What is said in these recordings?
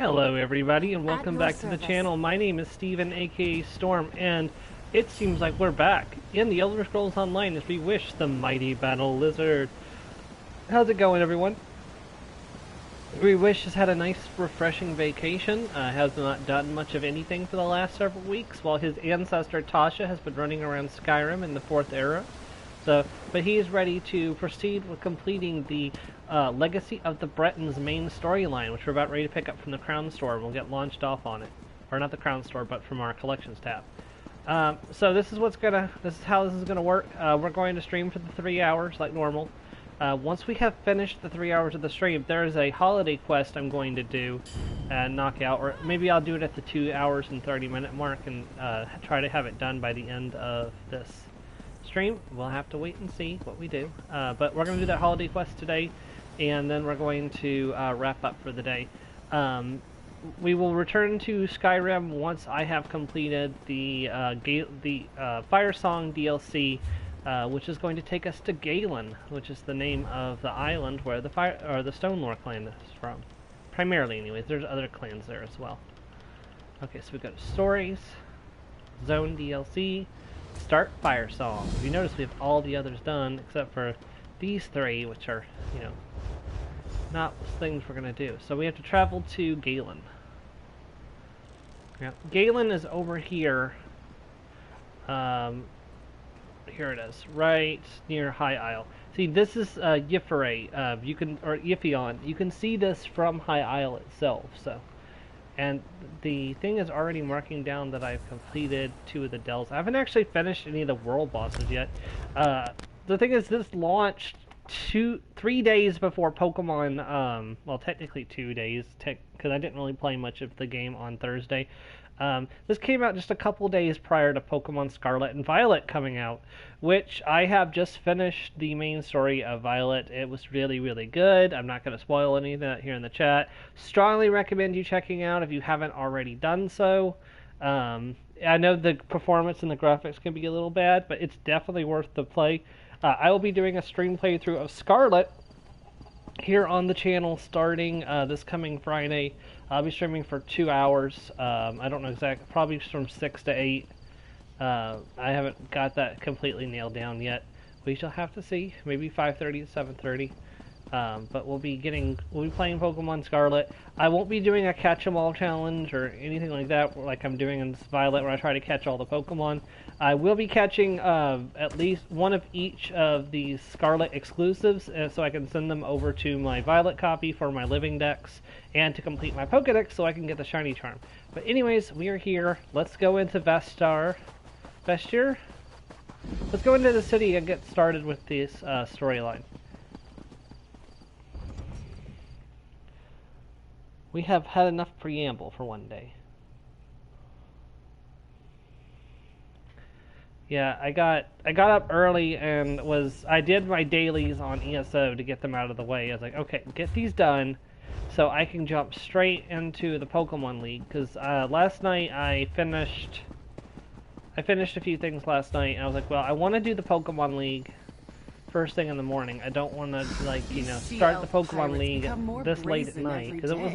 Hello everybody and welcome your back to the service. channel. My name is Steven, aka Storm, and it seems like we're back in the Elder Scrolls Online as Reewish, the mighty battle lizard. How's it going, everyone? Reewish has had a nice refreshing vacation, has not done much of anything for the last several weeks, while his ancestor Tasha has been running around Skyrim in the 4th era. But he is ready to proceed with completing the Legacy of the Bretons main storyline, which we're about ready to pick up from the Crown Store. We'll get launched off on it, or not the Crown Store, but from our collections tab. So this is how this is gonna work. We're going to stream for the 3 hours like normal. Once we have finished the 3 hours of the stream, there is a holiday quest I'm going to do and knock out, or maybe I'll do it at the 2 hours and 30-minute mark and try to have it done by the end of this stream. We'll have to wait and see what we do, but we're going to do that holiday quest today, and then we're going to wrap up for the day. We will return to Skyrim once I have completed the Fire Song DLC, which is going to take us to Galen, which is the name of the island where the Stonelore clan is from. Primarily, anyways. There's other clans there as well. Okay, so we go to Stories, Zone DLC. Start Fire Song. If you notice, we have all the others done except for these three, which are, not things we're going to do. So we have to travel to Galen. Yeah, Galen is over here. Here it is, right near High Isle. See, this is Yffere. Or Yphion. You can see this from High Isle itself. And the thing is already marking down that I've completed 2 of the dells. I haven't actually finished any of the world bosses yet. The thing is, this launched 3 days before Pokemon, well, technically 2 days, because I didn't really play much of the game on Thursday. This came out just a couple days prior to Pokemon Scarlet and Violet coming out, which I have just finished the main story of Violet. It was really, really good. I'm not going to spoil anything here in the chat. Strongly recommend you checking out if you haven't already done so. I know the performance and the graphics can be a little bad, but it's definitely worth the play. I will be doing a stream playthrough of Scarlet here on the channel starting this coming Friday. I'll be streaming for 2 hours. I don't know exactly, probably from 6 to 8. I haven't got that completely nailed down yet. We shall have to see. Maybe 5:30 to 7:30. But we'll be playing Pokemon Scarlet. I won't be doing a catch-em-all challenge or anything like that, like I'm doing in Violet, where I try to catch all the Pokemon. I will be catching at least one of each of these Scarlet exclusives, so I can send them over to my Violet copy for my living dex, and to complete my Pokedex so I can get the Shiny Charm. But anyways, we are here. Let's go into Vestir. Let's go into the city and get started with this storyline. We have had enough preamble for one day. Yeah, I got up early and I did my dailies on ESO to get them out of the way. I was like, okay, get these done so I can jump straight into the Pokemon League, because last night I finished a few things last night, and I was like, well, I want to do the Pokemon League first thing in the morning. I don't want to, start the Pokemon League this late at night, because it was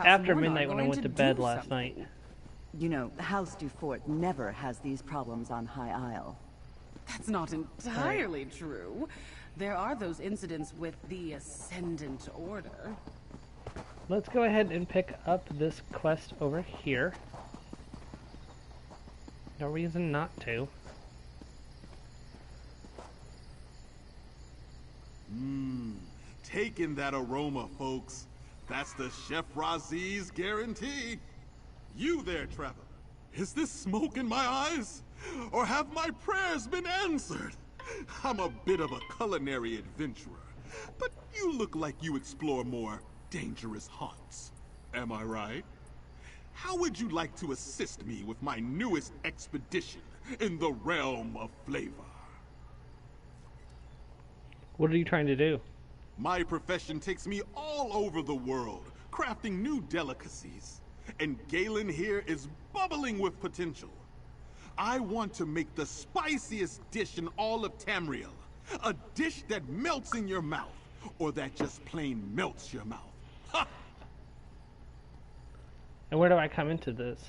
after midnight when I went to bed last night. You know, House Dufort never has these problems on High Isle. That's not entirely true. There are those incidents with the Ascendant Order. Let's go ahead and pick up this quest over here. No reason not to. Taking that aroma, folks. That's the Chef Razi's guarantee. You there, Trevor. Is this smoke in my eyes? Or have my prayers been answered? I'm a bit of a culinary adventurer, but you look like you explore more dangerous haunts. Am I right? How would you like to assist me with my newest expedition in the realm of flavor? What are you trying to do? My profession takes me all over the world, crafting new delicacies. And Galen here is bubbling with potential. I want to make the spiciest dish in all of Tamriel. A dish that melts in your mouth, or that just plain melts your mouth. Ha! And where do I come into this?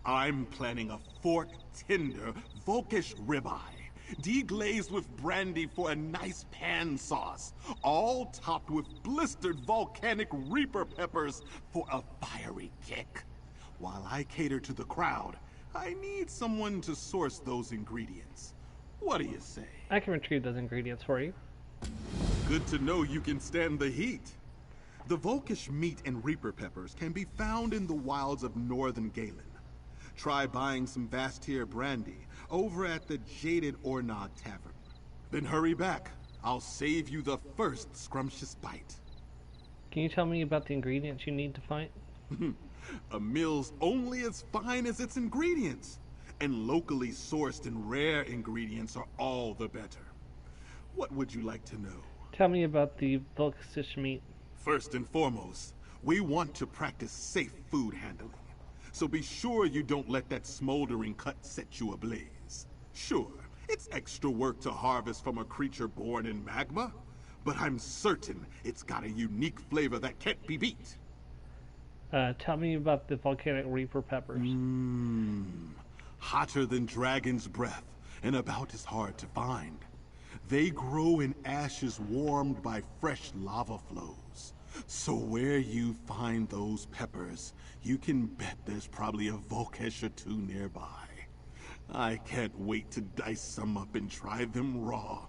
I'm planning a fork tender Volkish ribeye, deglazed with brandy for a nice pan sauce, all topped with blistered volcanic reaper peppers for a fiery kick. While I cater to the crowd, I need someone to source those ingredients. What do you say? I can retrieve those ingredients for you. Good to know you can stand the heat. The Volkish meat and reaper peppers can be found in the wilds of northern Galen. Try buying some Vastier brandy over at the Jaded Ornog Tavern. Then hurry back. I'll save you the first scrumptious bite. Can you tell me about the ingredients you need to fight? A meal's only as fine as its ingredients, and locally sourced and rare ingredients are all the better. What would you like to know? Tell me about the Volkish meat. First and foremost, we want to practice safe food handling. So be sure you don't let that smoldering cut set you ablaze. Sure, it's extra work to harvest from a creature born in magma, but I'm certain it's got a unique flavor that can't be beat. Tell me about the volcanic reaper peppers. Hotter than dragon's breath, and about as hard to find. They grow in ashes warmed by fresh lava flows. So where you find those peppers, you can bet there's probably a Volkesh or two nearby. I can't wait to dice some up and try them raw.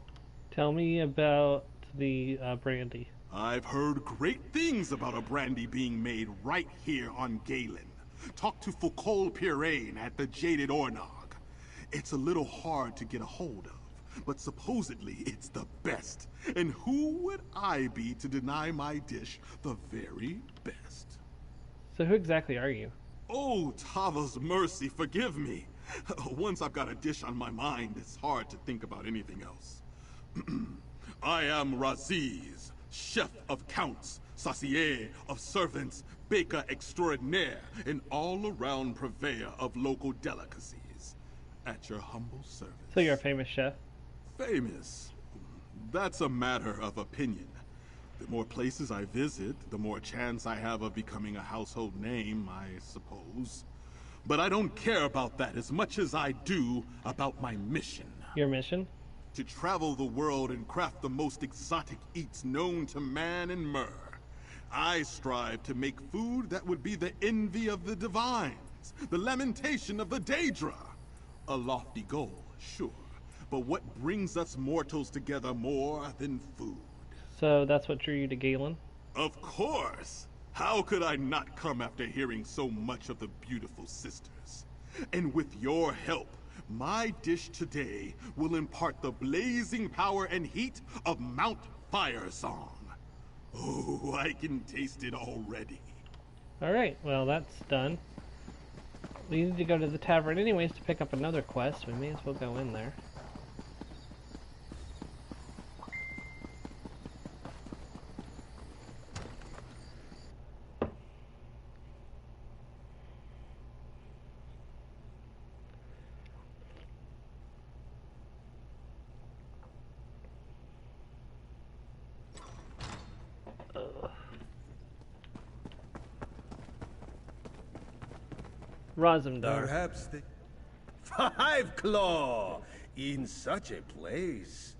Tell me about the brandy. I've heard great things about a brandy being made right here on Galen. Talk to Foucault Pirain at the Jaded Ornog. It's a little hard to get a hold of, but supposedly it's the best. And who would I be to deny my dish the very best? So who exactly are you? Oh, Tava's mercy, forgive me. Once I've got a dish on my mind, it's hard to think about anything else. I am Raziz, chef of counts, saucier of servants, baker extraordinaire, and all-around purveyor of local delicacies. At your humble service. So you're a famous chef? Famous? That's a matter of opinion. The more places I visit, the more chance I have of becoming a household name, I suppose. But I don't care about that as much as I do about my mission. Your mission? To travel the world and craft the most exotic eats known to man and mer. I strive to make food that would be the envy of the divines, the lamentation of the Daedra. A lofty goal, sure, but what brings us mortals together more than food? So that's what drew you to Galen? Of course! How could I not come after hearing so much of the beautiful sisters? And with your help, my dish today will impart the blazing power and heat of Mount Firesong. Oh, I can taste it already. Alright, well that's done. We need to go to the tavern anyways to pick up another quest. We may as well go in there. Razumdar. Perhaps the 5 Claw in such a place.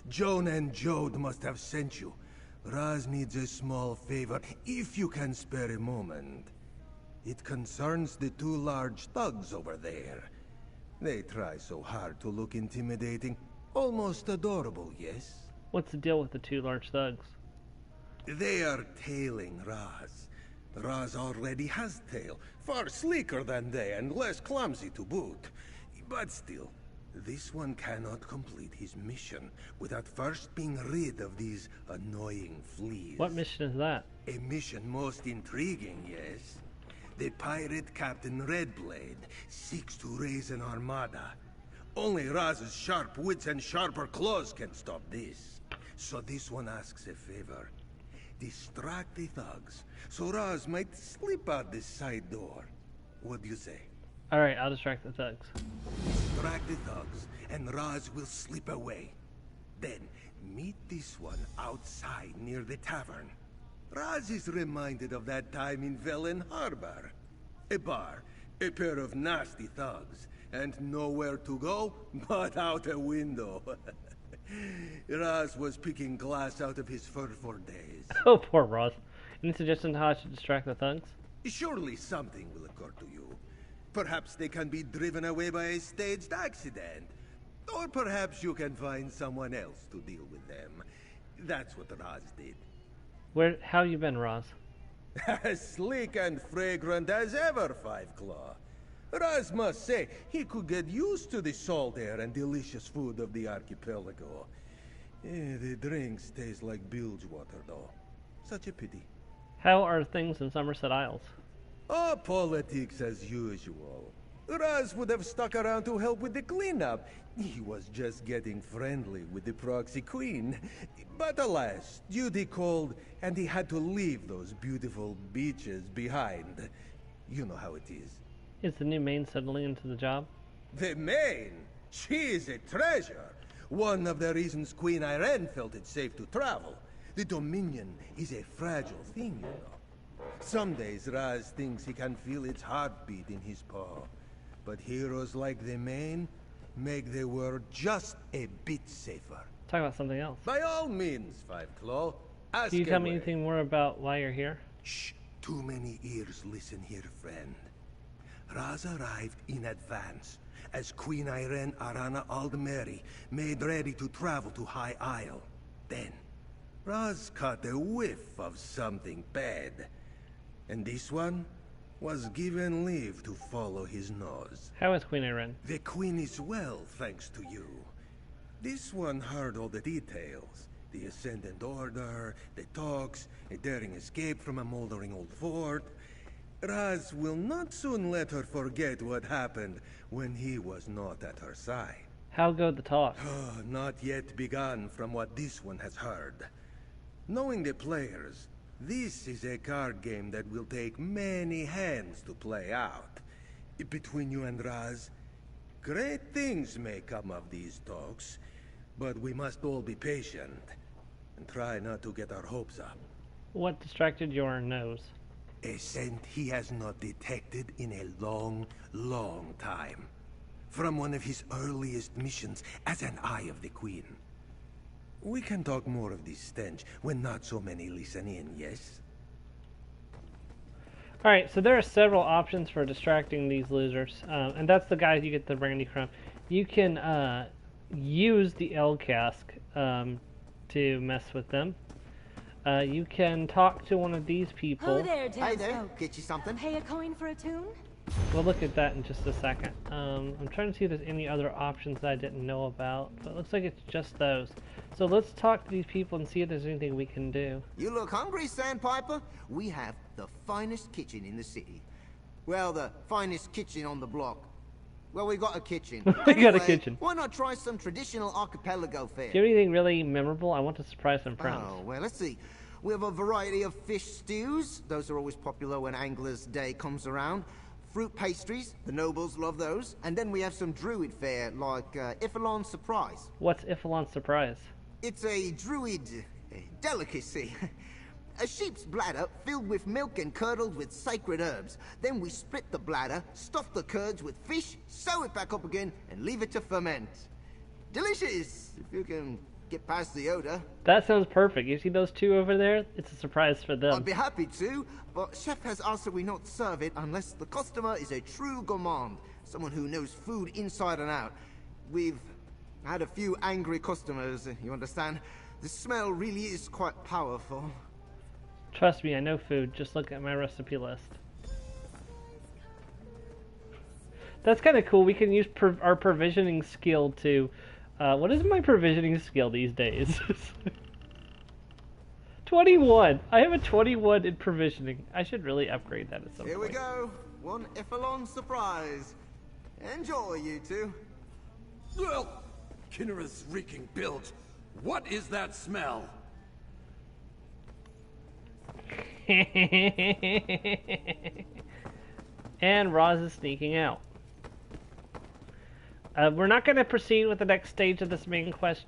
Joan and Jode must have sent you. Raz needs a small favor, if you can spare a moment. It concerns the 2 large thugs over there. They try so hard to look intimidating, almost adorable, yes? What's the deal with the 2 large thugs? They are tailing Raz. Raz already has tail, far sleeker than they and less clumsy to boot. But still, this one cannot complete his mission without first being rid of these annoying fleas. What mission is that? A mission most intriguing, yes. The pirate Captain Redblade seeks to raise an armada. Only Raz's sharp wits and sharper claws can stop this. So this one asks a favor. Distract the thugs, so Raz might slip out this side door. What do you say? Alright, I'll distract the thugs. Distract the thugs, and Raz will slip away. Then, meet this one outside near the tavern. Raz is reminded of that time in Velen Harbor. A bar, a pair of nasty thugs, and nowhere to go but out a window. Raz was picking glass out of his fur for days. Oh, poor Roz. Any suggestions on how I should distract the thugs? Surely something will occur to you. Perhaps they can be driven away by a staged accident. Or perhaps you can find someone else to deal with them. That's what Raz did. How you been, Roz? As sleek and fragrant as ever, Five Claw. Raz must say he could get used to the salt air and delicious food of the archipelago. The drinks taste like bilge water, though. Such a pity. How are things in Somerset Isles? Oh, politics as usual. Raz would have stuck around to help with the cleanup. He was just getting friendly with the proxy queen. But alas, duty called, and he had to leave those beautiful beaches behind. You know how it is. Is the new maid settling into the job? The main? She is a treasure. One of the reasons Queen Irene felt it safe to travel. The Dominion is a fragile thing, you know. Some days Raz thinks he can feel its heartbeat in his paw. But heroes like the main make the world just a bit safer. Talk about something else. By all means, Five Claw. Ask Can you tell me away. anything more about why you're here? Shh. Too many ears listen here, friend. Raz arrived in advance, as Queen Irene Arana Aldmeri made ready to travel to High Isle. Then, Raz caught a whiff of something bad. And this one was given leave to follow his nose. How is Queen Irene? The Queen is well, thanks to you. This one heard all the details. The Ascendant Order, the talks, a daring escape from a moldering old fort. Raz will not soon let her forget what happened when he was not at her side. How go the talk? Not yet begun from what this one has heard. Knowing the players, this is a card game that will take many hands to play out. Between you and Raz, great things may come of these talks, but we must all be patient and try not to get our hopes up. What distracted your nose? A scent he has not detected in a long, long time. From one of his earliest missions as an Eye of the Queen. We can talk more of this stench when not so many listen in, yes? Alright, so there are several options for distracting these losers. And that's the guys you get the brandy from. You can use the L cask to mess with them. You can talk to one of these people. Oh there, Hey Dance there, folk. get you something? Pay a coin for a tune? We'll look at that in just a second. I'm trying to see if there's any other options that I didn't know about, but it looks like it's just those. So let's talk to these people and see if there's anything we can do. You look hungry, Sandpiper? We have the finest kitchen in the city. Well, the finest kitchen on the block. Well, we got a kitchen. We got a kitchen. Why not try some traditional archipelago fare? Do you have anything really memorable? I want to surprise some friends. Oh, well, let's see. We have a variety of fish stews. Those are always popular when Angler's Day comes around. Fruit pastries. The nobles love those. And then we have some druid fare, like Ifalon's Surprise. What's Ifalon's Surprise? It's a druid delicacy. A sheep's bladder filled with milk and curdled with sacred herbs. Then we split the bladder, stuff the curds with fish, sew it back up again, and leave it to ferment. Delicious, if you can get past the odor. That sounds perfect. You see those two over there? It's a surprise for them. I'd be happy to, but Chef has asked that we not serve it unless the customer is a true gourmand, someone who knows food inside and out. We've had a few angry customers, you understand? The smell really is quite powerful. Trust me, I know food. Just look at my recipe list. That's kind of cool. We can use our provisioning skill to... what is my provisioning skill these days? 21! I have a 21 in provisioning. I should really upgrade that at some Here point. we go. One Ifalon surprise. Enjoy, you two. Well, Kinnereth's reeking bilge. What is that smell? And Roz is sneaking out. We're not going to proceed with the next stage of this main quest,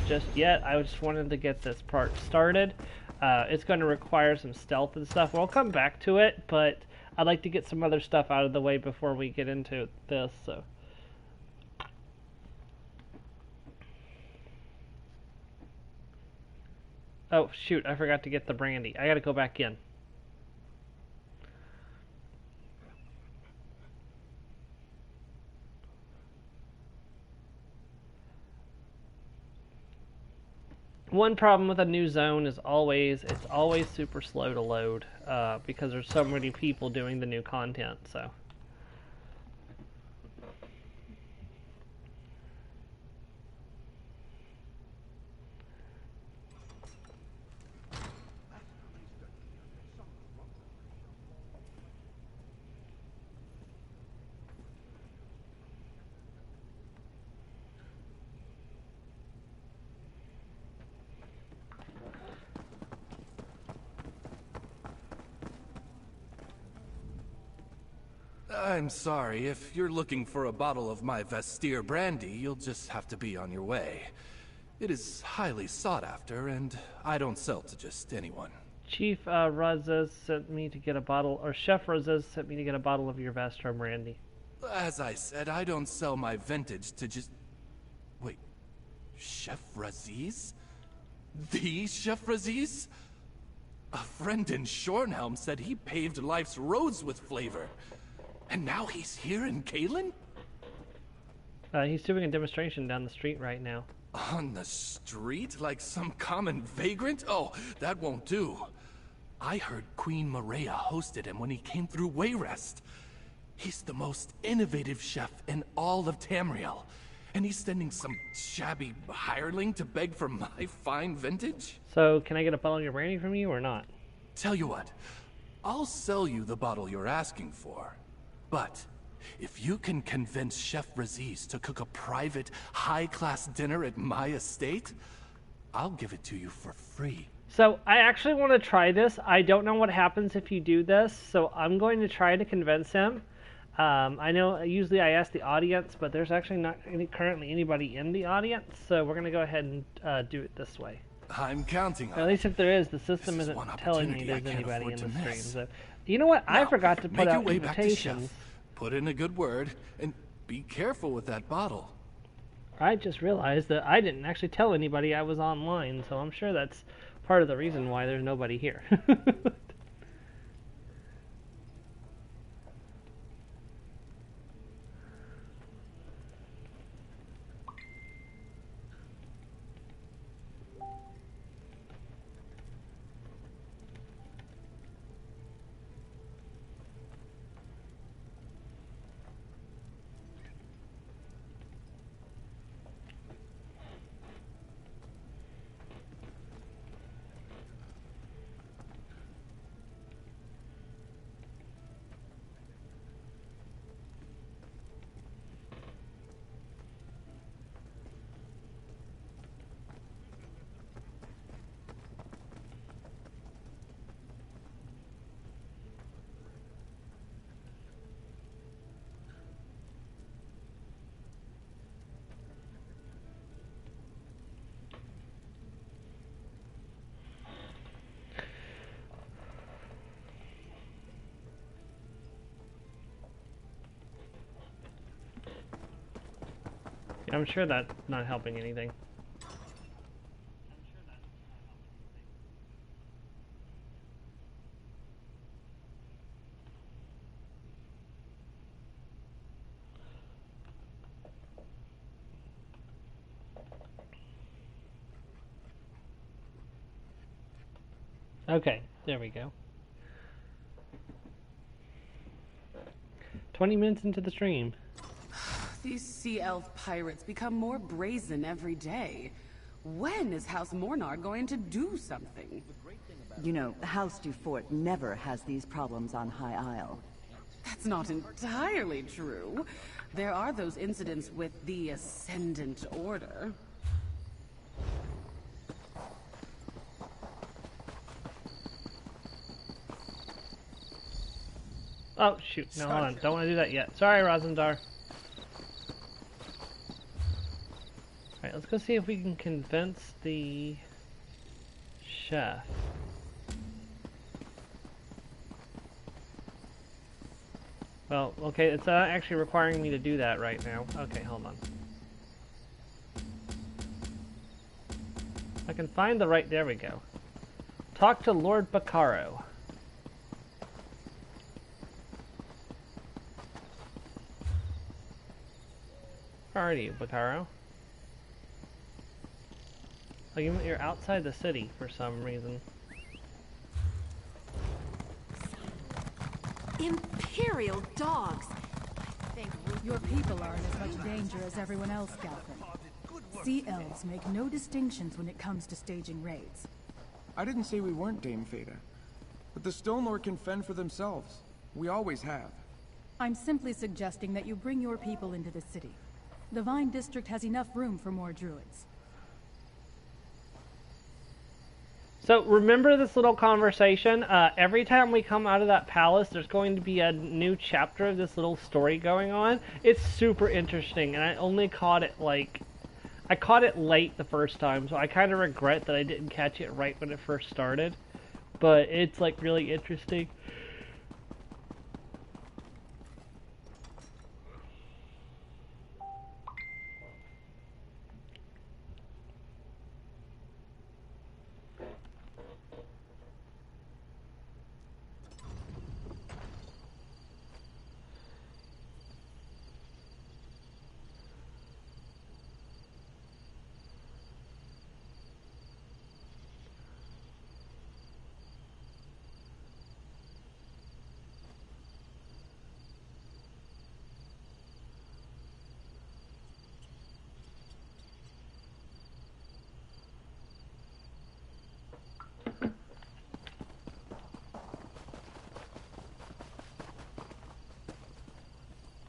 just yet. I just wanted to get this part started. It's going to require some stealth and stuff. We'll come back to it, but I'd like to get some other stuff out of the way before we get into this, so. Oh, shoot, I forgot to get the brandy. I gotta go back in. One problem with a new zone is it's always super slow to load because there's so many people doing the new content, so. I'm sorry, if you're looking for a bottle of my Vestir brandy, you'll just have to be on your way. It is highly sought after, and I don't sell to just anyone. Chief Razes sent me to get a bottle, or Chef Razes sent me to get a bottle of your Vestir brandy. As I said, I don't sell my vintage to just... Wait, Chef Razes? The Chef Razes? A friend in Shornhelm said he paved life's roads with flavor. And now he's here in Kalen? He's doing a demonstration down the street right now. On the street? Like some common vagrant? Oh, that won't do. I heard Queen Maria hosted him when he came through Wayrest. He's the most innovative chef in all of Tamriel. And he's sending some shabby hireling to beg for my fine vintage? So, can I get a bottle of your brandy from you or not? Tell you what, I'll sell you the bottle you're asking for. But if you can convince Chef Razes to cook a private, high-class dinner at my estate, I'll give it to you for free. So, I actually want to try this. I don't know what happens if you do this, so I'm going to try to convince him. I know usually I ask the audience, but there's actually not currently anybody in the audience, so we're going to go ahead and do it this way. I'm counting on it. At least if there is, the system isn't telling me there's anybody in the stream. So, you know what? I forgot to put out invitations. Put in a good word, and be careful with that bottle. I just realized that I didn't actually tell anybody I was online, so I'm sure that's part of the reason why there's nobody here. I'm sure that's not helping anything. Okay, there we go. 20 minutes into the stream. These sea elf pirates become more brazen every day. When is House Mornar going to do something? You know, House Dufort never has these problems on High Isle. That's not entirely true. There are those incidents with the Ascendant Order. Oh, shoot. No, hold on. Don't want to do that yet. Sorry, Rosendar. Alright, let's go see if we can convince the chef. Well, okay, it's not actually requiring me to do that right now. Okay, hold on. I can find the right... There we go. Talk to Lord Baccaro. Where are you, Baccaro? Oh, you're outside the city for some reason. Imperial dogs! Your people are in as much danger as everyone else, Galvin. Sea elves make no distinctions when it comes to staging raids. I didn't say we weren't, Dame Fada. But the Stone Lord can fend for themselves. We always have. I'm simply suggesting that you bring your people into the city. The Vine District has enough room for more druids. So remember this little conversation? Every time we come out of that palace, there's going to be a new chapter of this little story going on. It's super interesting, and I only caught it I caught it late the first time, so I kind of regret that I didn't catch it right when it first started. But it's like really interesting.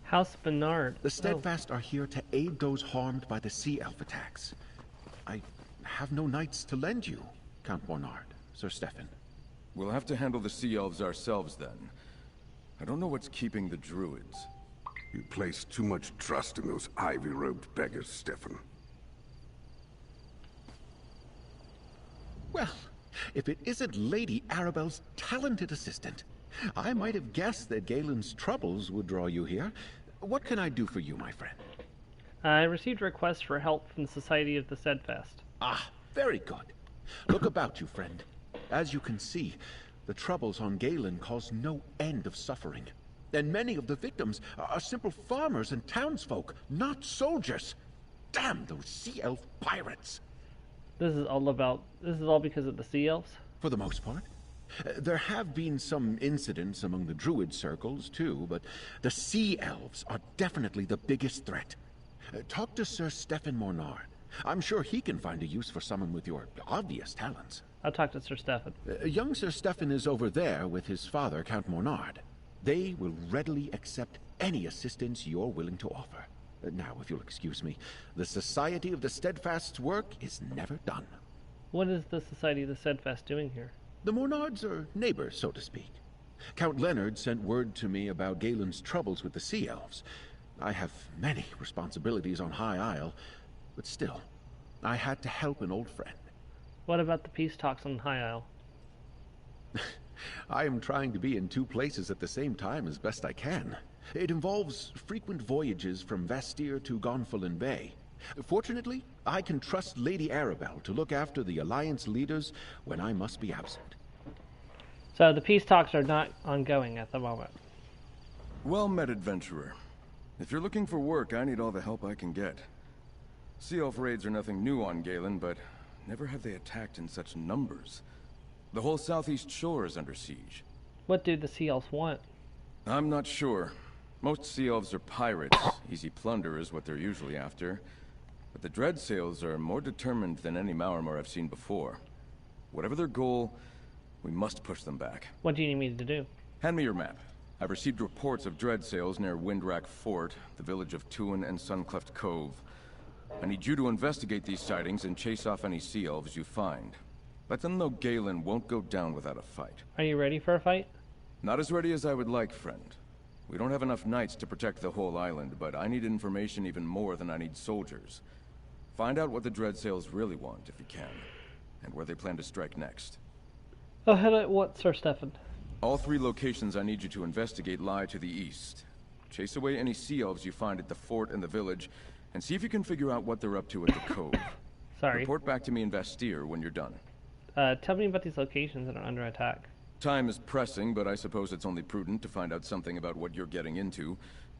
House Bernard. The Steadfast are here to aid those harmed by the Sea Elf attacks. I have no knights to lend you, Count Bernard, Sir Stefan. We'll have to handle the Sea Elves ourselves then. I don't know what's keeping the druids. You place too much trust in those ivy-robed beggars, Stefan. Well, if it isn't Lady Arabelle's talented assistant, I might have guessed that Galen's troubles would draw you here. What can I do for you, my friend? I received requests for help from the Society of the Steadfast. Ah, very good. Look about you, friend. As you can see, the troubles on Galen cause no end of suffering. And many of the victims are simple farmers and townsfolk, not soldiers. Damn those Sea Elf pirates! This is all because of the Sea Elves? For the most part. There have been some incidents among the Druid circles, too, but the Sea Elves are definitely the biggest threat. Talk to Sir Stefan Mornard. I'm sure he can find a use for someone with your obvious talents. I'll talk to Sir Stefan. Young Sir Stefan is over there with his father, Count Mornard. They will readily accept any assistance you're willing to offer. Now, if you'll excuse me, the Society of the Steadfast's work is never done. What is the Society of the Steadfast doing here? The Mornards are neighbors, so to speak. Count Leonard sent word to me about Galen's troubles with the Sea Elves. I have many responsibilities on High Isle, but still, I had to help an old friend. What about the peace talks on High Isle? I am trying to be in two places at the same time as best I can. It involves frequent voyages from Vastir to Gonfalon Bay. Fortunately, I can trust Lady Arabelle to look after the Alliance leaders when I must be absent. So the peace talks are not ongoing at the moment. Well met, adventurer. If you're looking for work, I need all the help I can get. Sea Elf raids are nothing new on Galen, but never have they attacked in such numbers. The whole southeast shore is under siege. What do the Sea Elves want? I'm not sure. Most Sea Elves are pirates. Easy plunder is what they're usually after. But the Dreadsails are more determined than any Maormer I've seen before. Whatever their goal, we must push them back. What do you need me to do? Hand me your map. I've received reports of Dreadsails near Windrack Fort, the village of Tuin and Suncleft Cove. I need you to investigate these sightings and chase off any Sea Elves you find. Let them know Galen won't go down without a fight. Are you ready for a fight? Not as ready as I would like, friend. We don't have enough knights to protect the whole island, but I need information even more than I need soldiers. Find out what the Dreadsails really want, if you can, and where they plan to strike next. Oh, hello, what, Sir Stefan? All three locations I need you to investigate lie to the east. Chase away any sea elves you find at the fort and the village, and see if you can figure out what they're up to at the cove. Sorry. Report back to me in Vastir when you're done. Tell me about these locations that are under attack. Time is pressing, but I suppose it's only prudent to find out something about what you're getting into.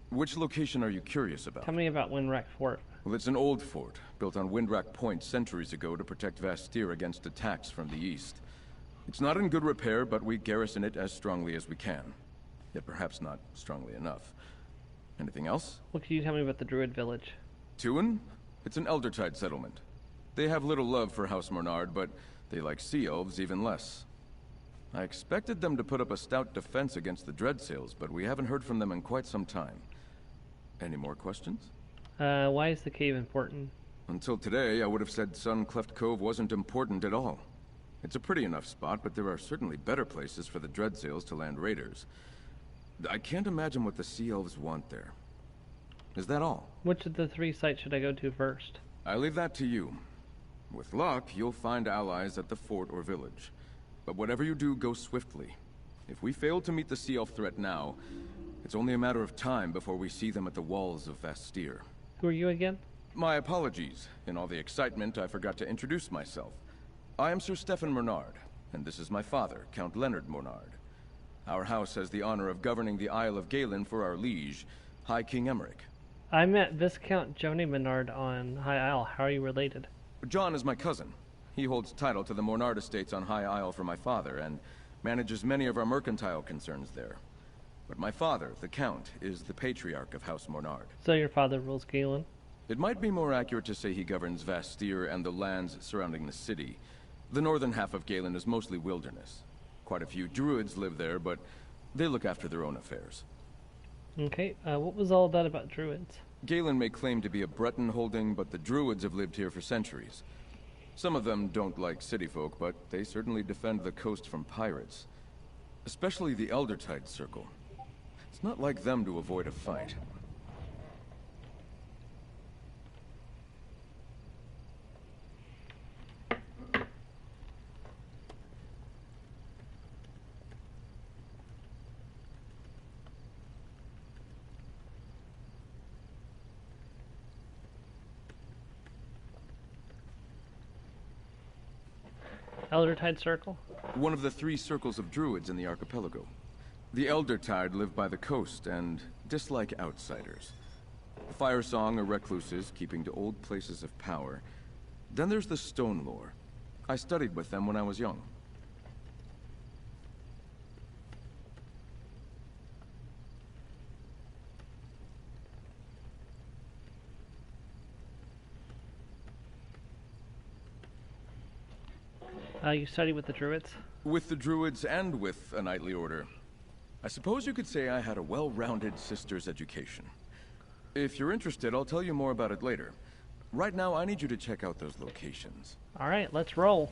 Which location are you curious about? Tell me about Windwreck Fort. Well, it's an old fort, built on Windwreck Point centuries ago to protect Vastir against attacks from the east. It's not in good repair, but we garrison it as strongly as we can. Yet perhaps not strongly enough. Anything else? What can you tell me about the Druid village? Tuin? It's an Eldertide settlement. They have little love for House Mornard, but they like sea elves even less. I expected them to put up a stout defense against the Dreadsails, but we haven't heard from them in quite some time. Any more questions? Why is the cave important? Until today, I would have said Suncleft Cove wasn't important at all. It's a pretty enough spot, but there are certainly better places for the Dreadsails to land raiders. I can't imagine what the Sea Elves want there. Is that all? Which of the 3 sites should I go to first? I leave that to you. With luck, you'll find allies at the fort or village. But whatever you do, go swiftly. If we fail to meet the Sea Elf threat now, it's only a matter of time before we see them at the walls of Vastir. Who are you again? My apologies. In all the excitement, I forgot to introduce myself. I am Sir Stefan Mornard, and this is my father, Count Leonard Mornard. Our house has the honor of governing the Isle of Galen for our liege, High King Emmerich. I met Viscount Joni Menard on High Isle. How are you related? John is my cousin. He holds title to the Mornard estates on High Isle for my father, and manages many of our mercantile concerns there. But my father, the Count, is the patriarch of House Mornard. So your father rules Galen? It might be more accurate to say he governs Vastir and the lands surrounding the city. The northern half of Galen is mostly wilderness. Quite a few druids live there, but they look after their own affairs. Okay, what was all that about druids? Galen may claim to be a Breton holding, but the druids have lived here for centuries. Some of them don't like city folk, but they certainly defend the coast from pirates. Especially the Eldertide Circle. It's not like them to avoid a fight. Eldertide Circle? One of the 3 circles of druids in the archipelago. The Eldertide live by the coast and dislike outsiders. Firesong are recluses, keeping to old places of power. Then there's the Stone Lore. I studied with them when I was young. You studied with the druids? With the druids and with a knightly order. I suppose you could say I had a well-rounded sister's education. If you're interested, I'll tell you more about it later. Right now, I need you to check out those locations. Alright, let's roll.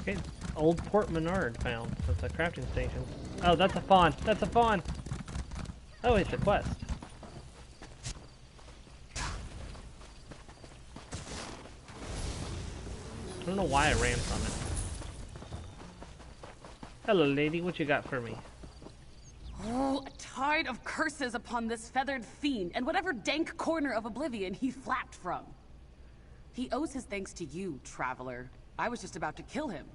Okay, old Port Menard found. That's a crafting station. Oh, that's a fawn. That's a fawn. Oh, it's a quest. I don't know why I ran from it. Hello, lady. What you got for me? Oh, a tide of curses upon this feathered fiend, and whatever dank corner of oblivion he flapped from. He owes his thanks to you, traveler. I was just about to kill him,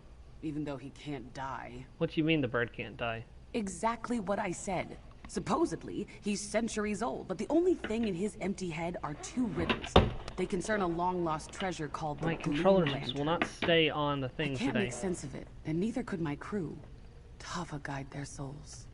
even though he can't die. What do you mean the bird can't die? Exactly what I said. Supposedly, he's centuries old, but the only thing in his empty head are 2 riddles. They concern a long-lost treasure called the My Blue controllers Lantern. will not stay on the thing I can't today. make sense of it, and neither could my crew. Tava guide their souls.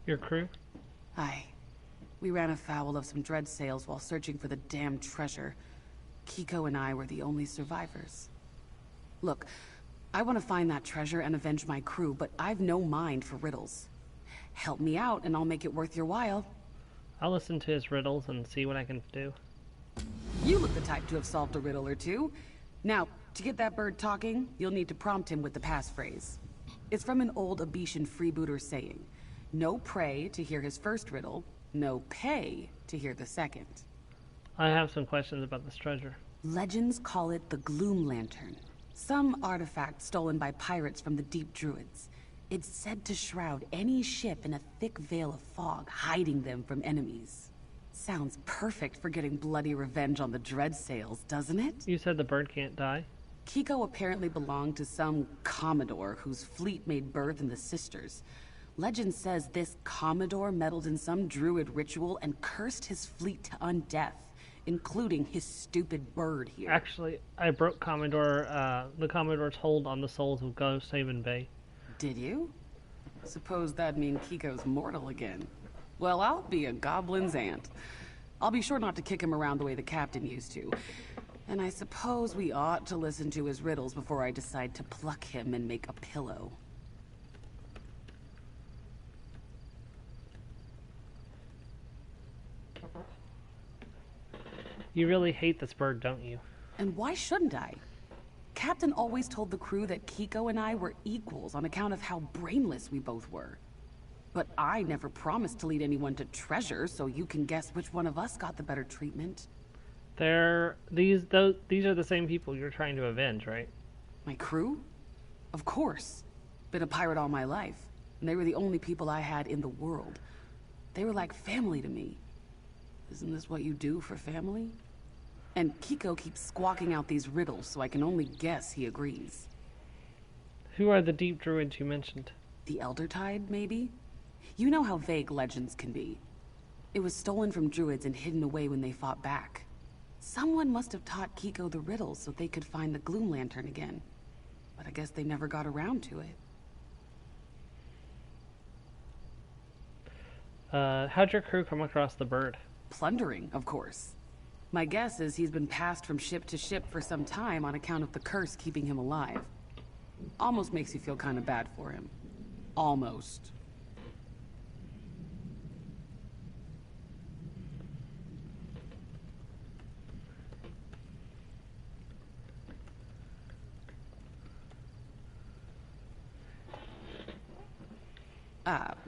Your crew? Aye. We ran afoul of some dread sails while searching for the damned treasure. Kiko and I were the only survivors. Look, I want to find that treasure and avenge my crew, but I've no mind for riddles. Help me out and I'll make it worth your while. I'll listen to his riddles and see what I can do. You look the type to have solved a riddle or two. Now, to get that bird talking, you'll need to prompt him with the passphrase. It's from an old Abitian freebooter saying, no pray to hear his first riddle, no pay to hear the second. I have some questions about this treasure. Legends call it the Gloom Lantern. Some artifact stolen by pirates from the Deep Druids. It's said to shroud any ship in a thick veil of fog, hiding them from enemies. Sounds perfect for getting bloody revenge on the dread sails, doesn't it? You said the bird can't die? Kiko apparently belonged to some commodore whose fleet made birth in the Sisters. Legend says this commodore meddled in some druid ritual and cursed his fleet to undeath, including his stupid bird here. Actually, I broke the Commodore's hold on the souls of Ghost Haven Bay. Did you? Suppose that'd mean Kiko's mortal again. Well, I'll be a goblin's aunt. I'll be sure not to kick him around the way the captain used to. And I suppose we ought to listen to his riddles before I decide to pluck him and make a pillow. You really hate this bird, don't you? And why shouldn't I? Captain always told the crew that Kiko and I were equals on account of how brainless we both were. But I never promised to lead anyone to treasure, so you can guess which one of us got the better treatment. These are the same people you're trying to avenge, right? My crew? Of course. Been a pirate all my life, and they were the only people I had in the world. They were like family to me. Isn't this what you do for family? And Kiko keeps squawking out these riddles, so I can only guess he agrees. Who are the deep druids you mentioned? The Elder Tide, maybe? You know how vague legends can be. It was stolen from druids and hidden away when they fought back. Someone must have taught Kiko the riddles so they could find the Gloom Lantern again. But I guess they never got around to it. How'd your crew come across the bird? Plundering, of course. My guess is he's been passed from ship to ship for some time on account of the curse keeping him alive. Almost makes you feel kind of bad for him. Almost.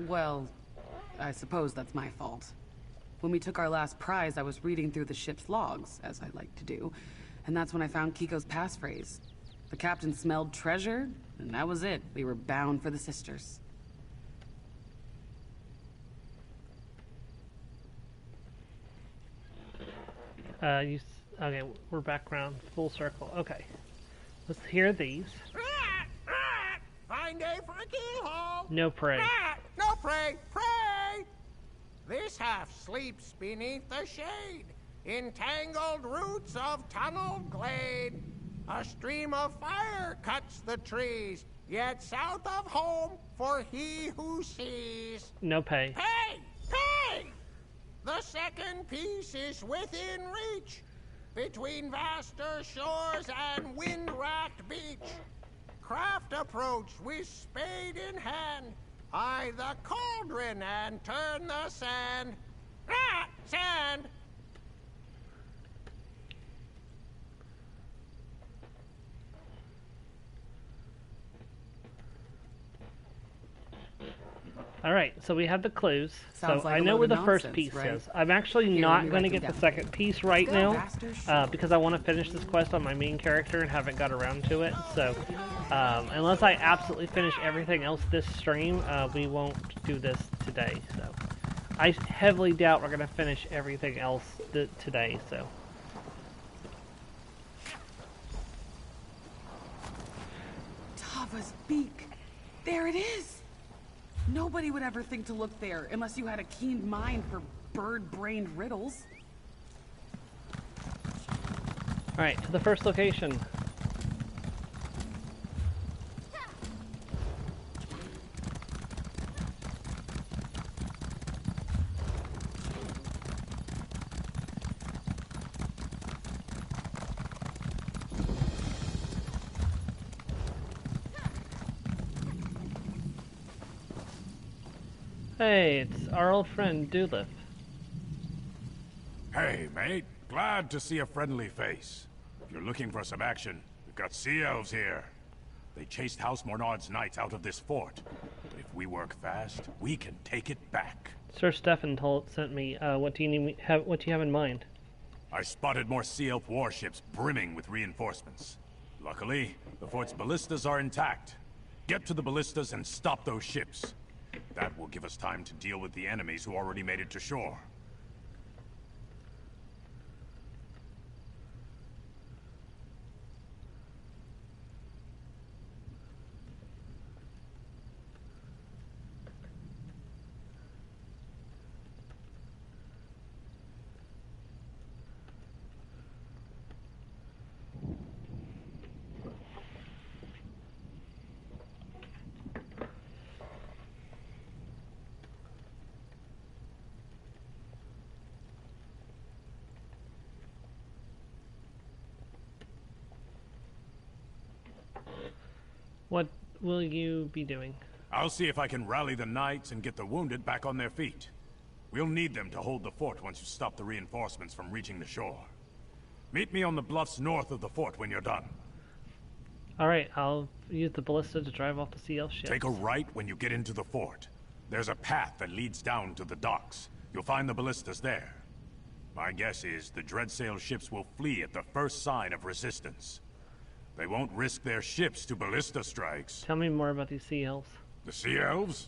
Well, I suppose that's my fault. When we took our last prize, I was reading through the ship's logs, as I like to do, and that's when I found Kiko's passphrase. The captain smelled treasure, and that was it. We were bound for the Sisters. Okay, we're back around full circle. Okay, let's hear these. Fine day for a keyhole. No pray. No pray. Pray. This half sleeps beneath the shade, entangled roots of tunneled glade. A stream of fire cuts the trees, yet south of home for he who sees. No pay. Pay! Pay! The second piece is within reach, between vaster shores and wind-racked beach. Craft approach with spade in hand, eye the cauldron and turn the sand. Ah! Sand! Alright, so we have the clues. Sounds so like I a know load where of the first nonsense, piece right? is. I'm actually Here, let not me going to write get them the down. second piece right Go, now bastard. because I want to finish this quest on my main character and haven't got around to it. So unless I absolutely finish everything else this stream, we won't do this today. So I heavily doubt we're going to finish everything else today. So. Tava's beak. There it is. Nobody would ever think to look there unless you had a keen mind for bird-brained riddles. Alright, to the first location. Hey, it's our old friend Doolittle. Hey, mate. Glad to see a friendly face. If you're looking for some action, we've got sea elves here. They chased House Mornard's knights out of this fort. But if we work fast, we can take it back. Sir Stefan sent me. What do you have in mind? I spotted more sea elf warships brimming with reinforcements. Luckily, the fort's ballistas are intact. Get to the ballistas and stop those ships. That will give us time to deal with the enemies who already made it to shore. What will you be doing? I'll see if I can rally the knights and get the wounded back on their feet. We'll need them to hold the fort once you stop the reinforcements from reaching the shore. Meet me on the bluffs north of the fort when you're done. Alright, I'll use the ballista to drive off the sea elf ships. Take a right when you get into the fort. There's a path that leads down to the docks. You'll find the ballistas there. My guess is the Dreadsail ships will flee at the first sign of resistance. They won't risk their ships to ballista strikes. Tell me more about these sea elves. The sea elves?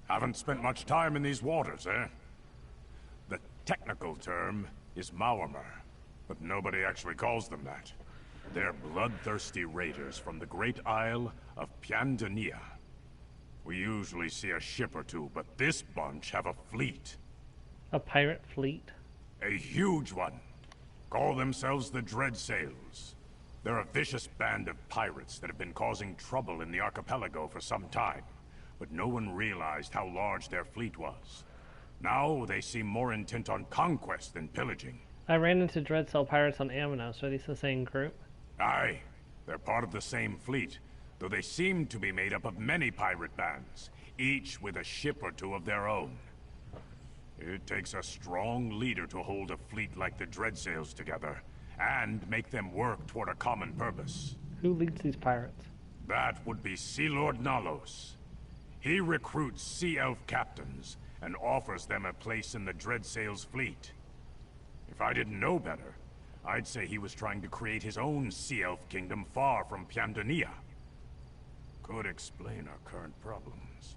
Haven't spent much time in these waters, eh? The technical term is Maormer, but nobody actually calls them that. They're bloodthirsty raiders from the great isle of Pyandania. We usually see a ship or two, but this bunch have a fleet. A pirate fleet? A huge one. Call themselves the Dreadsails. They're a vicious band of pirates that have been causing trouble in the archipelago for some time, but no one realized how large their fleet was. Now they seem more intent on conquest than pillaging. I ran into Dreadsail pirates on Amanos. Are these the same group? Aye, they're part of the same fleet, though they seem to be made up of many pirate bands, each with a ship or two of their own. It takes a strong leader to hold a fleet like the Dreadsails together, and make them work toward a common purpose. Who leads these pirates? That would be Sea Lord Nalos. He recruits sea elf captains and offers them a place in the Dreadsails fleet. If I didn't know better, I'd say he was trying to create his own sea elf kingdom far from Pyandania. Could explain our current problems.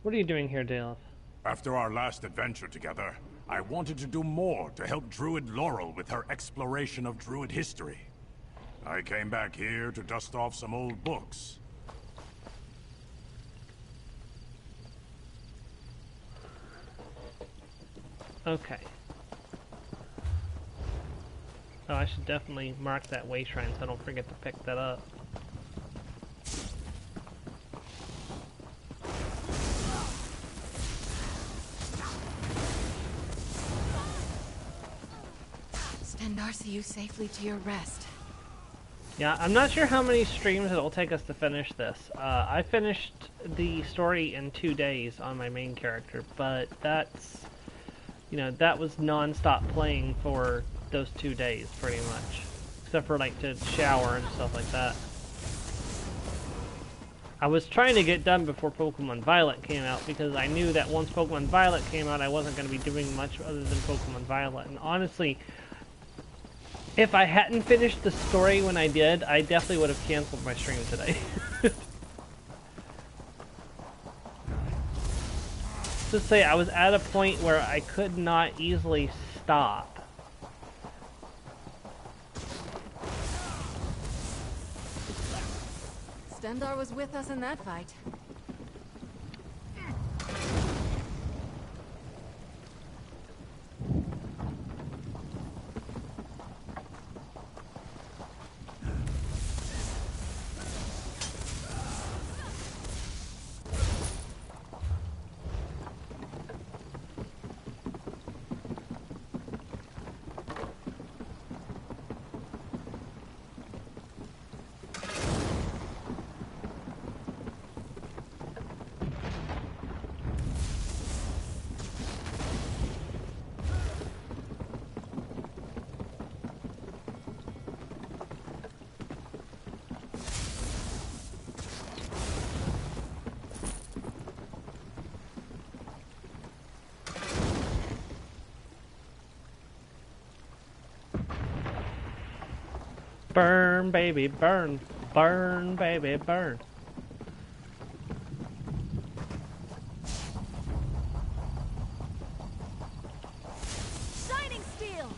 What are you doing here, Dale? After our last adventure together, I wanted to do more to help Druid Laurel with her exploration of Druid history. I came back here to dust off some old books. Okay. Oh, I should definitely mark that way shrine so I don't forget to pick that up. Darcy you safely to your rest. Yeah, I'm not sure how many streams it'll take us to finish this. I finished the story in 2 days on my main character, but that's, you know, that was non-stop playing for those 2 days, pretty much. Except for, like, to shower and stuff like that. I was trying to get done before Pokemon Violet came out, because I knew that once Pokemon Violet came out, I wasn't going to be doing much other than Pokemon Violet. And honestly, if I hadn't finished the story when I did, I definitely would have canceled my stream today. Just say I was at a point where I could not easily stop. Stendar was with us in that fight. Burn, baby, burn. Burn, baby, burn. Shining steel.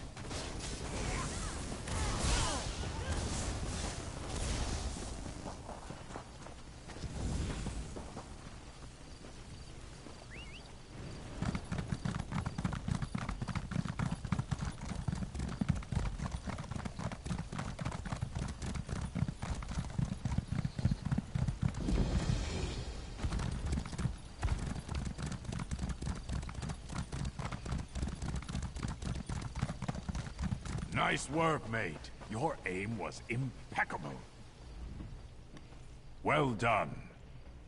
Nice work, mate. Your aim was impeccable. Well done.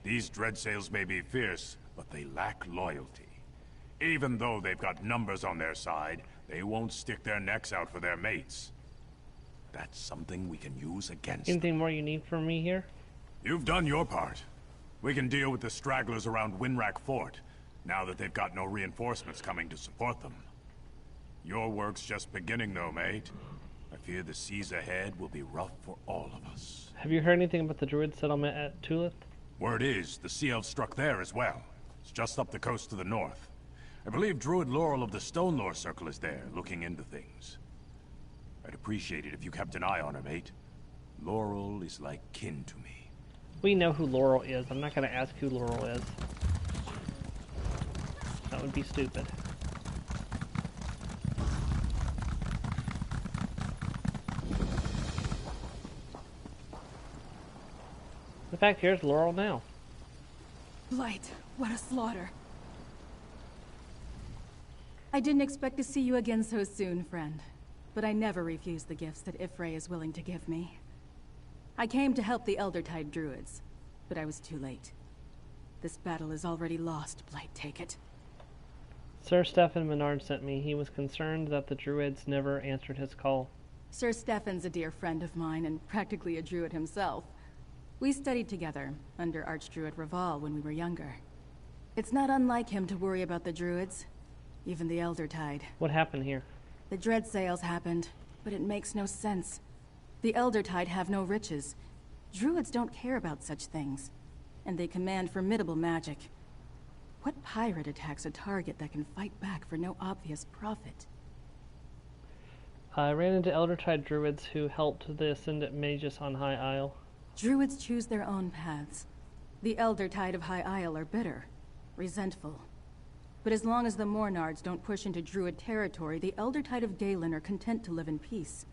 These Dreadsails may be fierce, but they lack loyalty. Even though they've got numbers on their side, they won't stick their necks out for their mates. That's something we can use against them. Anything more you need from me here? You've done your part. We can deal with the stragglers around Windwrack Fort, now that they've got no reinforcements coming to support them. Your work's just beginning, though, mate. I fear the seas ahead will be rough for all of us. Have you heard anything about the Druid settlement at Tulith? Word is, the Sea Elves struck there as well. It's just up the coast to the north. I believe Druid Laurel of the Stonelore Circle is there, looking into things. I'd appreciate it if you kept an eye on her, mate. Laurel is like kin to me. We know who Laurel is. I'm not going to ask who Laurel is. That would be stupid. In fact, here's Laurel now. Blight, what a slaughter. I didn't expect to see you again so soon, friend. But I never refuse the gifts that Ifray is willing to give me. I came to help the Eldertide Druids, but I was too late. This battle is already lost, Blight, take it. Sir Stefan Menard sent me. He was concerned that the Druids never answered his call. Sir Stefan's a dear friend of mine and practically a Druid himself. We studied together under Archdruid Raval when we were younger. It's not unlike him to worry about the Druids, even the Eldertide. What happened here? The Dreadsails happened, but it makes no sense. The Eldertide have no riches. Druids don't care about such things, and they command formidable magic. What pirate attacks a target that can fight back for no obvious profit? I ran into Eldertide Druids who helped the Ascendant Magus on High Isle. Druids choose their own paths. The Eldertide of High Isle are bitter, resentful. But as long as the Mornards don't push into Druid territory, the Eldertide of Galen are content to live in peace.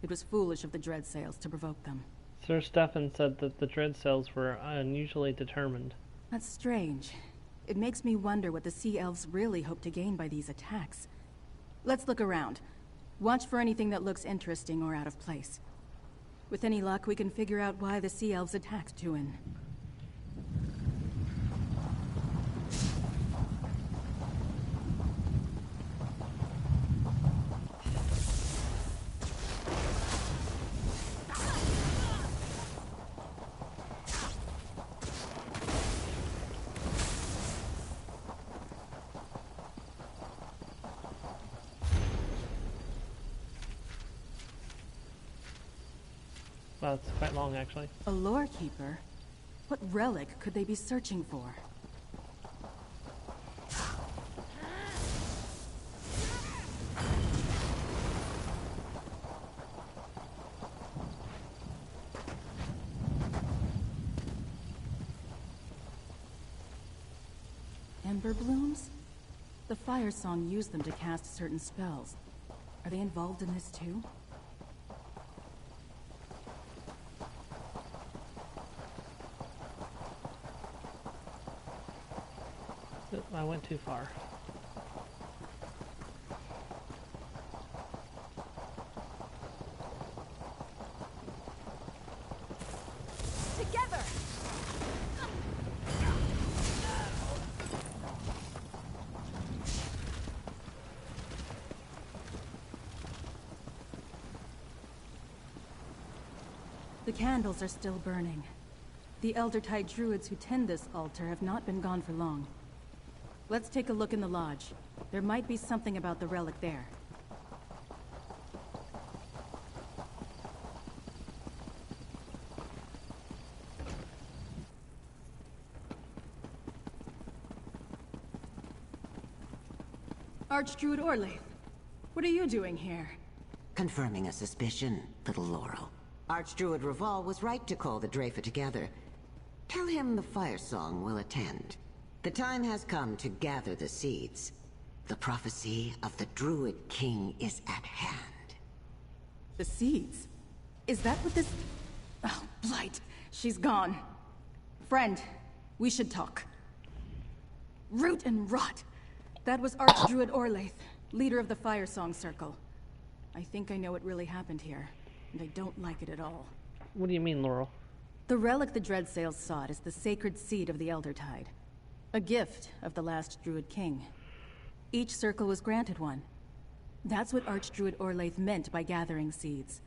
It was foolish of the Dreadsails to provoke them. Sir Stefan said that the Dreadsails were unusually determined. That's strange. It makes me wonder what the Sea Elves really hope to gain by these attacks. Let's look around. Watch for anything that looks interesting or out of place. With any luck, we can figure out why the Sea Elves attacked Tuin. Well, it's quite long, actually. A lore keeper? What relic could they be searching for? Ember blooms? The Fire Song used them to cast certain spells. Are they involved in this too? I went too far. Together! The candles are still burning. The Eldertide Druids who tend this altar have not been gone for long. Let's take a look in the lodge. There might be something about the relic there. Archdruid Orlaith, what are you doing here? Confirming a suspicion, little Laurel. Archdruid Raval was right to call the Dreyfa together. Tell him the Fire Song will attend. The time has come to gather the seeds. The prophecy of the Druid King is at hand. The seeds? Is that what this... Oh, Blight. She's gone. Friend, we should talk. Root and rot. That was Archdruid Orlaith, leader of the Fire Song Circle. I think I know what really happened here, and I don't like it at all. What do you mean, Laurel? The relic the Dreadsails sought is the sacred seed of the Eldertide. A gift of the last Druid King. Each circle was granted one. That's what Archdruid Orlaith meant by gathering seeds.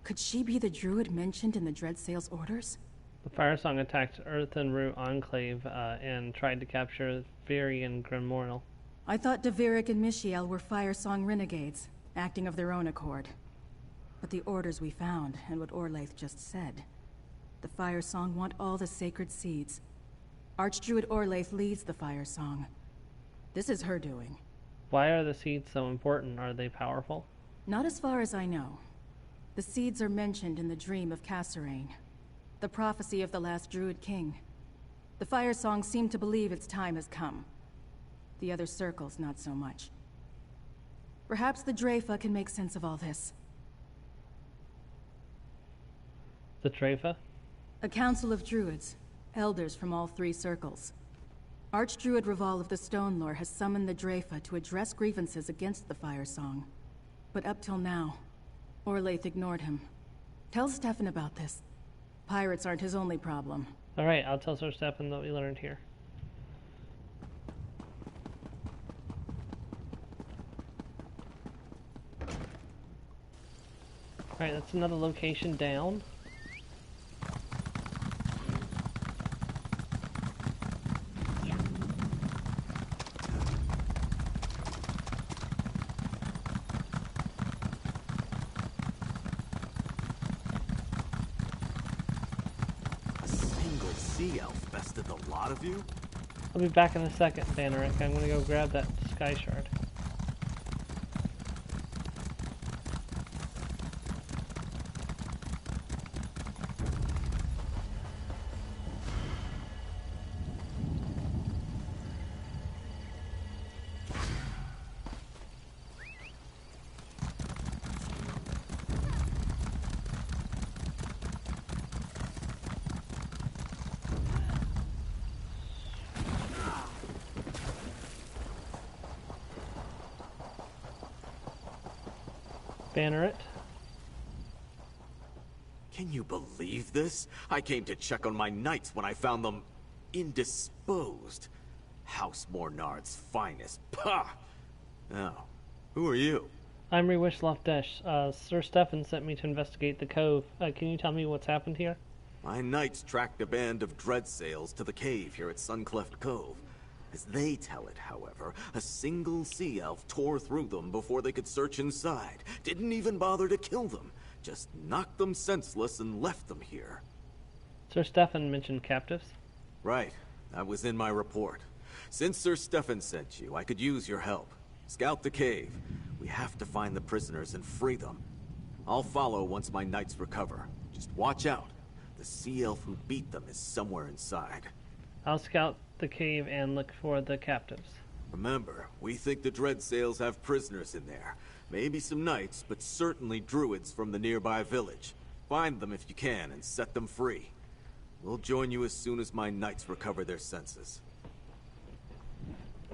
Could she be the druid mentioned in the Dreadsails' orders? The Firesong attacked Earth and Root Enclave and tried to capture Viri and Grimortal. I thought Deveric and Michiel were Firesong renegades, acting of their own accord. But the orders we found, and what Orlaith just said. The Firesong want all the sacred seeds. Archdruid Orlaith leads the Firesong. This is her doing. Why are the seeds so important? Are they powerful? Not as far as I know. The seeds are mentioned in the dream of Cassarain, the prophecy of the last Druid King. The Firesong seem to believe its time has come. The other circles, not so much. Perhaps the Dreyfa can make sense of all this. The Dreyfa? A council of druids, elders from all three circles. Archdruid Raval of the Stone Lore has summoned the Dreyfa to address grievances against the Firesong. But up till now, Orlaith ignored him. Tell Stefan about this. Pirates aren't his only problem. Alright, I'll tell Sir Stefan what we learned here. Alright, that's another location down. Of you? I'll be back in a second, Bannerick. I'm gonna go grab that sky shard. Banneret. Can you believe this? I came to check on my knights when I found them indisposed. House Mornard's finest. Pah! Now, who are you? I'm Reewish Lofdesh. Sir Stefan sent me to investigate the cove. Can you tell me what's happened here? My knights tracked a band of Dreadsails to the cave here at Suncleft Cove. As they tell it, however, a single sea elf tore through them before they could search inside. Didn't even bother to kill them. Just knocked them senseless and left them here. Sir Stefan mentioned captives? Right. That was in my report. Since Sir Stefan sent you, I could use your help. Scout the cave. We have to find the prisoners and free them. I'll follow once my knights recover. Just watch out. The sea elf who beat them is somewhere inside. I'll scout the cave and look for the captives. Remember, we think the Dreadsails have prisoners in there. Maybe some knights, but certainly druids from the nearby village. Find them if you can and set them free. We'll join you as soon as my knights recover their senses.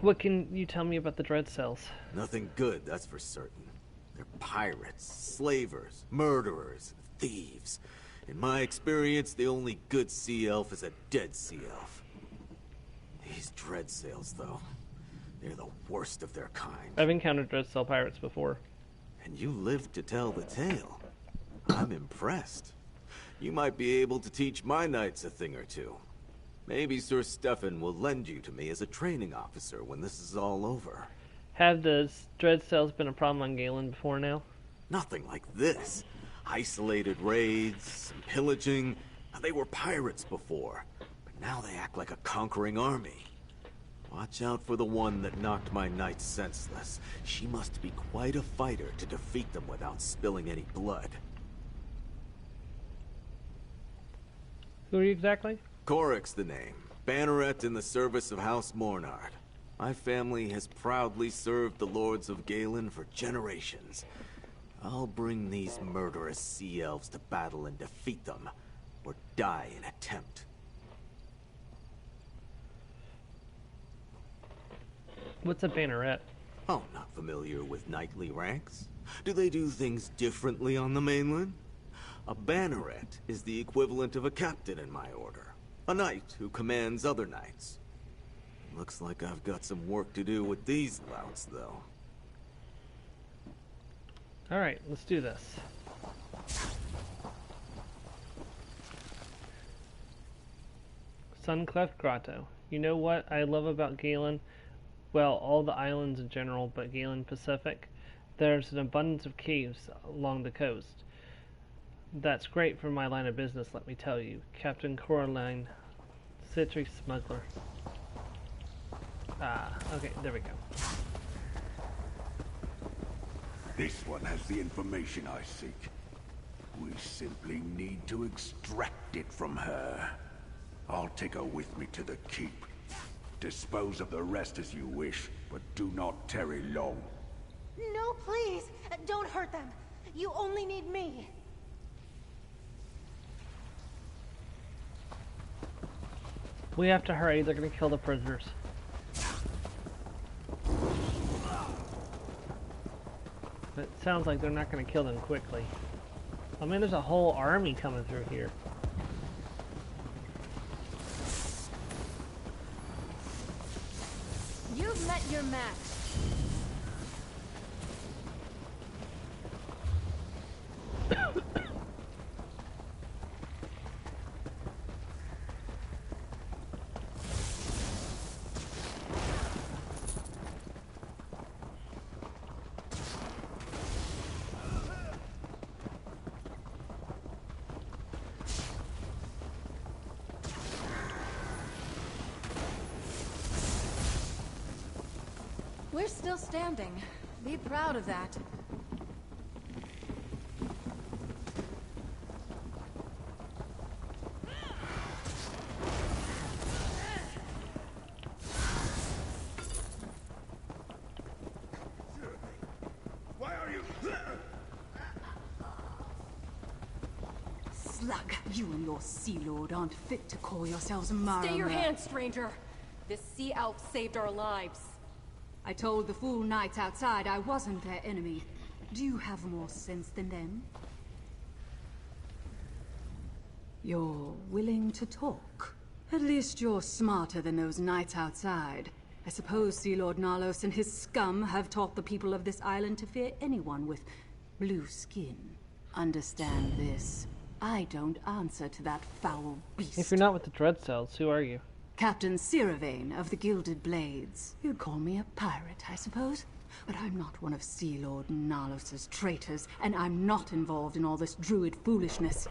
What can you tell me about the Dreadsails? Nothing good, that's for certain. They're pirates, slavers, murderers, thieves. In my experience, the only good sea elf is a dead sea elf. These Dreadsails, though, they're the worst of their kind. I've encountered Dreadsail pirates before. And you lived to tell the tale. I'm impressed. You might be able to teach my knights a thing or two. Maybe Sir Stefan will lend you to me as a training officer when this is all over. Have the Dreadsails been a problem on Galen before now? Nothing like this. Isolated raids, some pillaging. They were pirates before. Now they act like a conquering army. Watch out for the one that knocked my knights senseless. She must be quite a fighter to defeat them without spilling any blood. Who are you exactly? Coric's the name. Banneret in the service of House Mornard. My family has proudly served the lords of Galen for generations. I'll bring these murderous sea elves to battle and defeat them, or die in attempt. What's a banneret? Oh, not familiar with knightly ranks? Do they do things differently on the mainland? A banneret is the equivalent of a captain in my order. A knight who commands other knights. Looks like I've got some work to do with these louts, though. Alright, let's do this. Suncleft Grotto. You know what I love about Galen? Well, all the islands in general, but Galen Pacific. There's an abundance of caves along the coast. That's great for my line of business, let me tell you. Captain Coraline, Citrus Smuggler. Ah, okay, there we go. This one has the information I seek. We simply need to extract it from her. I'll take her with me to the keep. Dispose of the rest as you wish, but do not tarry long. No, please! Don't hurt them! You only need me! We have to hurry, they're gonna kill the prisoners. It sounds like they're not gonna kill them quickly. I mean, there's a whole army coming through here. You've met your match. We're still standing. Be proud of that. Why are you... Slug, you and your Sea Lord aren't fit to call yourselves Mara. Stay your hand, stranger! This sea elf saved our lives. I told the fool knights outside I wasn't their enemy. Do you have more sense than them? You're willing to talk. At least you're smarter than those knights outside. I suppose Sea Lord Nalos and his scum have taught the people of this island to fear anyone with blue skin. Understand this. I don't answer to that foul beast. If you're not with the Dread Cells, who are you? Captain Siravane of the Gilded Blades. You'd call me a pirate, I suppose. But I'm not one of Sea Lord Nalos' traitors, and I'm not involved in all this druid foolishness.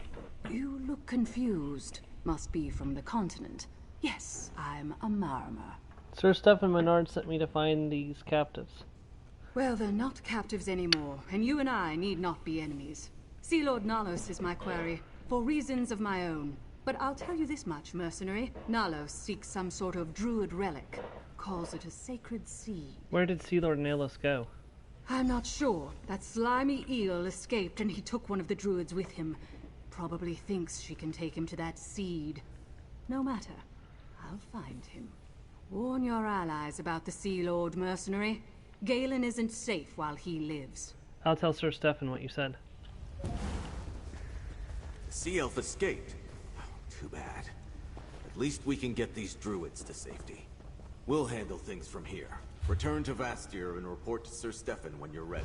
You look confused. Must be from the continent. Yes, I'm a Marmer. Sir Stefan Menard sent me to find these captives. Well, they're not captives anymore, and you and I need not be enemies. Sea Lord Nalos is my quarry, for reasons of my own. But I'll tell you this much, mercenary. Nalos seeks some sort of druid relic. Calls it a sacred seed. Where did Sea Lord Nalos go? I'm not sure. That slimy eel escaped and he took one of the druids with him. Probably thinks she can take him to that seed. No matter. I'll find him. Warn your allies about the Sea Lord, mercenary. Galen isn't safe while he lives. I'll tell Sir Stefan what you said. The sea elf escaped. Too bad. At least we can get these druids to safety. We'll handle things from here. Return to Vastir and report to Sir Stefan when you're ready.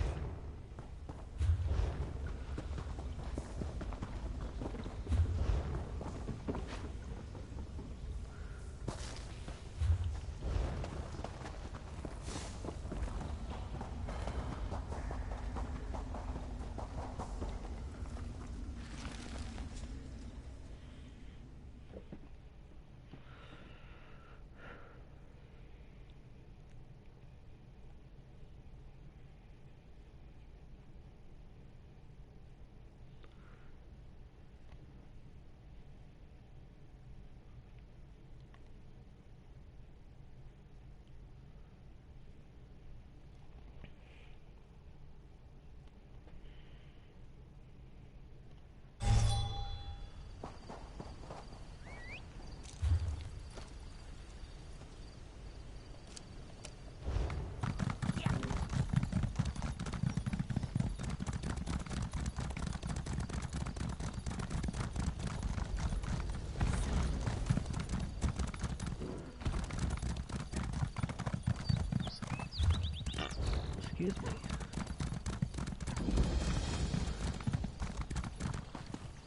Excuse me.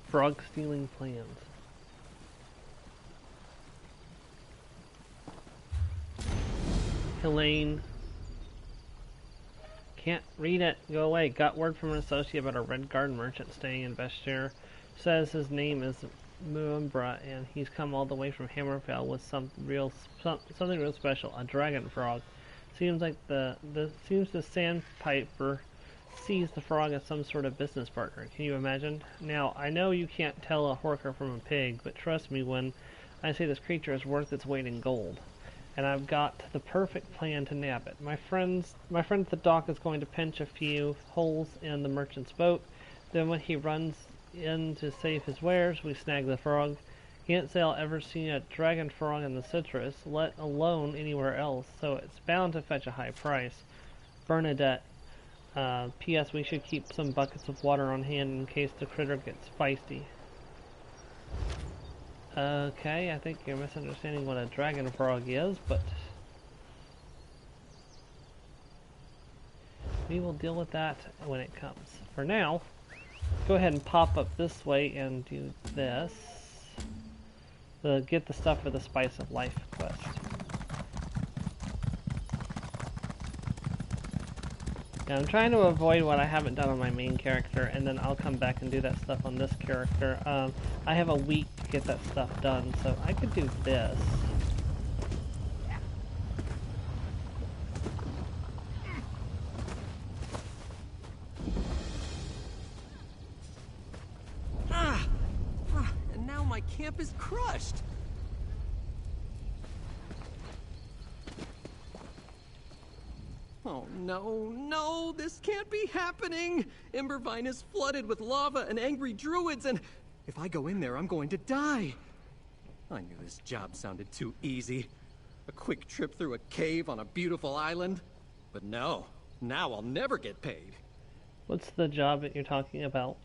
Frog stealing plans. Helene. Can't read it. Go away. Got word from an associate about a Red Guard merchant staying in Vestir. Says his name is Muambra and he's come all the way from Hammerfell with something real special. A dragon frog. Seems like the sandpiper sees the frog as some sort of business partner. Can you imagine? Now, I know you can't tell a horker from a pig, but trust me when I say this creature is worth its weight in gold. And I've got the perfect plan to nab it. My friend at the dock is going to pinch a few holes in the merchant's boat. Then when he runs in to save his wares, we snag the frog. Can't say I'll ever see a dragon frog in the citrus, let alone anywhere else, so it's bound to fetch a high price. Bernadette. P.S. We should keep some buckets of water on hand in case the critter gets feisty. Okay, I think you're misunderstanding what a dragon frog is, but we will deal with that when it comes. For now, go ahead and pop up this way and do this. Get the stuff for the Spice of Life quest. Now, I'm trying to avoid what I haven't done on my main character, and then I'll come back and do that stuff on this character. I have a week to get that stuff done, so I could do this. And now my camp is crushed. Oh no, this can't be happening! Embervine is flooded with lava and angry druids, and if I go in there, I'm going to die. I knew this job sounded too easy. A quick trip through a cave on a beautiful island. But no, now I'll never get paid. What's the job that you're talking about?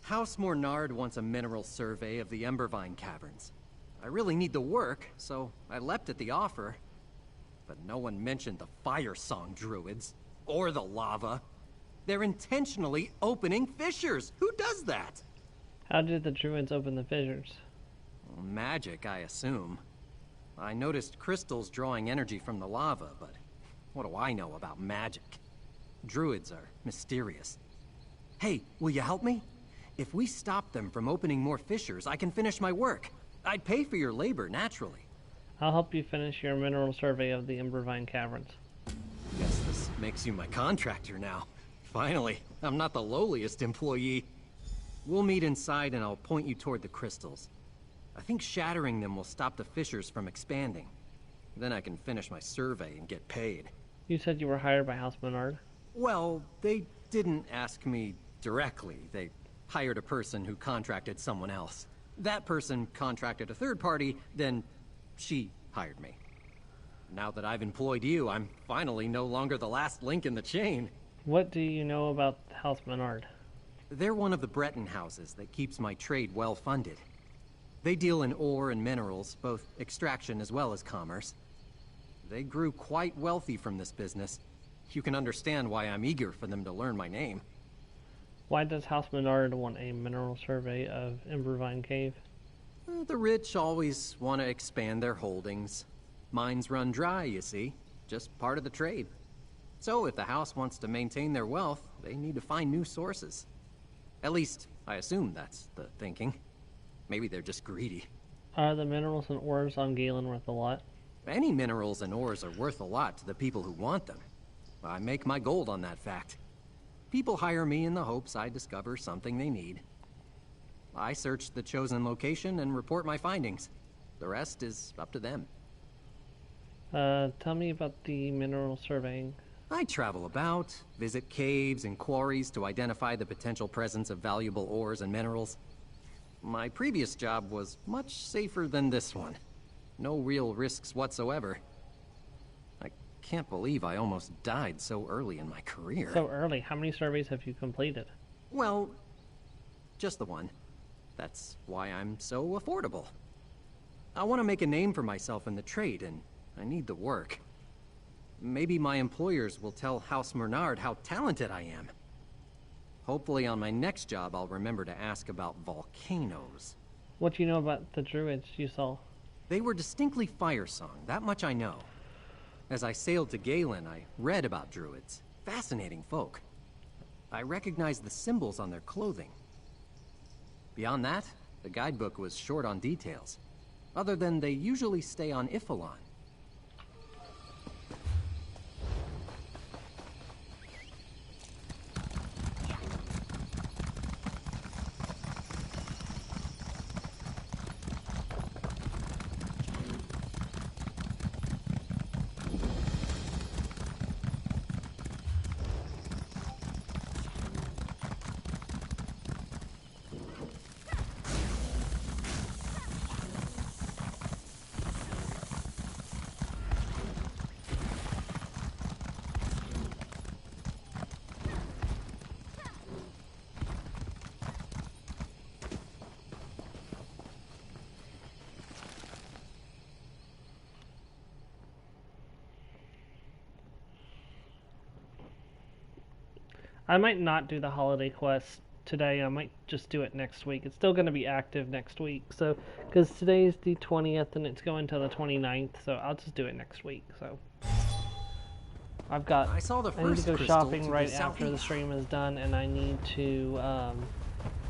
House Mornard wants a mineral survey of the Embervine caverns. I really need the work, so I leapt at the offer. But no one mentioned the Fire Song druids, or the lava. They're intentionally opening fissures. Who does that? How did the druids open the fissures? Well, magic, I assume. I noticed crystals drawing energy from the lava, but what do I know about magic? Druids are mysterious. Hey, will you help me? If we stop them from opening more fissures, I can finish my work. I'd pay for your labor, naturally. I'll help you finish your mineral survey of the Embervine caverns. Guess this makes you my contractor now. Finally, I'm not the lowliest employee. We'll meet inside and I'll point you toward the crystals. I think shattering them will stop the fissures from expanding. Then I can finish my survey and get paid. You said you were hired by House Menard? Well, they didn't ask me directly. They hired a person who contracted someone else. That person contracted a third party, then she hired me. Now that I've employed you, I'm finally no longer the last link in the chain. What do you know about House Menard? They're one of the Breton houses that keeps my trade well funded. They deal in ore and minerals, both extraction as well as commerce. They grew quite wealthy from this business. You can understand why I'm eager for them to learn my name. Why does House Menard want a mineral survey of Embervine Cave? The rich always want to expand their holdings. Mines run dry, you see. Just part of the trade. So if the house wants to maintain their wealth, they need to find new sources. At least, I assume that's the thinking. Maybe they're just greedy. Are the minerals and ores on Galen worth a lot? Any minerals and ores are worth a lot to the people who want them. I make my gold on that fact. People hire me in the hopes I discover something they need. I search the chosen location and report my findings. The rest is up to them. Tell me about the mineral surveying. I travel about, visit caves and quarries to identify the potential presence of valuable ores and minerals. My previous job was much safer than this one. No real risks whatsoever. I can't believe I almost died so early in my career. So early? How many surveys have you completed? Well, just the one. That's why I'm so affordable. I want to make a name for myself in the trade, and I need the work. maybe my employers will tell House Murnard how talented I am. Hopefully on my next job I'll remember to ask about volcanoes. What do you know about the druids you saw? They were distinctly Firesong, that much I know. As I sailed to Galen, I read about druids. Fascinating folk. I recognized the symbols on their clothing. Beyond that, the guidebook was short on details. Other than they usually stay on Ifalon. I might not do the holiday quest today. I might just do it next week. It's still going to be active next week. So, because today's the 20th and it's going to the 29th, so I'll just do it next week. So, I need to go shopping right after the stream is done, and I need to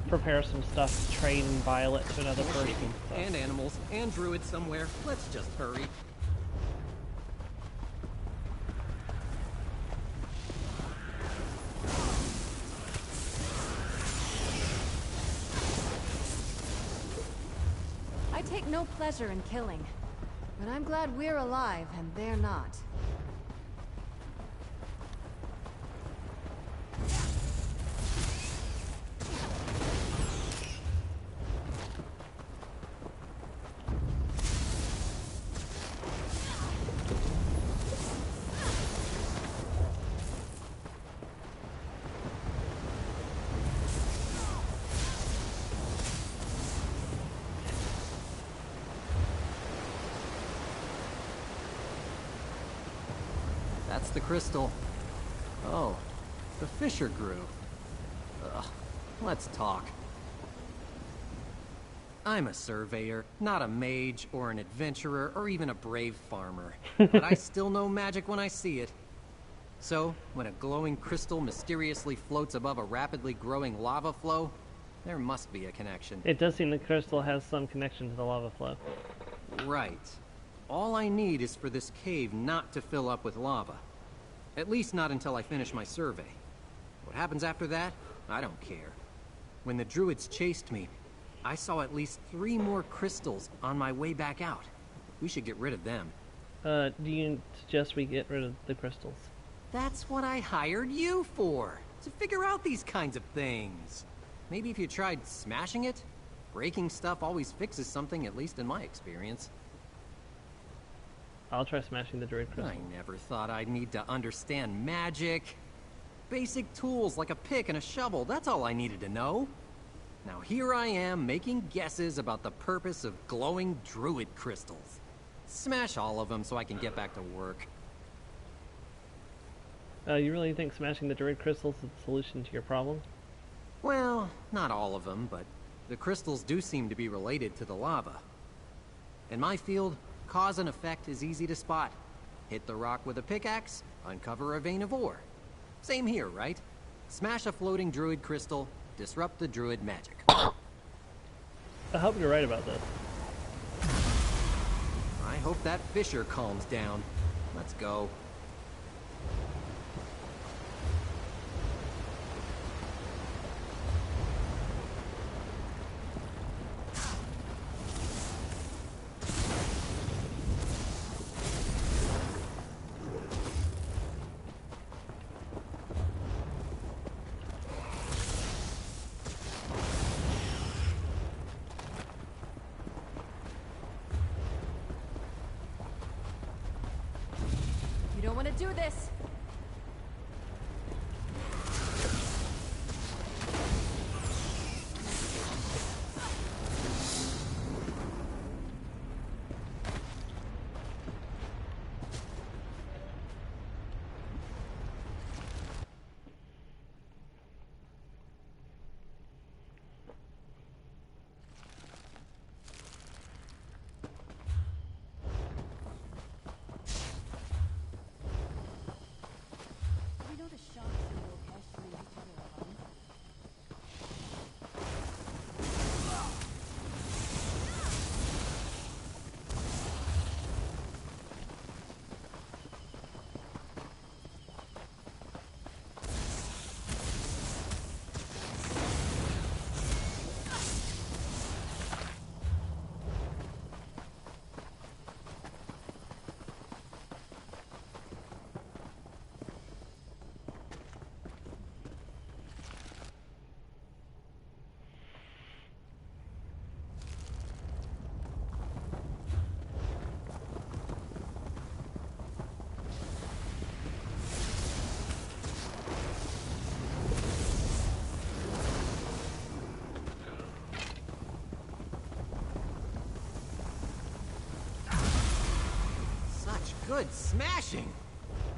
prepare some stuff to trade and Violet to another person. So. And animals, and druids somewhere. Let's just hurry. I take no pleasure in killing, but I'm glad we're alive and they're not. That's the crystal. Oh, the fissure grew. Ugh, let's talk. I'm a surveyor, not a mage, or an adventurer, or even a brave farmer. But I still know magic when I see it. So, when a glowing crystal mysteriously floats above a rapidly growing lava flow, there must be a connection. It does seem the crystal has some connection to the lava flow. Right. All I need is for this cave not to fill up with lava. At least not until I finish my survey. What happens after that, I don't care. When the druids chased me, I saw at least 3 more crystals on my way back out. We should get rid of them. Do you suggest we get rid of the crystals? That's what I hired you for, to figure out these kinds of things. Maybe if you tried smashing it? Breaking stuff always fixes something, at least in my experience. I'll try smashing the druid crystal. I never thought I'd need to understand magic. Basic tools like a pick and a shovel, that's all I needed to know. Now here I am making guesses about the purpose of glowing druid crystals. Smash all of them so I can get back to work. You really think smashing the druid crystals is the solution to your problem? Well, not all of them, but the crystals do seem to be related to the lava. In my field, cause and effect is easy to spot. Hit the rock with a pickaxe, uncover a vein of ore. Same here, right? Smash a floating druid crystal, disrupt the druid magic. I hope you're right about this. I hope that fissure calms down. Let's go. You don't want to do this. Good smashing!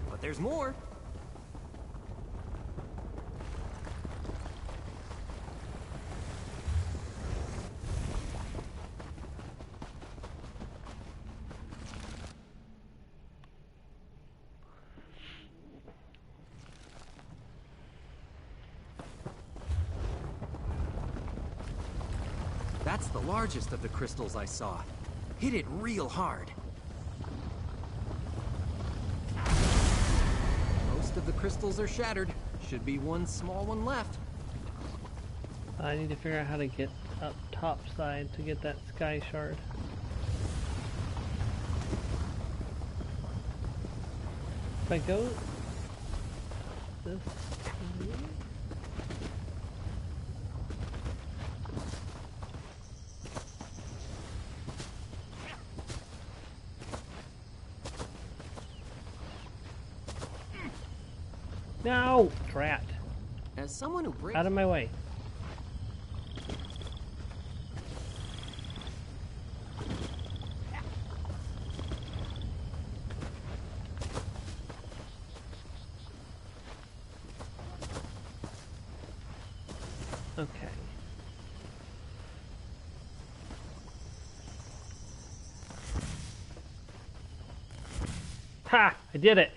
But there's more. That's the largest of the crystals I saw. Hit it real hard. Most of the crystals are shattered. Should be one small one left. I need to figure out how to get up top side to get that sky shard. If I go this way. No! Drat. As someone who breaks... Out of my way. Okay. Ha! I did it!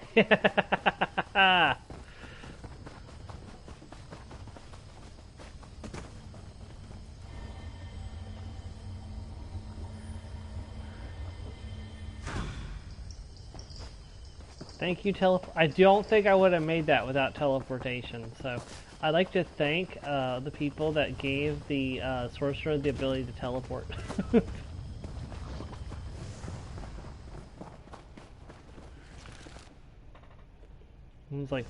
Thank you, I don't think I would have made that without teleportation, so I'd like to thank the people that gave the sorcerer the ability to teleport. It's like...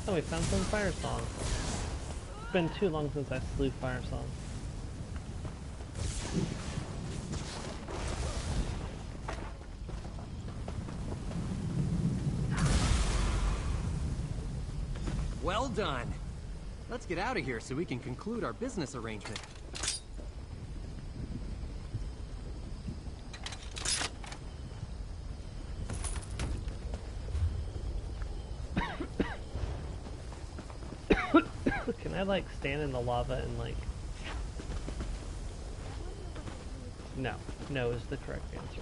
Oh, we found some fire song. It's been too long since I slew fire song. Well done. Let's get out of here so we can conclude our business arrangement. Can I, like, stand in the lava and, like... No. No is the correct answer.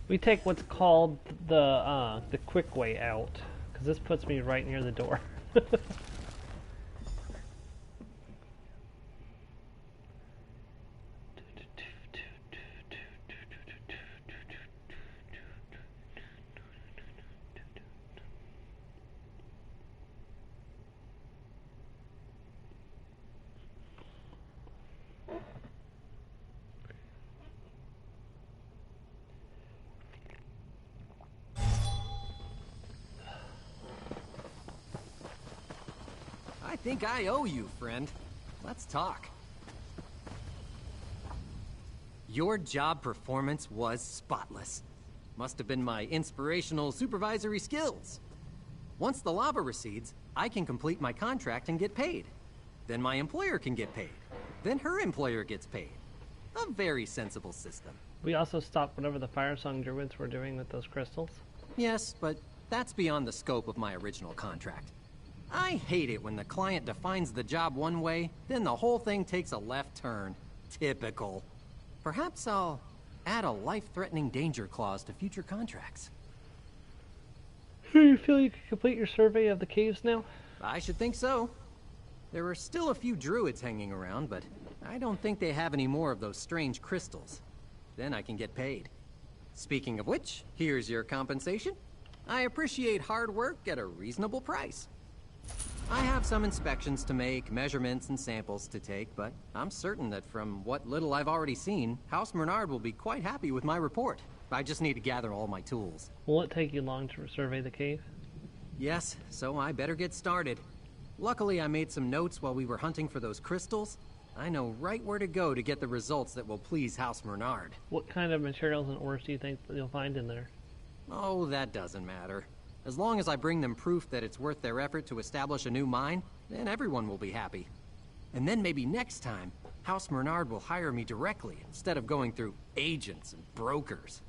We take what's called the quick way out, because this puts me right near the door. I think I owe you, friend. Let's talk. Your job performance was spotless. Must have been my inspirational supervisory skills. Once the lava recedes, I can complete my contract and get paid. Then my employer can get paid. Then her employer gets paid. A very sensible system. We also stopped whatever the fire song druids were doing with those crystals. Yes, but that's beyond the scope of my original contract. I hate it when the client defines the job one way, then the whole thing takes a left turn. Typical. Perhaps I'll add a life-threatening danger clause to future contracts. Do you feel you can complete your survey of the caves now? I should think so. There are still a few druids hanging around, but I don't think they have any more of those strange crystals. Then I can get paid. Speaking of which, here's your compensation. I appreciate hard work at a reasonable price. I have some inspections to make, measurements and samples to take, but I'm certain that from what little I've already seen, House Bernard will be quite happy with my report. I just need to gather all my tools. Will it take you long to survey the cave? Yes, so I better get started. Luckily, I made some notes while we were hunting for those crystals. I know right where to go to get the results that will please House Bernard. What kind of materials and ores do you think that you'll find in there? Oh, that doesn't matter. As long as I bring them proof that it's worth their effort to establish a new mine, then everyone will be happy. And then maybe next time, House Bernard will hire me directly instead of going through agents and brokers.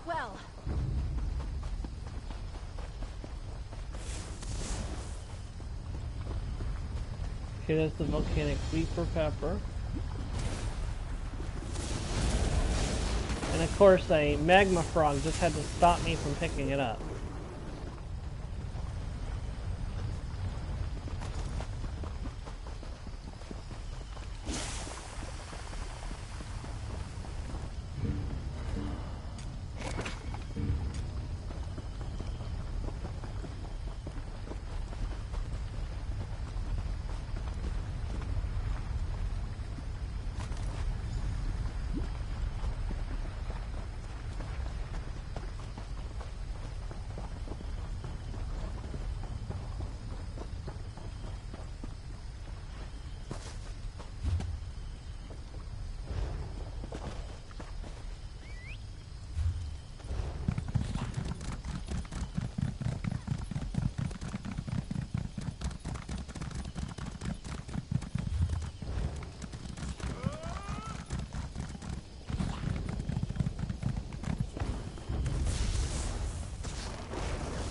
Well. Okay, that's the volcanic Reaper pepper. And of course a magma frog just had to stop me from picking it up.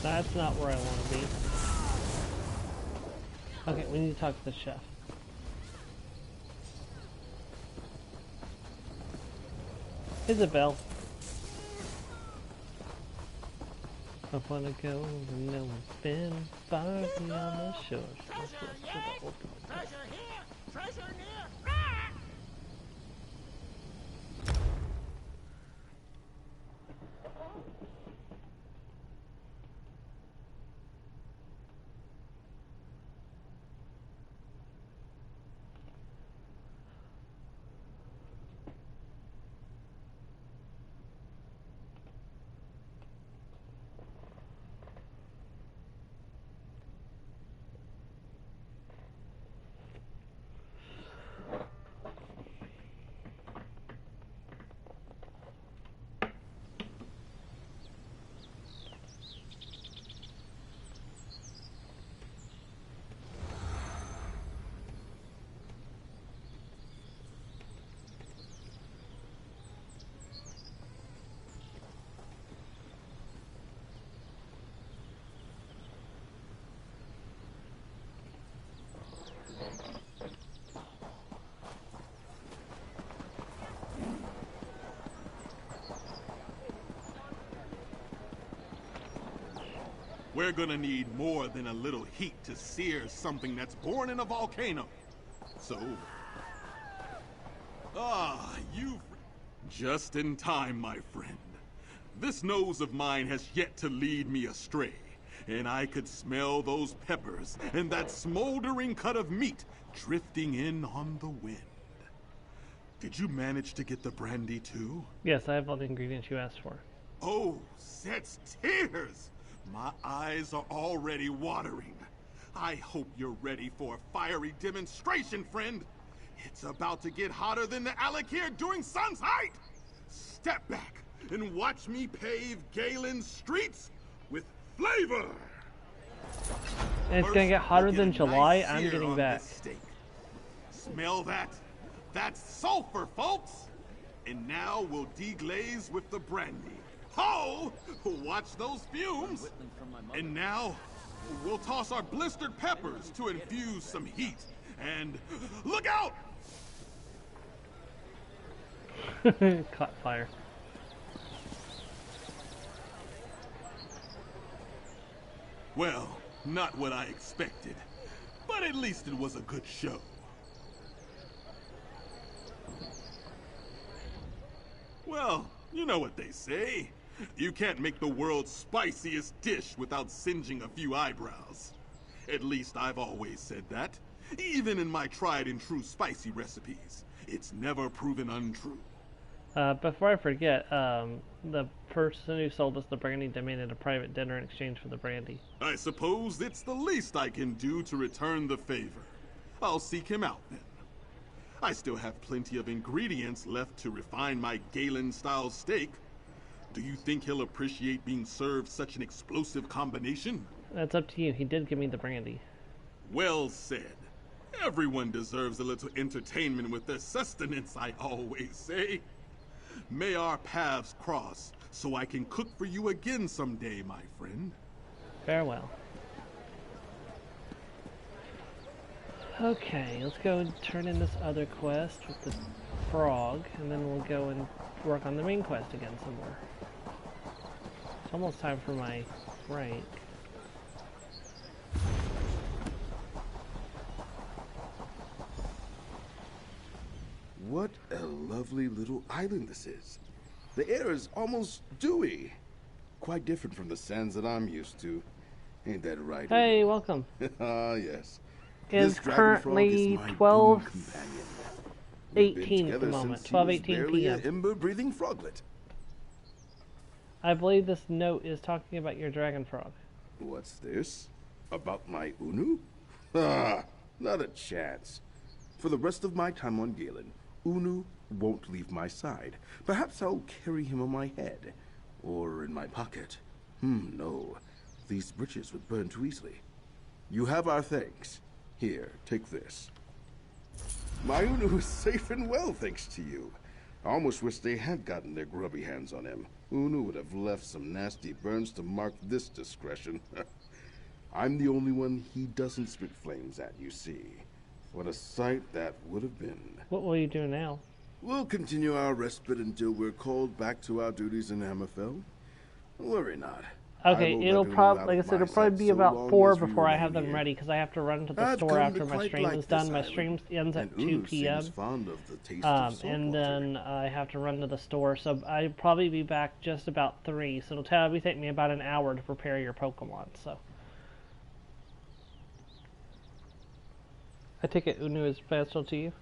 That's not where I want to be. Okay, we need to talk to the chef. Isabel. I wanna go and no one's been far beyond the shore. Treasure, yes! Treasure here! Treasure near! We're gonna need more than a little heat to sear something that's born in a volcano. So, Ah, you've... Just in time, my friend. This nose of mine has yet to lead me astray, and I could smell those peppers and that smoldering cut of meat drifting in on the wind. Did you manage to get the brandy too? Yes, I have all the ingredients you asked for. Oh, Set's tears! My eyes are already watering. I hope you're ready for a fiery demonstration, friend. It's about to get hotter than the Alakir during sun's height. Step back and watch me pave Galen's streets with flavor. And it's gonna get hotter than July. I'm getting back. Smell that? That's sulfur, folks. And now we'll deglaze with the brandy. Oh, watch those fumes. And now we'll toss our blistered peppers to infuse some heat. And look out! Caught fire. Well, not what I expected, but at least it was a good show. Well, you know what they say. You can't make the world's spiciest dish without singeing a few eyebrows. At least I've always said that. Even in my tried and true spicy recipes, it's never proven untrue. Before I forget, the person who sold us the brandy demanded a private dinner in exchange for the brandy. I suppose it's the least I can do to return the favor. I'll seek him out then. I still have plenty of ingredients left to refine my Galen-style steak. Do you think he'll appreciate being served such an explosive combination? That's up to you. He did give me the brandy. Well said. Everyone deserves a little entertainment with their sustenance, I always say. May our paths cross, so I can cook for you again someday, my friend. Farewell. Okay, let's go and turn in this other quest with the frog, and then we'll go and work on the main quest again some more. It's almost time for my break. What a lovely little island this is. The air is almost dewy. Quite different from the sands that I'm used to. Ain't that right? Hey, welcome. Ah, yes. It's currently 12:18 at the moment. 12:18 p.m. Ember-breathing froglet. I believe this note is talking about your dragon frog. What's this? About my Unu? Ah, not a chance. For the rest of my time on Galen, Unu won't leave my side. Perhaps I'll carry him on my head. Or in my pocket. No. These bridges would burn too easily. You have our thanks. Here, take this. My Unu is safe and well, thanks to you. I almost wish they had gotten their grubby hands on him. Unu would have left some nasty burns to mark this discretion. I'm the only one he doesn't spit flames at, you see. What a sight that would have been. What will you do now? We'll continue our respite until we're called back to our duties in Hammerfell. Worry not. Okay, it'll probably, like I said, it'll probably be about 4 before I have them ready, because I have to run to the store after my stream is done. My stream ends at 2 p.m. And then I have to run to the store, so I'll probably be back just about 3. So it'll probably take me about an hour to prepare your Pokemon. So I take it Unu is special to you?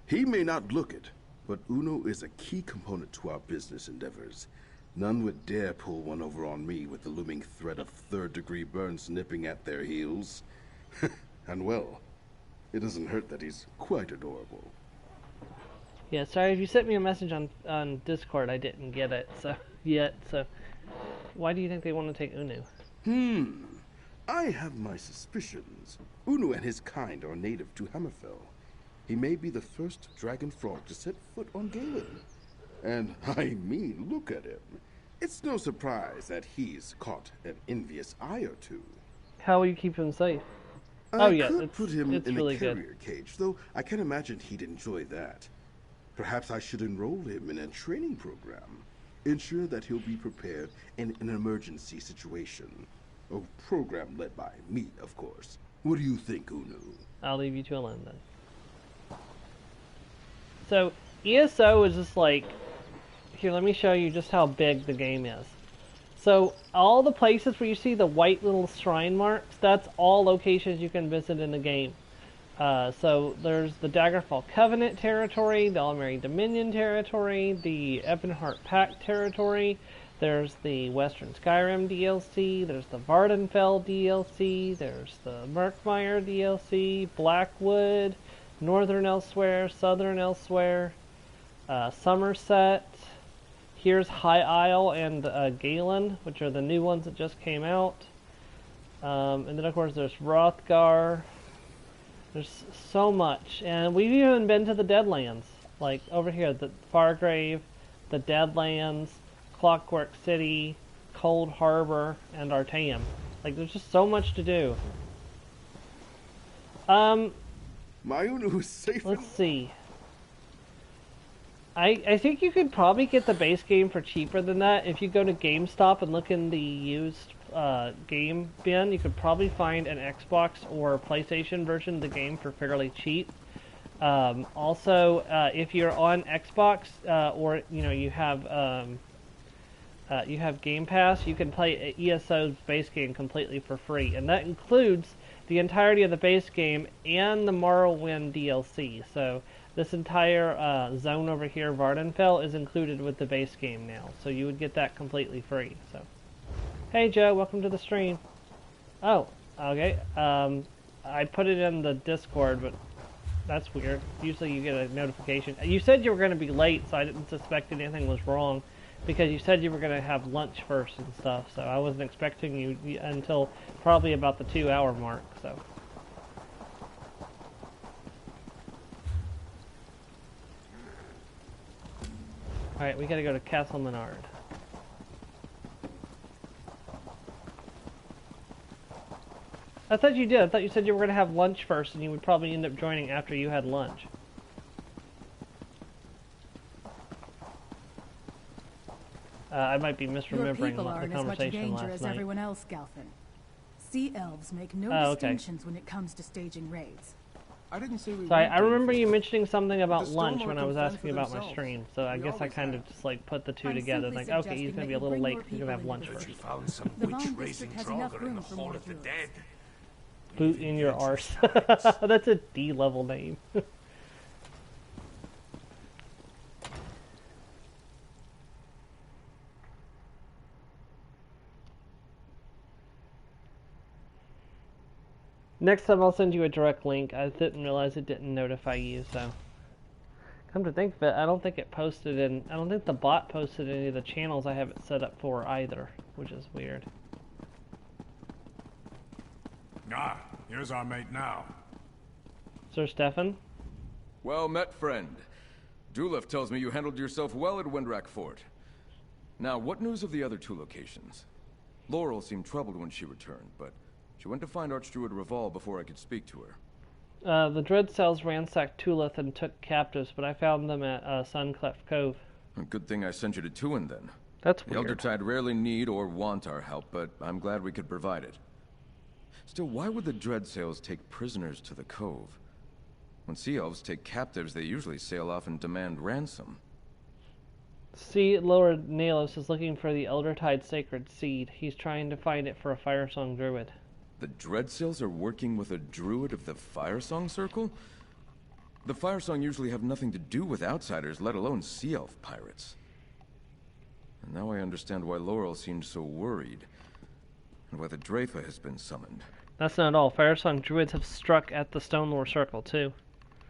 He may not look it, but Unu is a key component to our business endeavors. None would dare pull one over on me with the looming threat of third-degree burns nipping at their heels. And well, it doesn't hurt that he's quite adorable. Yeah, sorry if you sent me a message on Discord, I didn't get it yet. So why do you think they want to take Unu? I have my suspicions. Unu and his kind are native to Hammerfell. He may be the first dragon frog to set foot on Galen. And I mean, look at him. It's no surprise that he's caught an envious eye or two. How will you keep him safe? I could put him in really a carrier cage, though I can imagine he'd enjoy that. Perhaps I should enroll him in a training program. Ensure that he'll be prepared in an emergency situation. A program led by me, of course. What do you think, Unu? I'll leave you to alone then. So, ESO is just like, here, let me show you just how big the game is. So all the places where you see the white little shrine marks, that's all locations you can visit in the game. So there's the Daggerfall Covenant territory, the Allmary Dominion territory, the Ebonheart Pact territory, there's the Western Skyrim DLC, there's the Vardenfell DLC, there's the Murkmire DLC, Blackwood, Northern Elsewhere, Southern Elsewhere, Somerset. Here's High Isle and Galen, which are the new ones that just came out. And then of course there's Hrothgar. There's so much, and we've even been to the Deadlands, like over here, the Fargrave, the Deadlands, Clockwork City, Cold Harbor, and Artaeum. Like, there's just so much to do. My Unu is safe. Let's see. I think you could probably get the base game for cheaper than that. If you go to GameStop and look in the used game bin, you could probably find an Xbox or PlayStation version of the game for fairly cheap. Also, if you're on Xbox or you have Game Pass, you can play ESO's base game completely for free, and that includes the entirety of the base game and the Morrowind DLC. So this entire zone over here, Vardenfell, is included with the base game now, so you would get that completely free. So, hey Joe, welcome to the stream. Oh, okay. I put it in the Discord, but that's weird. Usually you get a notification. You said you were going to be late, so I didn't suspect anything was wrong, because you said you were going to have lunch first and stuff, so I wasn't expecting you until probably about the 2-hour mark, so. Alright, we gotta go to Castle Menard. I thought you did. I thought you said you were gonna have lunch first and you would probably end up joining after you had lunch. I might be misremembering the conversation last night. Your people are in as much danger as everyone else, Galfin. Sea elves make no distinctions when it comes to staging raids. I didn't say we Sorry, I remember you mentioning something about lunch when I was asking about my stream, so I guess I kind of just like put the two together, like, okay, he's gonna be a little late, he's gonna have lunch first. You found some witch-raising Draugr in the Hall of the Dead. Boot in your arse. That's a D-level name. Next time I'll send you a direct link. I didn't realize it didn't notify you, so. Come to think of it, I don't think it posted in, I don't think the bot posted any of the channels I have it set up for either, which is weird. Ah, here's our mate now. Sir Stefan? Well met, friend. Dulef tells me you handled yourself well at Windwrack Fort. Now, what news of the other two locations? Laurel seemed troubled when she returned, but she went to find Archdruid Reval before I could speak to her. The Dread Cells ransacked Tulith and took captives, but I found them at Suncleft Cove. A good thing I sent you to Tuin, then. That's weird. The Eldertide rarely need or want our help, but I'm glad we could provide it. Still, why would the Dread Sails take prisoners to the Cove? When Sea Elves take captives, they usually sail off and demand ransom. Sea Lord Nalos is looking for the Eldertide Sacred Seed. He's trying to find it for a Firesong Druid. The Dreadsails are working with a druid of the Firesong Circle? The Firesong usually have nothing to do with outsiders, let alone Sea Elf pirates. And now I understand why Laurel seemed so worried, and why the Dreyfa has been summoned. That's not all. Firesong Druids have struck at the Stonelore Circle, too.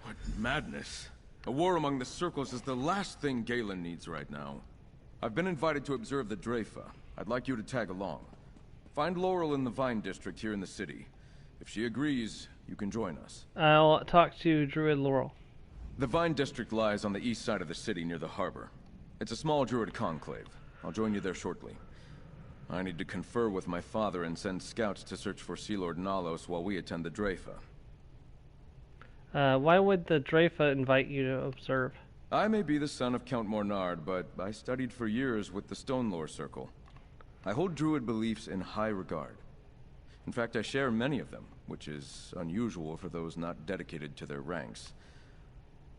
What madness. A war among the circles is the last thing Galen needs right now. I've been invited to observe the Dreyfa. I'd like you to tag along. Find Laurel in the Vine District here in the city. If she agrees, you can join us. I'll talk to Druid Laurel. The Vine District lies on the east side of the city near the harbor. It's a small druid conclave. I'll join you there shortly. I need to confer with my father and send scouts to search for Sea Lord Nalos while we attend the Dreyfa. Why would the Dreyfa invite you to observe? I may be the son of Count Mornard, but I studied for years with the Stonelore Circle. I hold druid beliefs in high regard. In fact, I share many of them, which is unusual for those not dedicated to their ranks.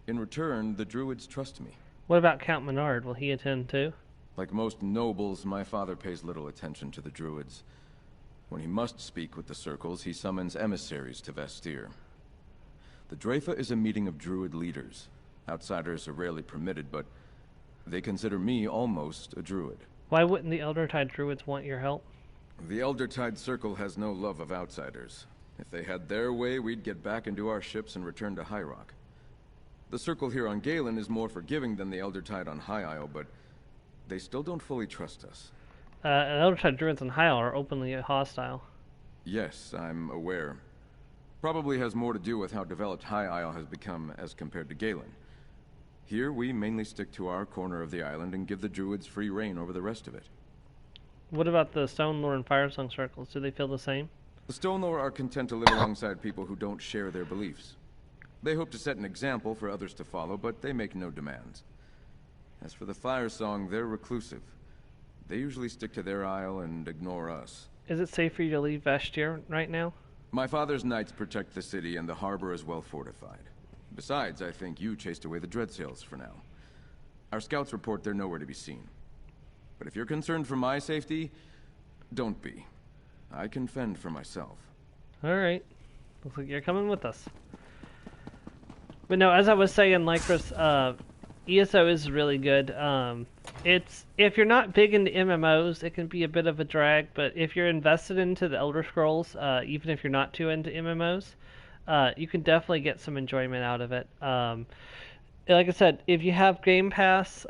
In return, the druids trust me. What about Count Menard? Will he attend too? Like most nobles, my father pays little attention to the druids. When he must speak with the circles, he summons emissaries to Vestir. The Dreyfa is a meeting of druid leaders. Outsiders are rarely permitted, but they consider me almost a druid. Why wouldn't the Eldertide druids want your help? The Eldertide Circle has no love of outsiders. If they had their way, we'd get back into our ships and return to High Rock. The Circle here on Galen is more forgiving than the Eldertide on High Isle, but they still don't fully trust us. Eldertide druids on High Isle are openly hostile. Yes, I'm aware. Probably has more to do with how developed High Isle has become as compared to Galen. Here, we mainly stick to our corner of the island and give the druids free reign over the rest of it. What about the Stone Lore and Firesong circles? Do they feel the same? The Stone Lore are content to live alongside people who don't share their beliefs. They hope to set an example for others to follow, but they make no demands. As for the Firesong, they're reclusive. They usually stick to their isle and ignore us. Is it safe for you to leave Vestir right now? My father's knights protect the city, and the harbor is well fortified. Besides, I think you chased away the Dreadsails for now. Our scouts report they're nowhere to be seen. But if you're concerned for my safety, don't be. I can fend for myself. Alright. Looks like you're coming with us. But no, as I was saying, Lycris, ESO is really good. It's if you're not big into MMOs, it can be a bit of a drag, but if you're invested into the Elder Scrolls, even if you're not too into MMOs, you can definitely get some enjoyment out of it. Like I said, if you have Game Pass,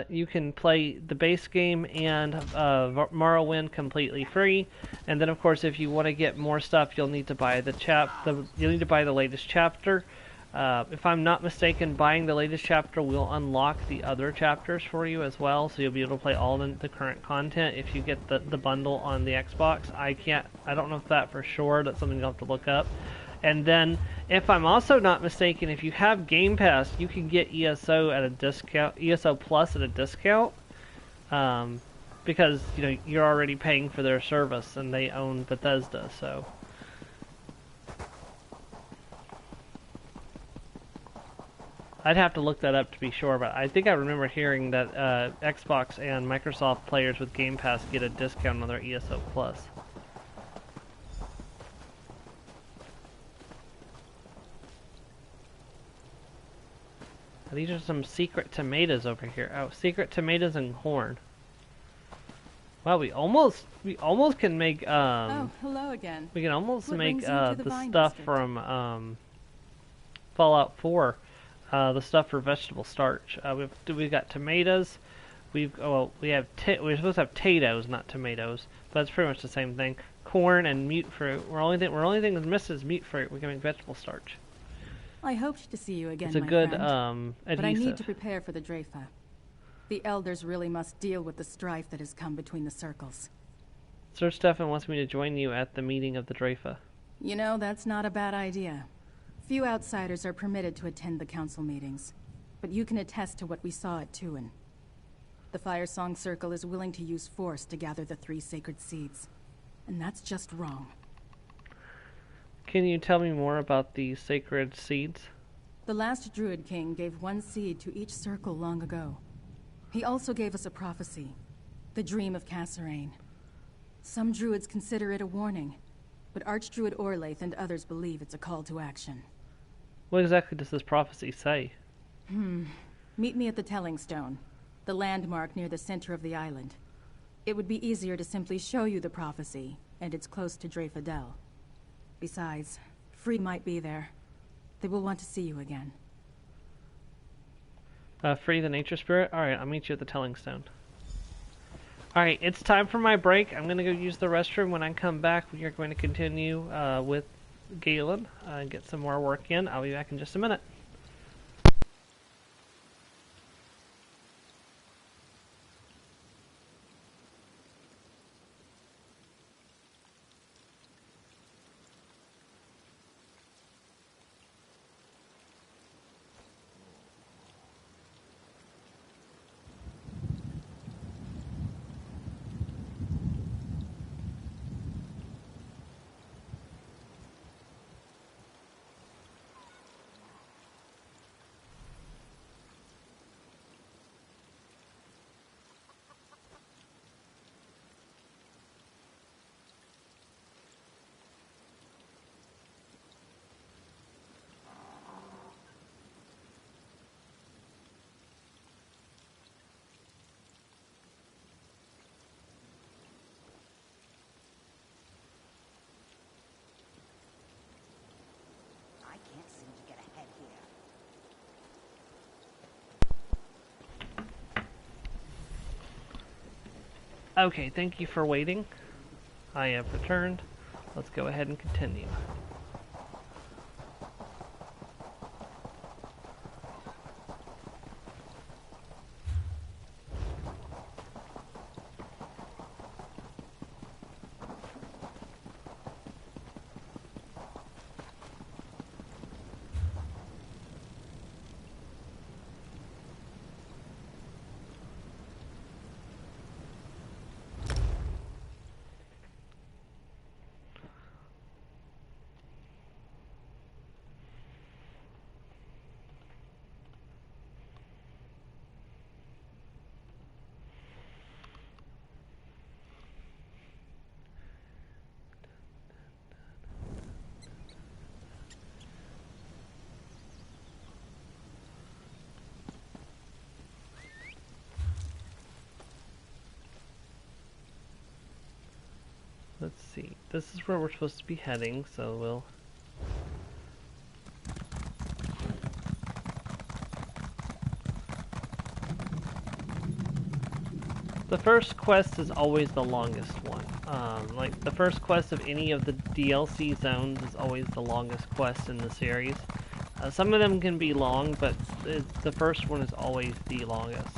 you can play the base game and Morrowind completely free. And then, of course, if you want to get more stuff, you'll need to buy you'll need to buy the latest chapter. If I'm not mistaken, buying the latest chapter will unlock the other chapters for you as well, so you'll be able to play all the current content if you get the bundle on the Xbox. I don't know if that for sure. That's something you'll have to look up. And then, if I'm also not mistaken, if you have Game Pass, you can get ESO at a discount, ESO Plus at a discount, because you're already paying for their service, and they own Bethesda. So, I'd have to look that up to be sure, but I think I remember hearing that Xbox and Microsoft players with Game Pass get a discount on their ESO Plus. These are some secret tomatoes over here. Oh, secret tomatoes and corn. Wow, we almost can make oh, hello again. We can almost What make brings you to the the Vine stuff District? from Fallout 4. The stuff for vegetable starch. We've got tomatoes. We're supposed to have potatoes, not tomatoes, but it's pretty much the same thing. Corn and mute fruit. We're only thing that's missing is mute fruit. We can make vegetable starch. I hoped to see you again, It's a my good friend. But I need adhesive. to prepare for the Dreyfa. The Elders really must deal with the strife that has come between the circles. Sir Stefan wants me to join you at the meeting of the Dreyfa. You know, that's not a bad idea. Few outsiders are permitted to attend the council meetings, but you can attest to what we saw at Tuin. The Firesong Circle is willing to use force to gather the 3 sacred seeds, and that's just wrong. Can you tell me more about the sacred seeds? The last Druid King gave 1 seed to each circle long ago. He also gave us a prophecy, the Dream of Kasserine. Some Druids consider it a warning, but Archdruid Orlaith and others believe it's a call to action. What exactly does this prophecy say? Meet me at the Telling Stone, the landmark near the center of the island. It would be easier to simply show you the prophecy, and it's close to Dreyfadel. Besides, Free might be there. They will want to see you again. Free the nature spirit? Alright, I'll meet you at the Telling Stone. Alright, it's time for my break. I'm going to go use the restroom. When I come back, we are going to continue with Galen and get some more work in. I'll be back in just a minute. Okay, thank you for waiting. I have returned. Let's go ahead and continue. Let's see. This is where we're supposed to be heading, so we'll... The first quest is always the longest one. Like, the first quest of any of the DLC zones is always the longest quest in the series. Some of them can be long, but the first one is always the longest.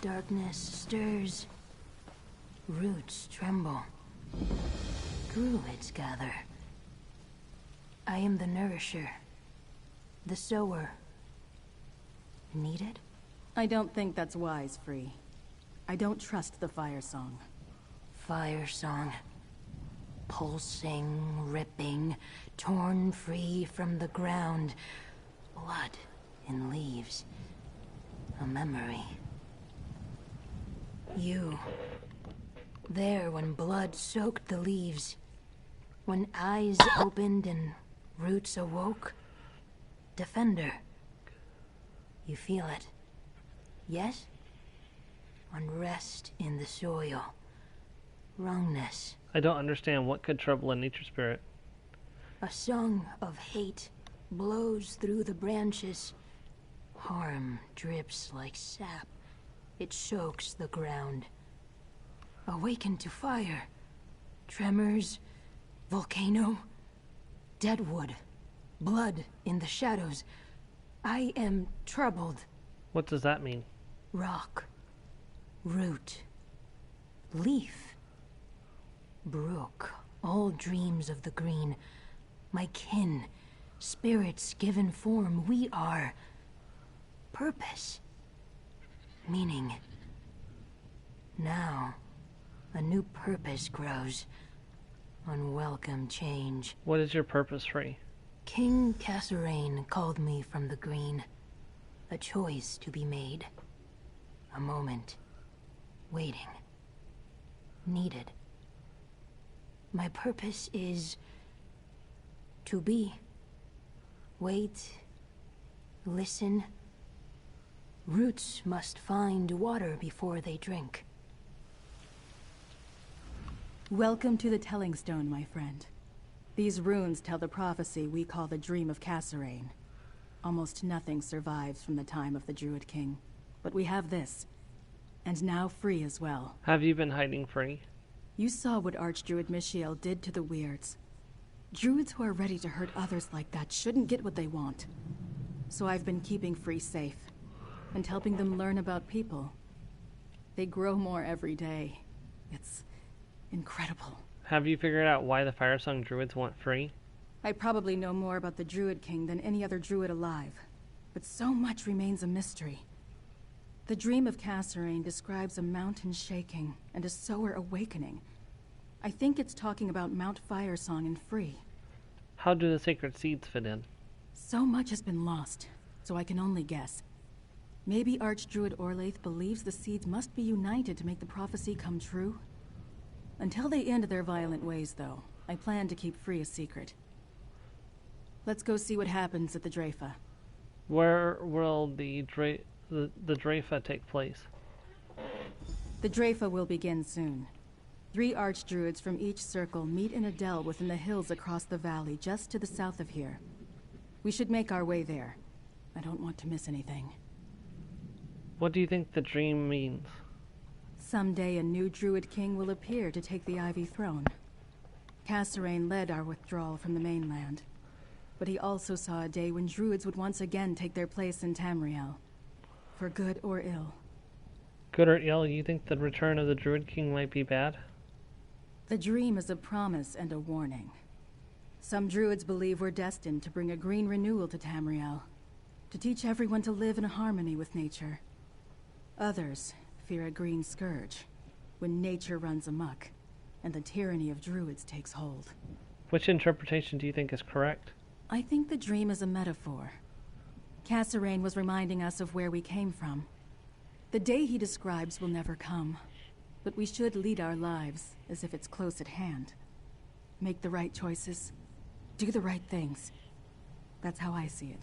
Darkness stirs. Roots tremble. Druids gather. I am the nourisher. The sower. Needed? I don't think that's wise, Free. I don't trust the fire song. Fire song. Pulsing, ripping, torn free from the ground. Blood in leaves. A memory. You. There when blood soaked the leaves. When eyes opened and roots awoke. Defender. You feel it. Yes? Unrest in the soil. Wrongness. I don't understand what could trouble a nature spirit. A song of hate blows through the branches. Harm drips like sap. It soaks the ground. Awaken to fire. Tremors. Volcano. Deadwood. Blood in the shadows. I am troubled. What does that mean? Rock. Root. Leaf. Brook. All dreams of the green. My kin. Spirits given form. We are. Purpose. Meaning. Now, a new purpose grows. Unwelcome change. What is your purpose, Free? King Kasserine called me from the green. A choice to be made. A moment. Waiting. Needed. My purpose is... to be. Wait. Listen. Roots must find water before they drink. Welcome to the Telling Stone, my friend. These runes tell the prophecy we call the Dream of Kasserine. Almost nothing survives from the time of the Druid King. But we have this. And now Free as well. Have you been hiding, Free? You saw what Archdruid Michiel did to the Weirds. Druids who are ready to hurt others like that shouldn't get what they want. So I've been keeping Free safe. And helping them learn about people. They grow more every day. It's incredible. Have you figured out why the Firesong Druids want Free? I probably know more about the Druid King than any other Druid alive. But so much remains a mystery. The Dream of Kasserine describes a mountain shaking and a sower awakening. I think it's talking about Mount Firesong and Free. How do the sacred seeds fit in? So much has been lost, so I can only guess. Maybe Archdruid Orlaith believes the seeds must be united to make the prophecy come true? Until they end their violent ways, though, I plan to keep Free a secret. Let's go see what happens at the Dreyfa. Where will the Dreyfa take place? The Dreyfa will begin soon. 3 archdruids from each circle meet in a dell within the hills across the valley, just to the south of here. We should make our way there. I don't want to miss anything. What do you think the dream means? Someday a new druid king will appear to take the Ivy throne. Cassarain led our withdrawal from the mainland, but he also saw a day when druids would once again take their place in Tamriel, for good or ill. Good or ill, you think the return of the druid king might be bad? The dream is a promise and a warning. Some druids believe we're destined to bring a green renewal to Tamriel, to teach everyone to live in harmony with nature. Others fear a green scourge, when nature runs amok, and the tyranny of druids takes hold. Which interpretation do you think is correct? I think the dream is a metaphor. Cassarain was reminding us of where we came from. The day he describes will never come, but we should lead our lives as if it's close at hand. Make the right choices, do the right things. That's how I see it.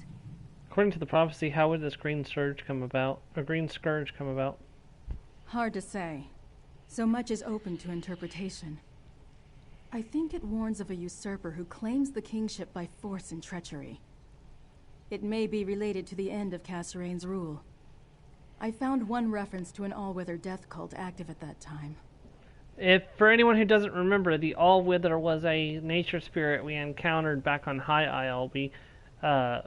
According to the prophecy, how would this green scourge come about? Hard to say. So much is open to interpretation. I think it warns of a usurper who claims the kingship by force and treachery. It may be related to the end of Cassarain's rule. I found one reference to an all-wither death cult active at that time. If for anyone who doesn't remember, the all-wither was a nature spirit we encountered back on High Isle.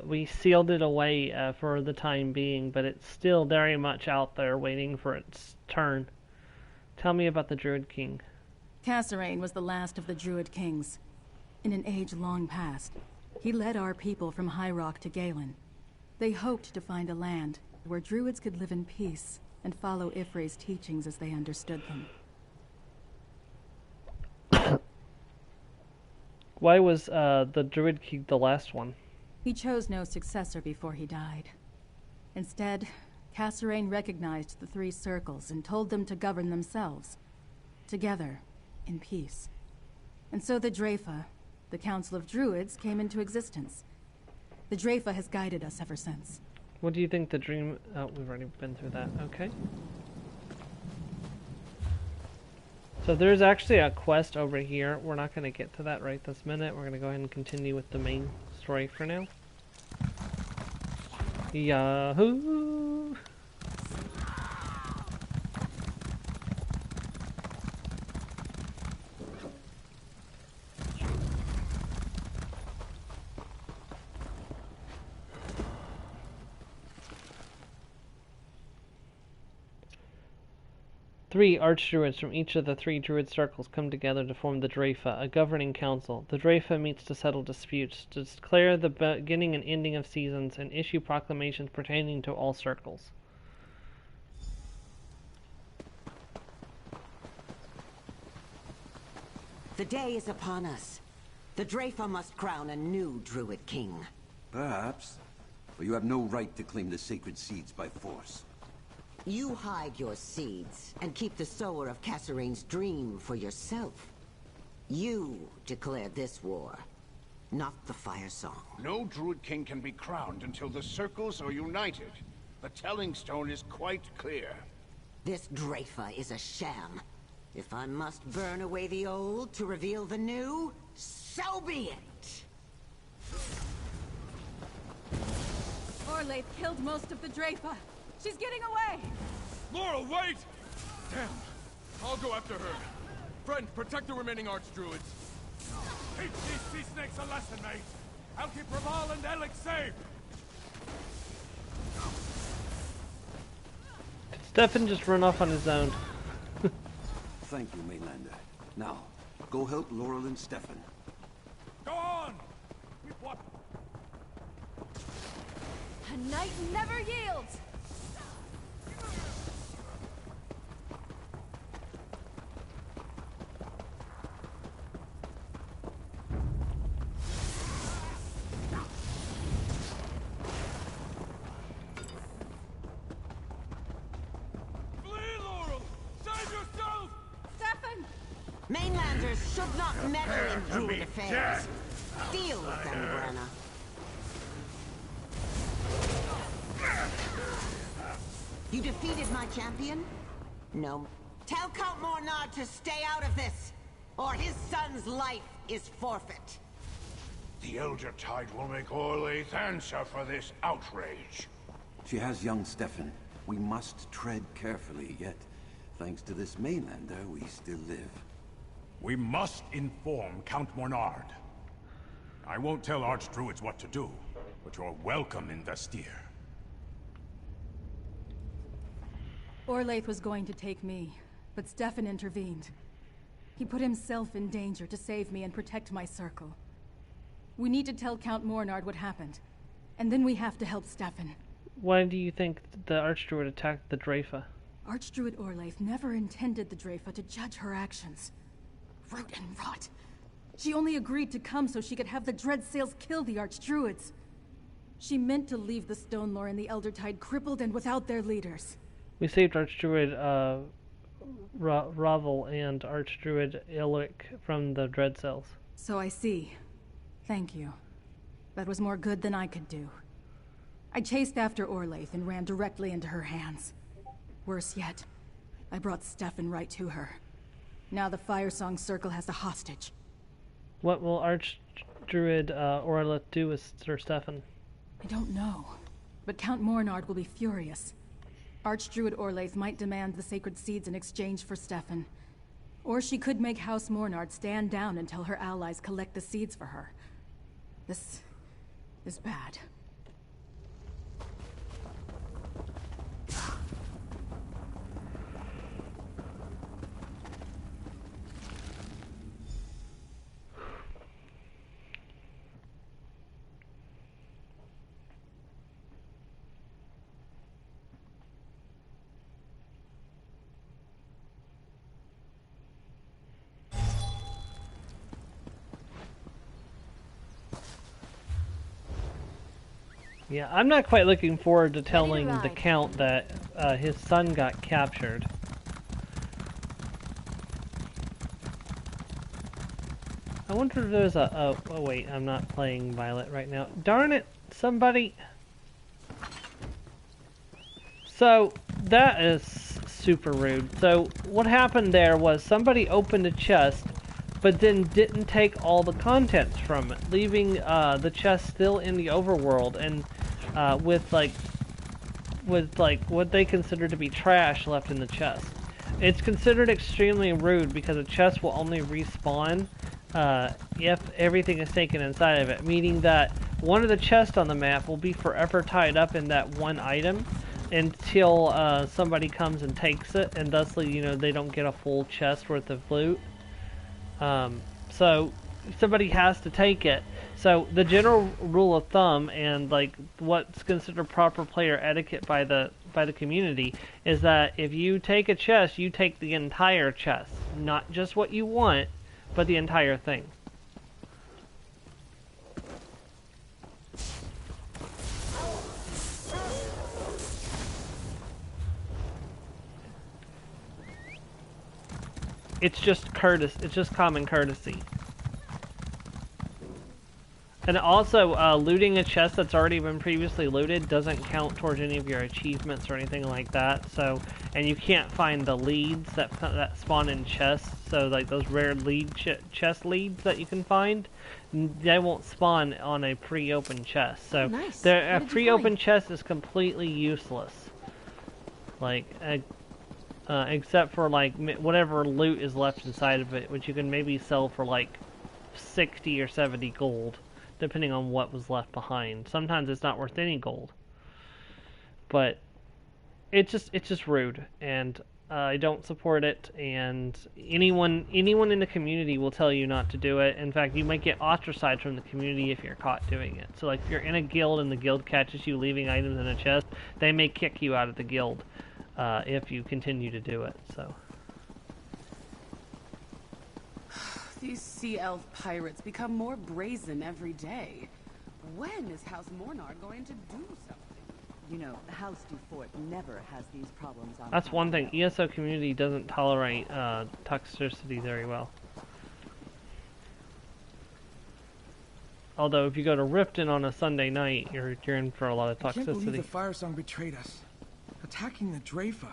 We sealed it away for the time being, but it's still very much out there waiting for its turn. Tell me about the Druid King. Cassarain was the last of the Druid Kings. In an age long past, he led our people from High Rock to Galen. They hoped to find a land where Druids could live in peace and follow Ifre's teachings as they understood them. Why was the Druid King the last one? He chose no successor before he died. Instead, Cassarain recognized the 3 circles and told them to govern themselves, together, in peace. And so the Dreyfa, the Council of Druids, came into existence. The Dreyfa has guided us ever since. What do you think the dream... Oh, we've already been through that. Okay. So there's actually a quest over here. We're not going to get to that right this minute. We're going to go ahead and continue with the main story for now. Yahoo! Three archdruids from each of the 3 druid circles come together to form the Dreyfa, a governing council. The Dreyfa meets to settle disputes, to declare the beginning and ending of seasons, and issue proclamations pertaining to all circles. The day is upon us. The Dreyfa must crown a new druid king. Perhaps, but you have no right to claim the sacred seeds by force. You hide your seeds and keep the sower of Cassarain's dream for yourself. You declared this war, not the Fire Song. No druid king can be crowned until the circles are united. The telling stone is quite clear. This Dreyfa is a sham. If I must burn away the old to reveal the new, so be it! Orlaith killed most of the Dreyfa. She's getting away! Laurel, wait! Damn. I'll go after her. Friend, protect the remaining archdruids. Teach these sea snakes a lesson, mate. I'll keep Raval and Alec safe. Did Stefan just run off on his own? Thank you, Mainlander. Now, go help Laurel and Stefan. Go on! Keep what? A knight never yields! Mainlanders should not meddle in druid affairs. Deal with them, Brenna. You defeated my champion? No. Tell Count Mornard to stay out of this, or his son's life is forfeit. The Elder Tide will make Orlaith answer for this outrage. She has young Stefan. We must tread carefully, yet, thanks to this mainlander, we still live. We must inform Count Mornard. I won't tell Archdruids what to do, but you're welcome in Vestir. Orlaith was going to take me, but Stefan intervened. He put himself in danger to save me and protect my circle. We need to tell Count Mornard what happened, and then we have to help Stefan. Why do you think the Archdruid attacked the Dreyfa? Archdruid Orlaith never intended the Dreyfa to judge her actions. Root and rot. She only agreed to come so she could have the Dreadsails kill the Archdruids. She meant to leave the Stone Lore and the Elder Tide crippled and without their leaders. We saved Archdruid Ravel and Archdruid Ilric from the Dreadsails. So I see. Thank you. That was more good than I could do. I chased after Orlaith and ran directly into her hands. Worse yet, I brought Stefan right to her. Now the Firesong Circle has a hostage. What will Archdruid Orlaith do with Sir Stefan? I don't know, but Count Mornard will be furious. Archdruid Orlaith might demand the sacred seeds in exchange for Stefan. Or she could make House Mornard stand down until her allies collect the seeds for her. This is bad. Yeah, I'm not quite looking forward to telling the Count that his son got captured. I wonder if there's a... Oh, wait, I'm not playing Violet right now. Darn it, somebody... So, that is super rude. So, what happened there was somebody opened a chest, but then didn't take all the contents from it, leaving the chest still in the overworld, and with what they consider to be trash left in the chest. It's considered extremely rude because a chest will only respawn if everything is taken inside of it, meaning that one of the chests on the map will be forever tied up in that one item until somebody comes and takes it, and thusly, you know, they don't get a full chest worth of loot. So somebody has to take it. So the general rule of thumb, and like what's considered proper player etiquette by the community, is that if you take a chest, you take the entire chest, not just what you want, but the entire thing. It's just courtesy. It's just common courtesy. And also, looting a chest that's already been previously looted doesn't count towards any of your achievements or anything like that. So, and you can't find the leads that spawn in chests. So, like those rare chest leads that you can find, they won't spawn on a pre-open chest. So, nice. A pre-open chest is completely useless. Like, except for like whatever loot is left inside of it, which you can maybe sell for like 60 or 70 gold. Depending on what was left behind. Sometimes it's not worth any gold. But it's just rude, and I don't support it, and anyone in the community will tell you not to do it. In fact, you might get ostracized from the community if you're caught doing it. So like if you're in a guild and the guild catches you leaving items in a chest, they may kick you out of the guild if you continue to do it. So These sea elf pirates become more brazen every day. When is House Mornard going to do something? You know, House du Fort never has these problems on. That's one thing. ESO community doesn't tolerate toxicity very well. Although if you go to Riften on a Sunday night, you're in for a lot of toxicity. I can't believe the Firesong betrayed us. Attacking the Dreyfa.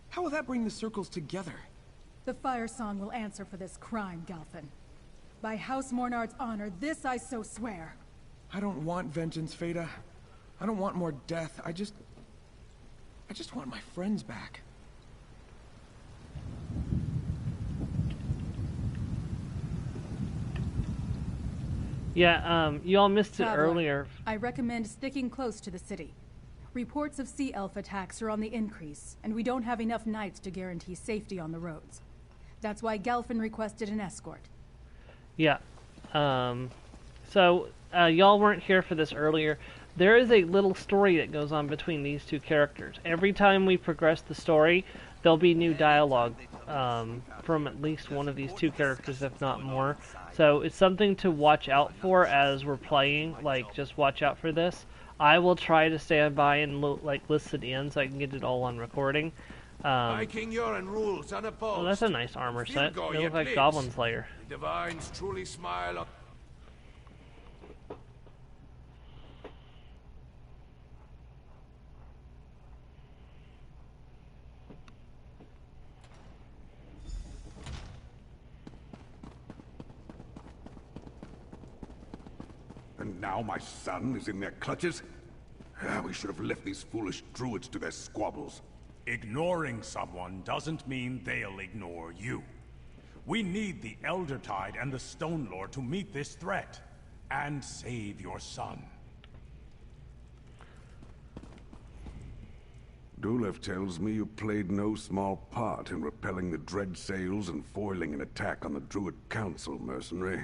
How will that bring the circles together? The Fire Song will answer for this crime, Galfin. By House Mornard's honor, this I so swear. I don't want vengeance, Feda. I don't want more death. I just want my friends back. Yeah, you all missed it Traveler, earlier. I recommend sticking close to the city. Reports of sea elf attacks are on the increase, and we don't have enough knights to guarantee safety on the roads. That's why Galfin requested an escort. Yeah. So, y'all weren't here for this earlier. There is a little story that goes on between these two characters. Every time we progress the story, there'll be new dialogue from at least one of these two characters, if not more. So it's something to watch out for as we're playing. Like, just watch out for this. I will try to stand by and listen in so I can get it all on recording. My King Yoren rules unopposed. Well, that's a nice armor set. It looks like Goblin Slayer. The divines truly smile on... And now my son is in their clutches? We should have left these foolish druids to their squabbles. Ignoring someone doesn't mean they'll ignore you. We need the Eldertide and the Stone Lord to meet this threat and save your son. Dulev tells me you played no small part in repelling the dread sails and foiling an attack on the Druid Council, mercenary.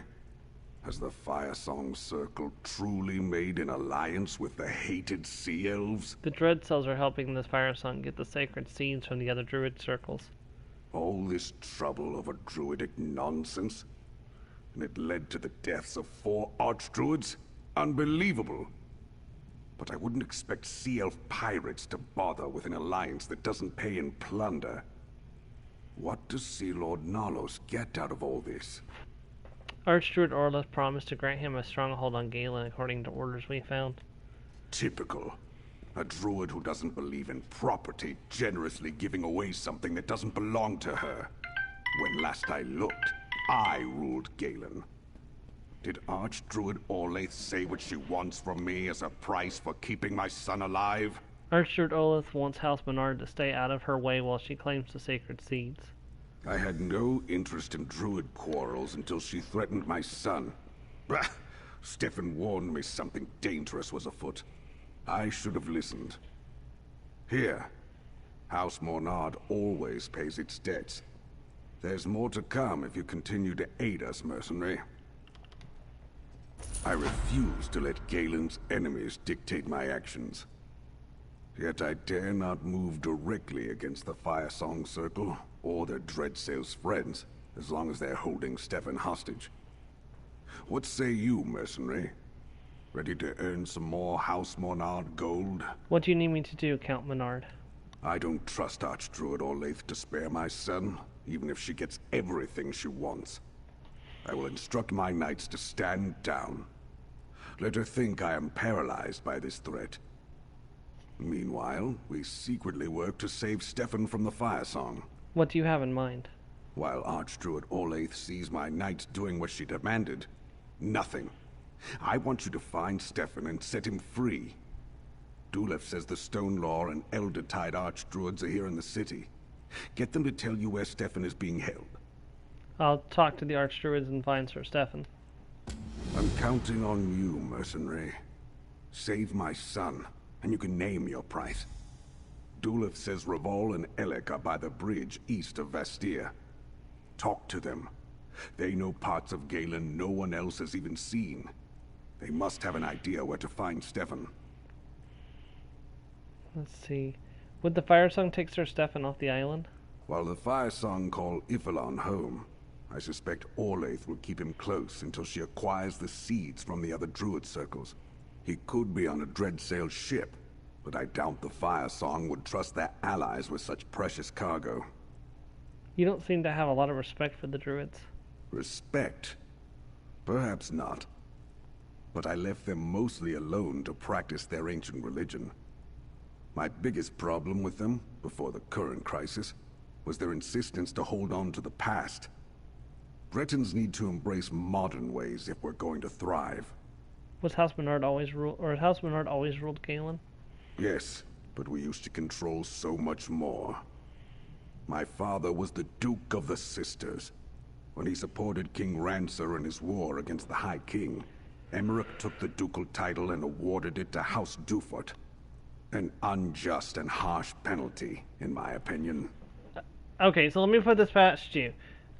Has the Fire Song Circle truly made an alliance with the hated Sea Elves? The Dread Cells are helping this Fire Song get the sacred seeds from the other Druid circles. All this trouble over druidic nonsense? And it led to the deaths of 4 archdruids? Unbelievable! But I wouldn't expect Sea Elf pirates to bother with an alliance that doesn't pay in plunder. What does Sea Lord Nalos get out of all this? Archdruid Orleth promised to grant him a stronghold on Galen according to orders we found. Typical. A druid who doesn't believe in property generously giving away something that doesn't belong to her. When last I looked, I ruled Galen. Did Archdruid Orleth say what she wants from me as a price for keeping my son alive? Archdruid Orleth wants House Menard to stay out of her way while she claims the sacred seeds. I had no interest in druid quarrels until she threatened my son. Bah! Stefan warned me something dangerous was afoot. I should have listened. Here, House Mornard always pays its debts. There's more to come if you continue to aid us, mercenary. I refuse to let Galen's enemies dictate my actions. Yet I dare not move directly against the Fire Song Circle, or their Dreadsail's friends, as long as they're holding Stefan hostage. What say you, mercenary? Ready to earn some more House Mornard gold? What do you need me to do, Count Menard? I don't trust Archdruid Orleth to spare my son, even if she gets everything she wants. I will instruct my knights to stand down. Let her think I am paralyzed by this threat. Meanwhile, we secretly work to save Stefan from the Fire Song. What do you have in mind? While Archdruid Orleth sees my knights doing what she demanded, nothing. I want you to find Stefan and set him free. Dulev says the Stone Law and Eldertide Archdruids are here in the city. Get them to tell you where Stefan is being held. I'll talk to the Archdruids and find Sir Stefan. I'm counting on you, mercenary. Save my son, and you can name your price. Dulev says Revol and Elec are by the bridge east of Vastir. Talk to them. They know parts of Galen no one else has even seen. They must have an idea where to find Stefan. Let's see. Would the Fire Song take Sir Stefan off the island? While the Fire Song call Ifilon home, I suspect Orleth will keep him close until she acquires the seeds from the other druid circles. He could be on a Dreadsail ship, but I doubt the Fire Song would trust their allies with such precious cargo. You don't seem to have a lot of respect for the druids. Respect? Perhaps not. But I left them mostly alone to practice their ancient religion. My biggest problem with them, before the current crisis, was their insistence to hold on to the past. Bretons need to embrace modern ways if we're going to thrive. Was House Bernard always House Bernard always ruled Galen? Yes, but we used to control so much more. My father was the Duke of the Sisters. When he supported King Rancer in his war against the High King, Emmerich took the ducal title and awarded it to House Dufort. An unjust and harsh penalty, in my opinion. Okay, so let me put this past you.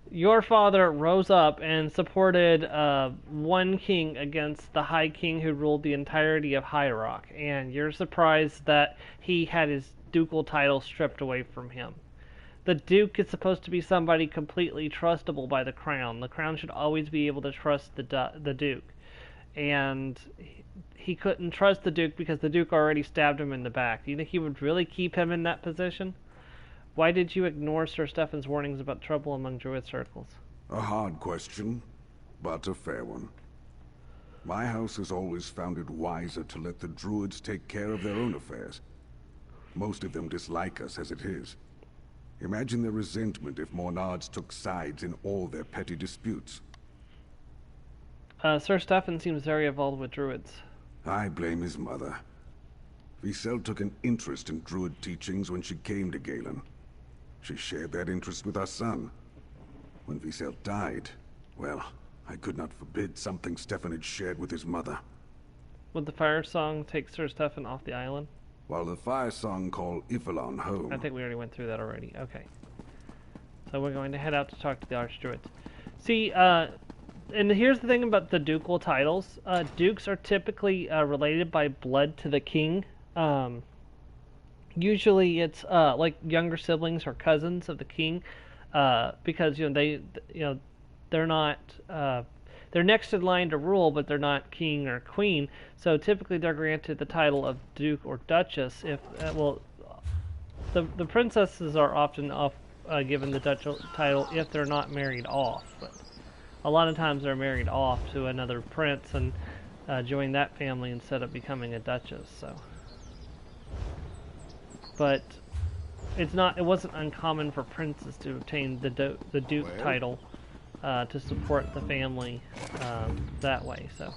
Your father rose up and supported one king against the High King who ruled the entirety of High Rock, and you're surprised that he had his ducal title stripped away from him. The Duke is supposed to be somebody completely trustable by the Crown. The Crown should always be able to trust the Duke. And he couldn't trust the Duke because the Duke already stabbed him in the back. Do you think he would really keep him in that position? Why did you ignore Sir Stefan's warnings about trouble among Druid circles? A hard question, but a fair one. My house has always found it wiser to let the Druids take care of their own affairs. Most of them dislike us as it is. Imagine their resentment if Mornards took sides in all their petty disputes. Sir Stefan seems very involved with Druids. I blame his mother. Visel took an interest in Druid teachings when she came to Galen. She shared that interest with our son. When Visel died, well, I could not forbid something Stefan had shared with his mother. Would the fire song take Sir Stefan off the island? While the fire song called Ifilon home. I think we already went through that already. Okay. So we're going to head out to talk to the Archdruids. See, and here's the thing about the ducal titles. Dukes are typically related by blood to the king. Usually it's like younger siblings or cousins of the king, because they're not they're next in line to rule, but they're not king or queen. So typically they're granted the title of duke or duchess. If the princesses are often given the duchess title if they're not married off, but a lot of times they're married off to another prince and join that family instead of becoming a duchess. So. But it wasn't uncommon for princes to obtain the duke title to support the family that way. So.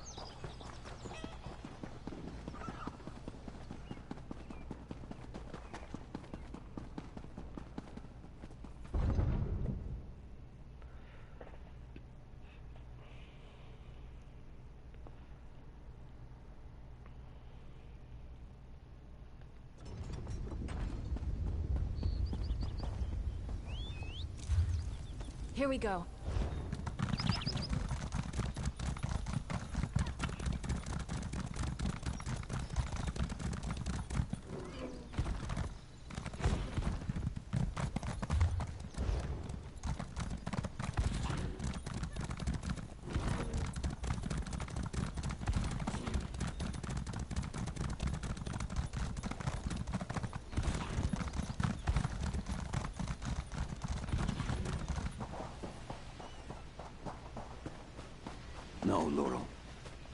Here we go. No, Laurel.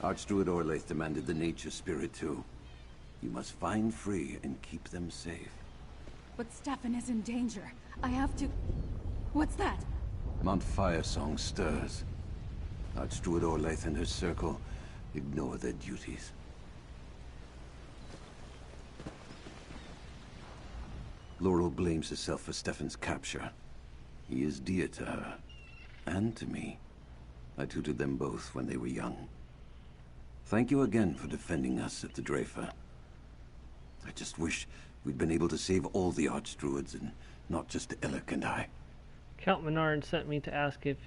Archdruid Orlaith demanded the nature spirit too. You must find Free and keep them safe. But Stefan is in danger. I have to... What's that? Mount Firesong stirs. Archdruid Orlaith and her circle ignore their duties. Laurel blames herself for Stefan's capture. He is dear to her. And to me. I tutored them both when they were young. Thank you again for defending us at the Drafer. I just wish we'd been able to save all the Archdruids and not just Alec and I. Count Menard sent me to ask if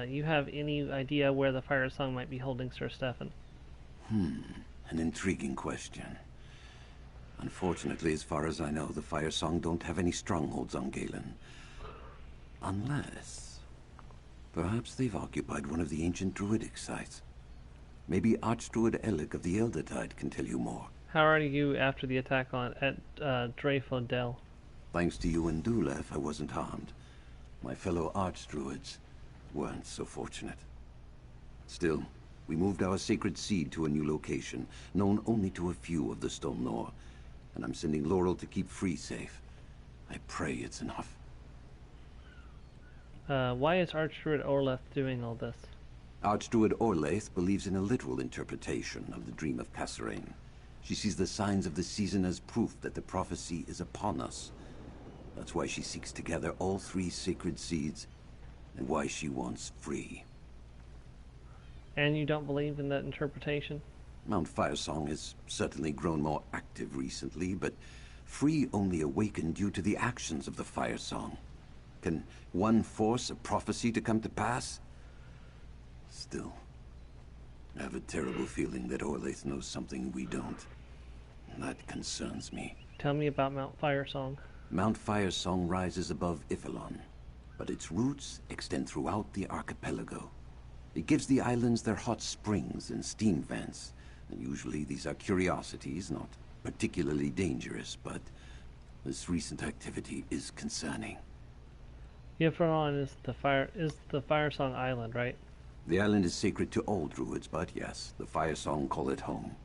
you have any idea where the Fire Song might be holding Sir Stefan. An intriguing question. Unfortunately, as far as I know, the Fire Song don't have any strongholds on Galen. Unless... perhaps they've occupied one of the ancient druidic sites. Maybe Archdruid Alec of the Eldertide can tell you more. How are you after the attack at Dreyfel Dell? Thanks to you and Dulef, I wasn't harmed. My fellow Archdruids weren't so fortunate. Still, we moved our sacred seed to a new location, known only to a few of the Stonelore. and I'm sending Laurel to keep Free safe. I pray it's enough. Why is Archdruid Orleth doing all this? Archdruid Orlaith believes in a literal interpretation of the dream of Kasserine. She sees the signs of the season as proof that the prophecy is upon us. That's why she seeks to gather all 3 sacred seeds, and why she wants Free. And you don't believe in that interpretation? Mount Firesong has certainly grown more active recently, but Free only awakened due to the actions of the Firesong. Can one force a prophecy to come to pass? Still, I have a terrible feeling that Orlaith knows something we don't. That concerns me. Tell me about Mount Firesong. Mount Firesong rises above Ifilon, but its roots extend throughout the archipelago. It gives the islands their hot springs and steam vents, and usually these are curiosities, not particularly dangerous, but this recent activity is concerning. Ifilon is the Firesong Island, right? The island is sacred to all druids, but yes, the Firesong call it home.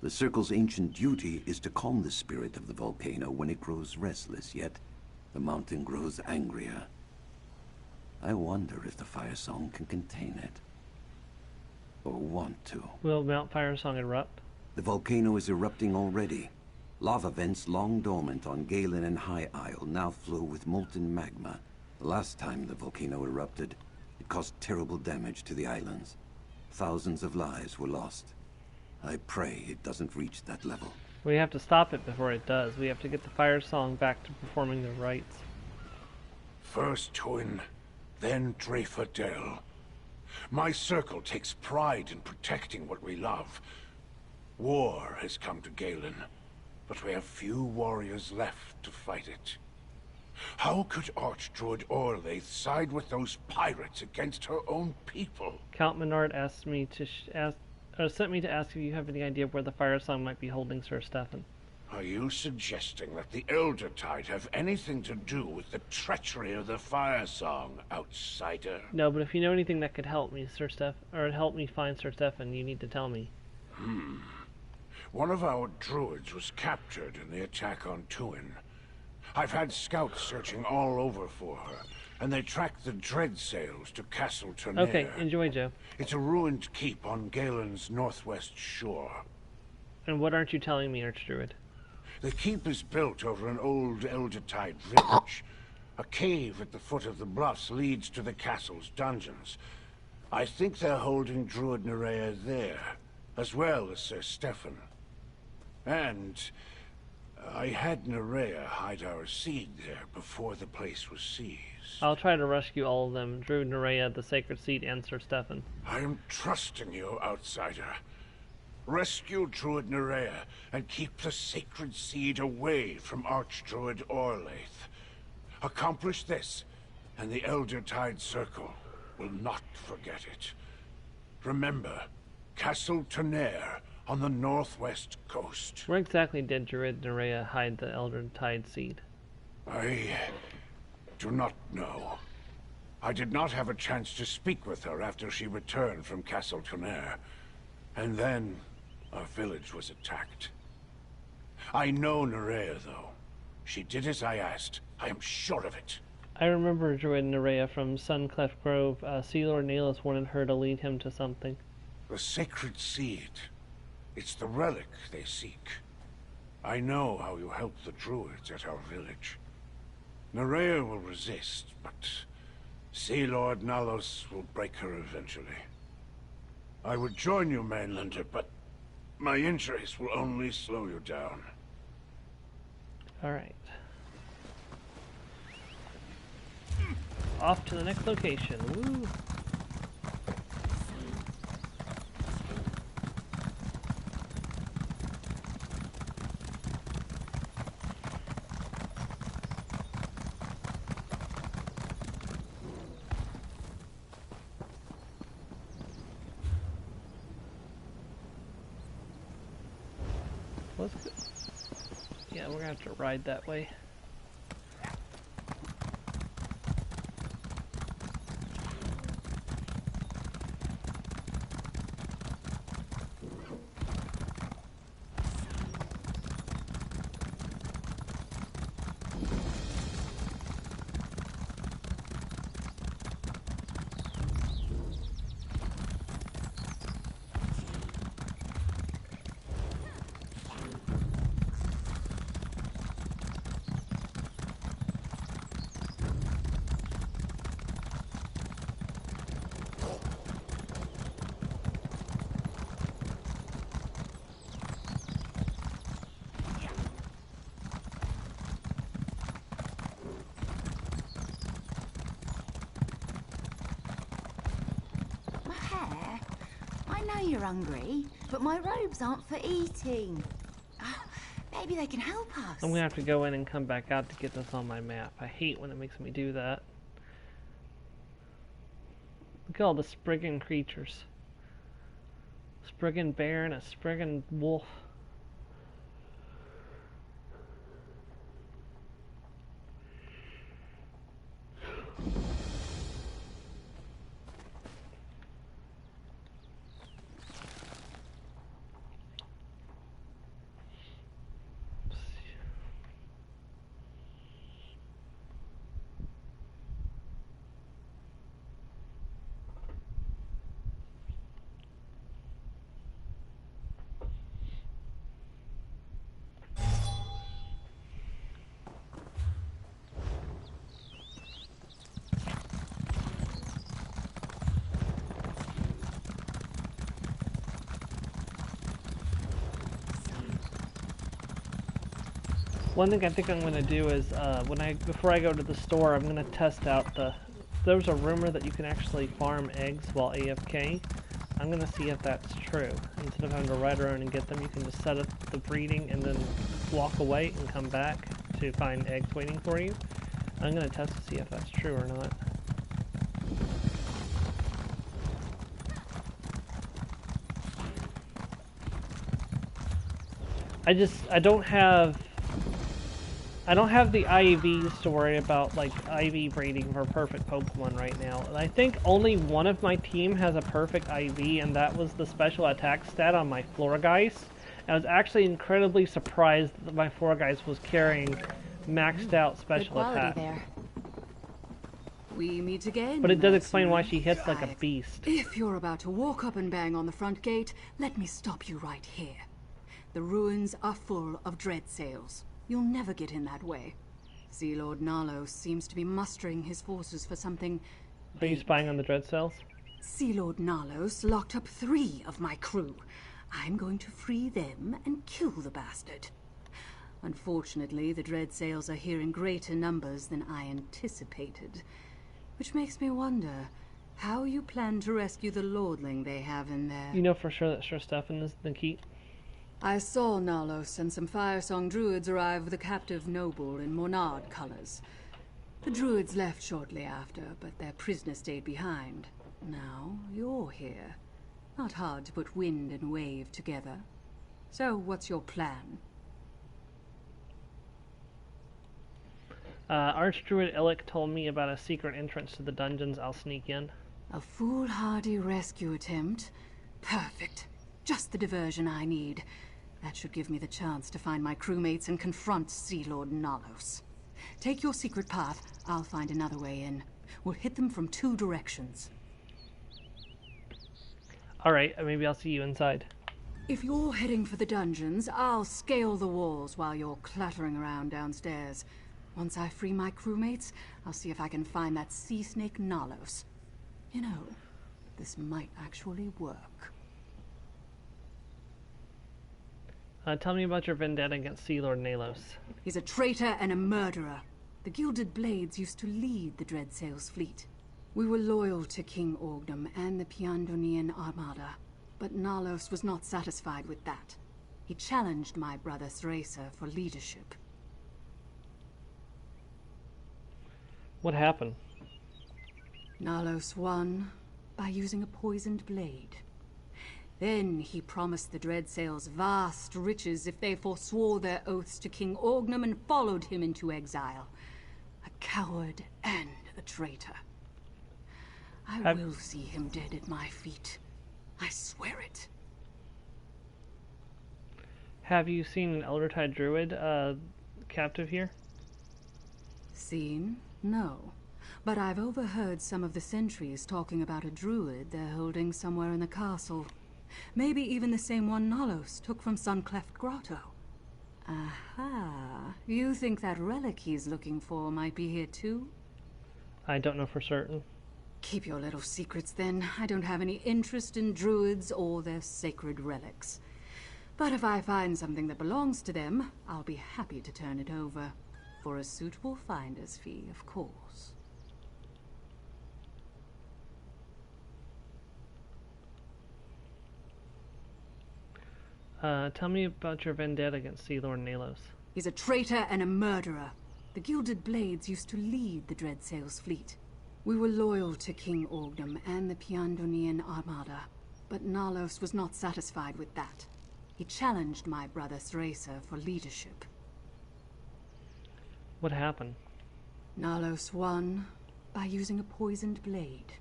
The Circle's ancient duty is to calm the spirit of the volcano when it grows restless, yet the mountain grows angrier. I wonder if the Firesong can contain it. Or want to. Will Mount Firesong erupt? The volcano is erupting already. Lava vents long dormant on Galen and High Isle now flow with molten magma. The last time the volcano erupted, it caused terrible damage to the islands. Thousands of lives were lost. I pray it doesn't reach that level. We have to stop it before it does. We have to get the Firesong back to performing their rites. First Twin, then Dreyfordell. My Circle takes pride in protecting what we love. War has come to Galen, but we have few warriors left to fight it. How could Archdruid Orlaith side with those pirates against her own people? Count Menard asked me to sent me to ask if you have any idea where the Firesong might be holding Sir Stefan. Are you suggesting that the Eldertide have anything to do with the treachery of the Firesong, outsider? No, but if you know anything that could help me, help me find Sir Stefan, you need to tell me. One of our druids was captured in the attack on Tuin. I've had scouts searching all over for her, and they tracked the dread sails to Castle Tournaire. Okay, enjoy, Joe. It's a ruined keep on Galen's northwest shore. And what aren't you telling me, Archdruid? The keep is built over an old Eldertide village. A cave at the foot of the bluffs leads to the castle's dungeons. I think they're holding Druid Nerea there, as well as Sir Stefan. And I had Nerea hide our seed there before the place was seized. I'll try to rescue all of them, Druid Nerea, the Sacred Seed, and Sir Stefan. I am trusting you, outsider. Rescue Druid Nerea and keep the Sacred Seed away from Archdruid Orlaith. Accomplish this, and the Eldertide Circle will not forget it. Remember, Castle Tournaire on the northwest coast. Where exactly did Druid Nerea hide the Eldertide Seed? I do not know. I did not have a chance to speak with her after she returned from Castle Tournaire. And then our village was attacked. I know Nerea, though. She did as I asked. I am sure of it. I remember Druid Nerea from Suncleft Grove. Sea Lord Naelus wanted her to lead him to something. The Sacred Seed. It's the relic they seek. I know how you helped the druids at our village. Nerea will resist, but Sea Lord Nalos will break her eventually. I would join you, Mainlander, but my injuries will only slow you down. Alright. Off to the next location. Woo! Let's go. Yeah, we're gonna have to ride that way. know you're hungry, but my robes aren't for eating. Oh, maybe they can help us. I'm gonna have to go in and come back out to get this on my map. I hate when it makes me do that. Look at all the Spriggan creatures. Spriggan bear and a Spriggan wolf. One thing I think I'm going to do is, before I go to the store, I'm going to test out there's a rumor that you can actually farm eggs while AFK. I'm going to see if that's true. Instead of having to ride around and get them, you can just set up the breeding and then walk away and come back to find eggs waiting for you. I'm going to test to see if that's true or not. I don't have the IVs to worry about, like, IV breeding for perfect Pokemon right now. And I think only one of my team has a perfect IV, and that was the special attack stat on my Florgeist. I was actually incredibly surprised that my Florgeist was carrying maxed out special attack. There. We meet again. But it does explain why she hits like a beast. If you're about to walk up and bang on the front gate, let me stop you right here. The ruins are full of dread sails. You'll never get in that way. Sea Lord Nalos seems to be mustering his forces for something. Are you spying on the dread cells? Sea Lord Nalos locked up 3 of my crew. I'm going to free them and kill the bastard. Unfortunately, the dread sails are here in greater numbers than I anticipated. Which makes me wonder how you plan to rescue the lordling they have in there. You know for sure that Sir Stefan is the key. I saw Nalos and some Firesong druids arrive with a captive noble in Monard colors. The druids left shortly after, but their prisoner stayed behind. Now you're here. Not hard to put wind and wave together. So what's your plan? Archdruid Illic told me about a secret entrance to the dungeons. I'll sneak in. A foolhardy rescue attempt? Perfect. Just the diversion I need. That should give me the chance to find my crewmates and confront Sea Lord Nalos. Take your secret path. I'll find another way in. We'll hit them from 2 directions. Alright, maybe I'll see you inside. If you're heading for the dungeons, I'll scale the walls while you're clattering around downstairs. Once I free my crewmates, I'll see if I can find that sea snake Nalos. You know, this might actually work. Tell me about your vendetta against Sea Lord Nalos. He's a traitor and a murderer. The Gilded Blades used to lead the Dreadsails fleet. We were loyal to King Orgnum and the Piandonian Armada, but Nalos was not satisfied with that. He challenged my brother Theresa for leadership. What happened? Nalos won by using a poisoned blade. Then he promised the Dreadsails vast riches if they forswore their oaths to King Orgnum and followed him into exile. A coward and a traitor. I will see him dead at my feet. I swear it. Have you seen an Eldertide Druid captive here? Seen? No. But I've overheard some of the sentries talking about a druid they're holding somewhere in the castle. Maybe even the same one Nalos took from Suncleft Grotto. Aha. You think that relic he's looking for might be here too? I don't know for certain. Keep your little secrets then. I don't have any interest in druids or their sacred relics. But if I find something that belongs to them, I'll be happy to turn it over. For a suitable finder's fee, of course. Tell me about your vendetta against Sea Lord Nalos. He's a traitor and a murderer. The Gilded Blades used to lead the Dreadsail's fleet. We were loyal to King Orgnum and the Piandonian Armada, but Nalos was not satisfied with that. He challenged my brother Thracer for leadership. What happened? Nalos won by using a poisoned blade.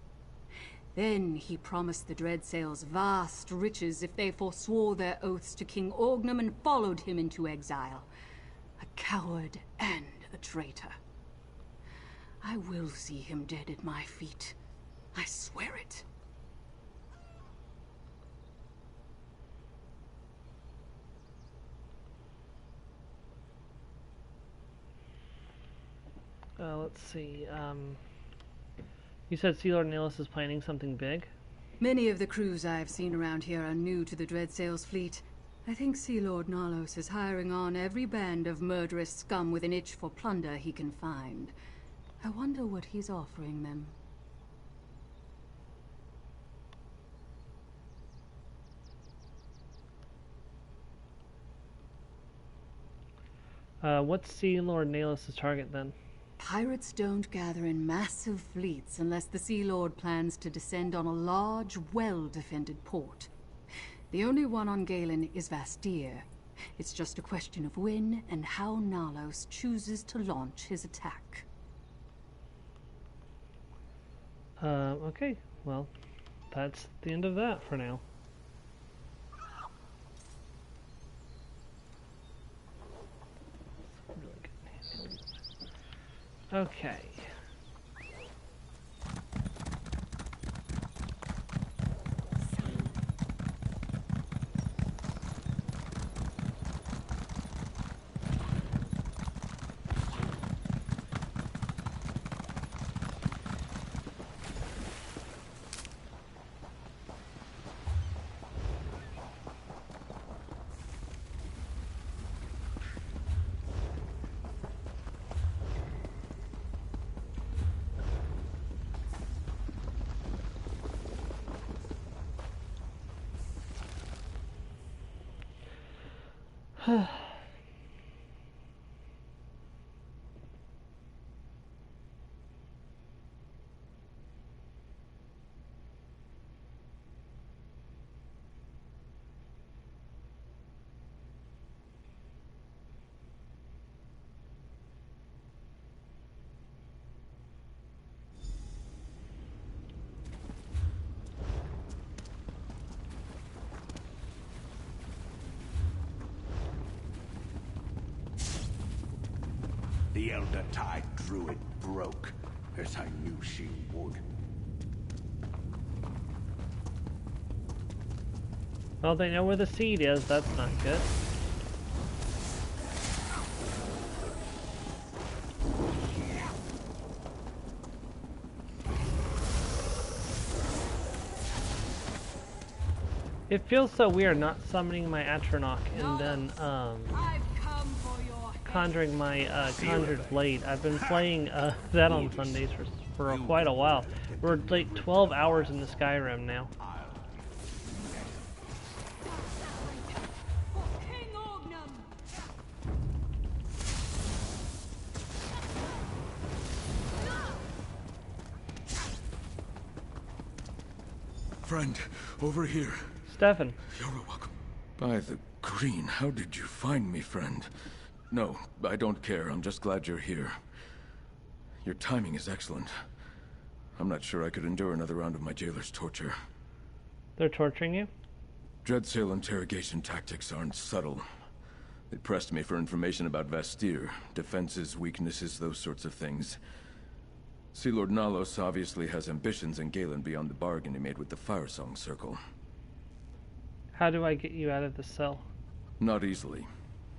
Then he promised the Dreadsails vast riches if they forswore their oaths to King Orgnum and followed him into exile. A coward and a traitor. I will see him dead at my feet. I swear it. Let's see. You said Sea Lord Nalos is planning something big? Many of the crews I've seen around here are new to the Dreadsail's fleet. I think Sea Lord Nalos is hiring on every band of murderous scum with an itch for plunder he can find. I wonder what he's offering them. What's Sea Lord Nalos' target then? Pirates don't gather in massive fleets unless the Sea Lord plans to descend on a large, well-defended port. The only one on Galen is Vastir. It's just a question of when and how Nalos chooses to launch his attack. Okay. Well, that's the end of that for now. Okay. The Elder Tide Druid broke, as I knew she would. Well, they know where the seed is. That's not good. It feels so weird not summoning my Atronach and then conjuring my conjured blade. I've been playing that on Sundays for quite a while. We're like 12 hours in the Skyrim now. Friend, over here. Stefan. You're welcome. By the green, how did you find me, friend? No, I don't care. I'm just glad you're here. Your timing is excellent. I'm not sure I could endure another round of my jailer's torture. They're torturing you? Dreadsail interrogation tactics aren't subtle. They pressed me for information about Vastir, defenses, weaknesses, those sorts of things. Sea Lord Nalos obviously has ambitions in Galen beyond the bargain he made with the Firesong Circle. How do I get you out of the cell? Not easily.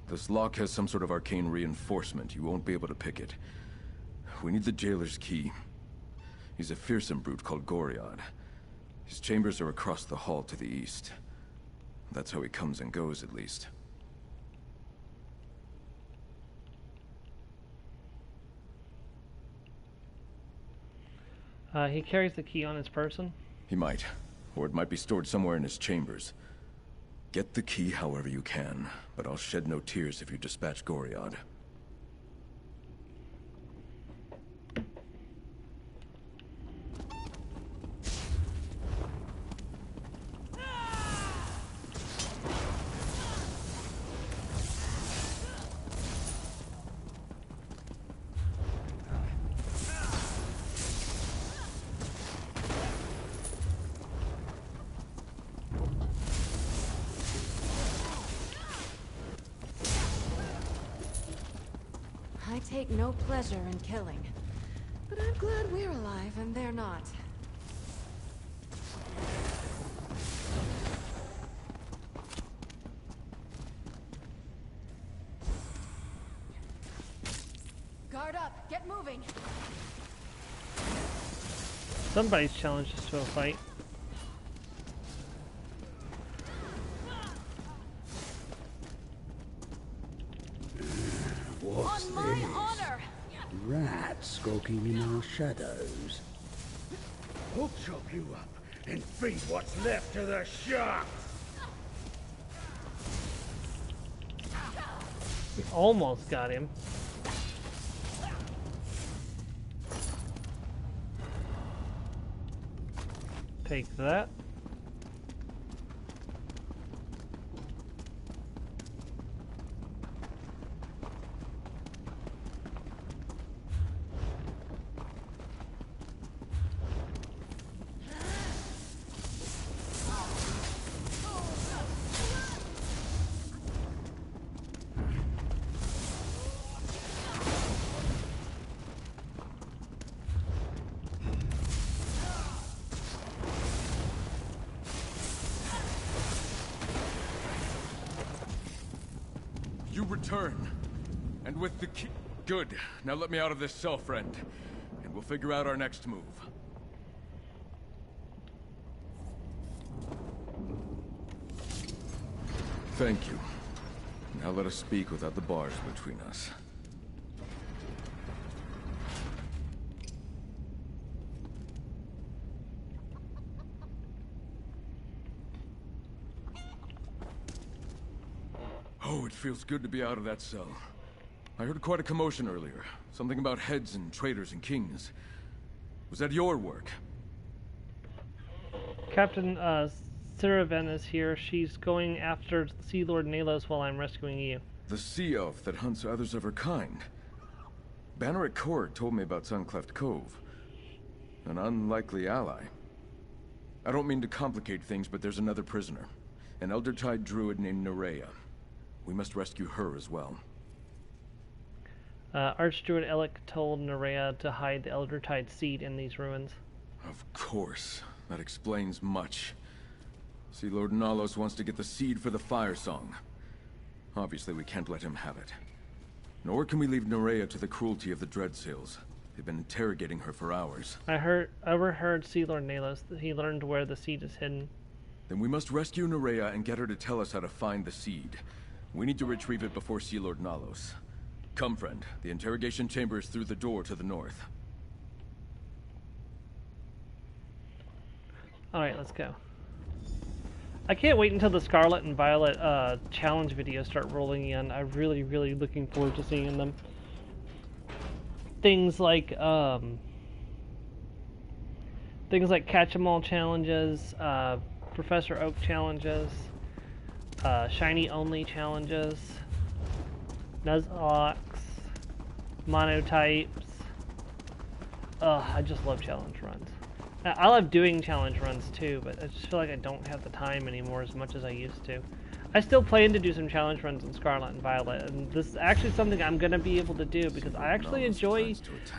This lock has some sort of arcane reinforcement. You won't be able to pick it. We need the jailer's key. He's a fearsome brute called Goriad. His chambers are across the hall to the east. That's how he comes and goes, at least. He carries the key on his person? He might. Or it might be stored somewhere in his chambers. Get the key however you can, but I'll shed no tears if you dispatch Goriad. I take no pleasure in killing, but I'm glad we're alive and they're not. Guard up! Get moving! Somebody's challenged us to a fight. What's On my honor! Rats skulking in our shadows. We'll chop you up and feed what's left to the sharks. We almost got him. Take that. You return. And with the key... Good. Now let me out of this cell, friend. And we'll figure out our next move. Thank you. Now let us speak without the bars between us. Oh, it feels good to be out of that cell. I heard quite a commotion earlier. Something about heads and traitors and kings. Was that your work? Captain Siraven is here. She's going after Sea Lord Nalos while I'm rescuing you. The sea elf that hunts others of her kind. Banner at Court told me about Suncleft Cove. An unlikely ally. I don't mean to complicate things, but there's another prisoner. An Eldertide druid named Nerea. We must rescue her as well. Archdruid Elec told Nerea to hide the Eldertide seed in these ruins. Of course. That explains much. Sea Lord Nalos wants to get the seed for the Fire Song. Obviously, we can't let him have it. Nor can we leave Nerea to the cruelty of the Dreadsails. They've been interrogating her for hours. I overheard Sea Lord Nalos that he learned where the seed is hidden. Then we must rescue Nerea and get her to tell us how to find the seed. We need to retrieve it before Sea Lord Nalos. Come, friend. The interrogation chamber is through the door to the north. Alright, let's go. I can't wait until the Scarlet and Violet challenge videos start rolling in. I'm really, really looking forward to seeing them. Things like catch-em-all challenges, Professor Oak challenges, shiny-only challenges, Nuzlocks, monotypes. I just love challenge runs. I love doing challenge runs too, but I just feel like I don't have the time anymore as much as I used to. I still plan to do some challenge runs in Scarlet and Violet, and this is actually something I'm going to be able to do because I actually enjoy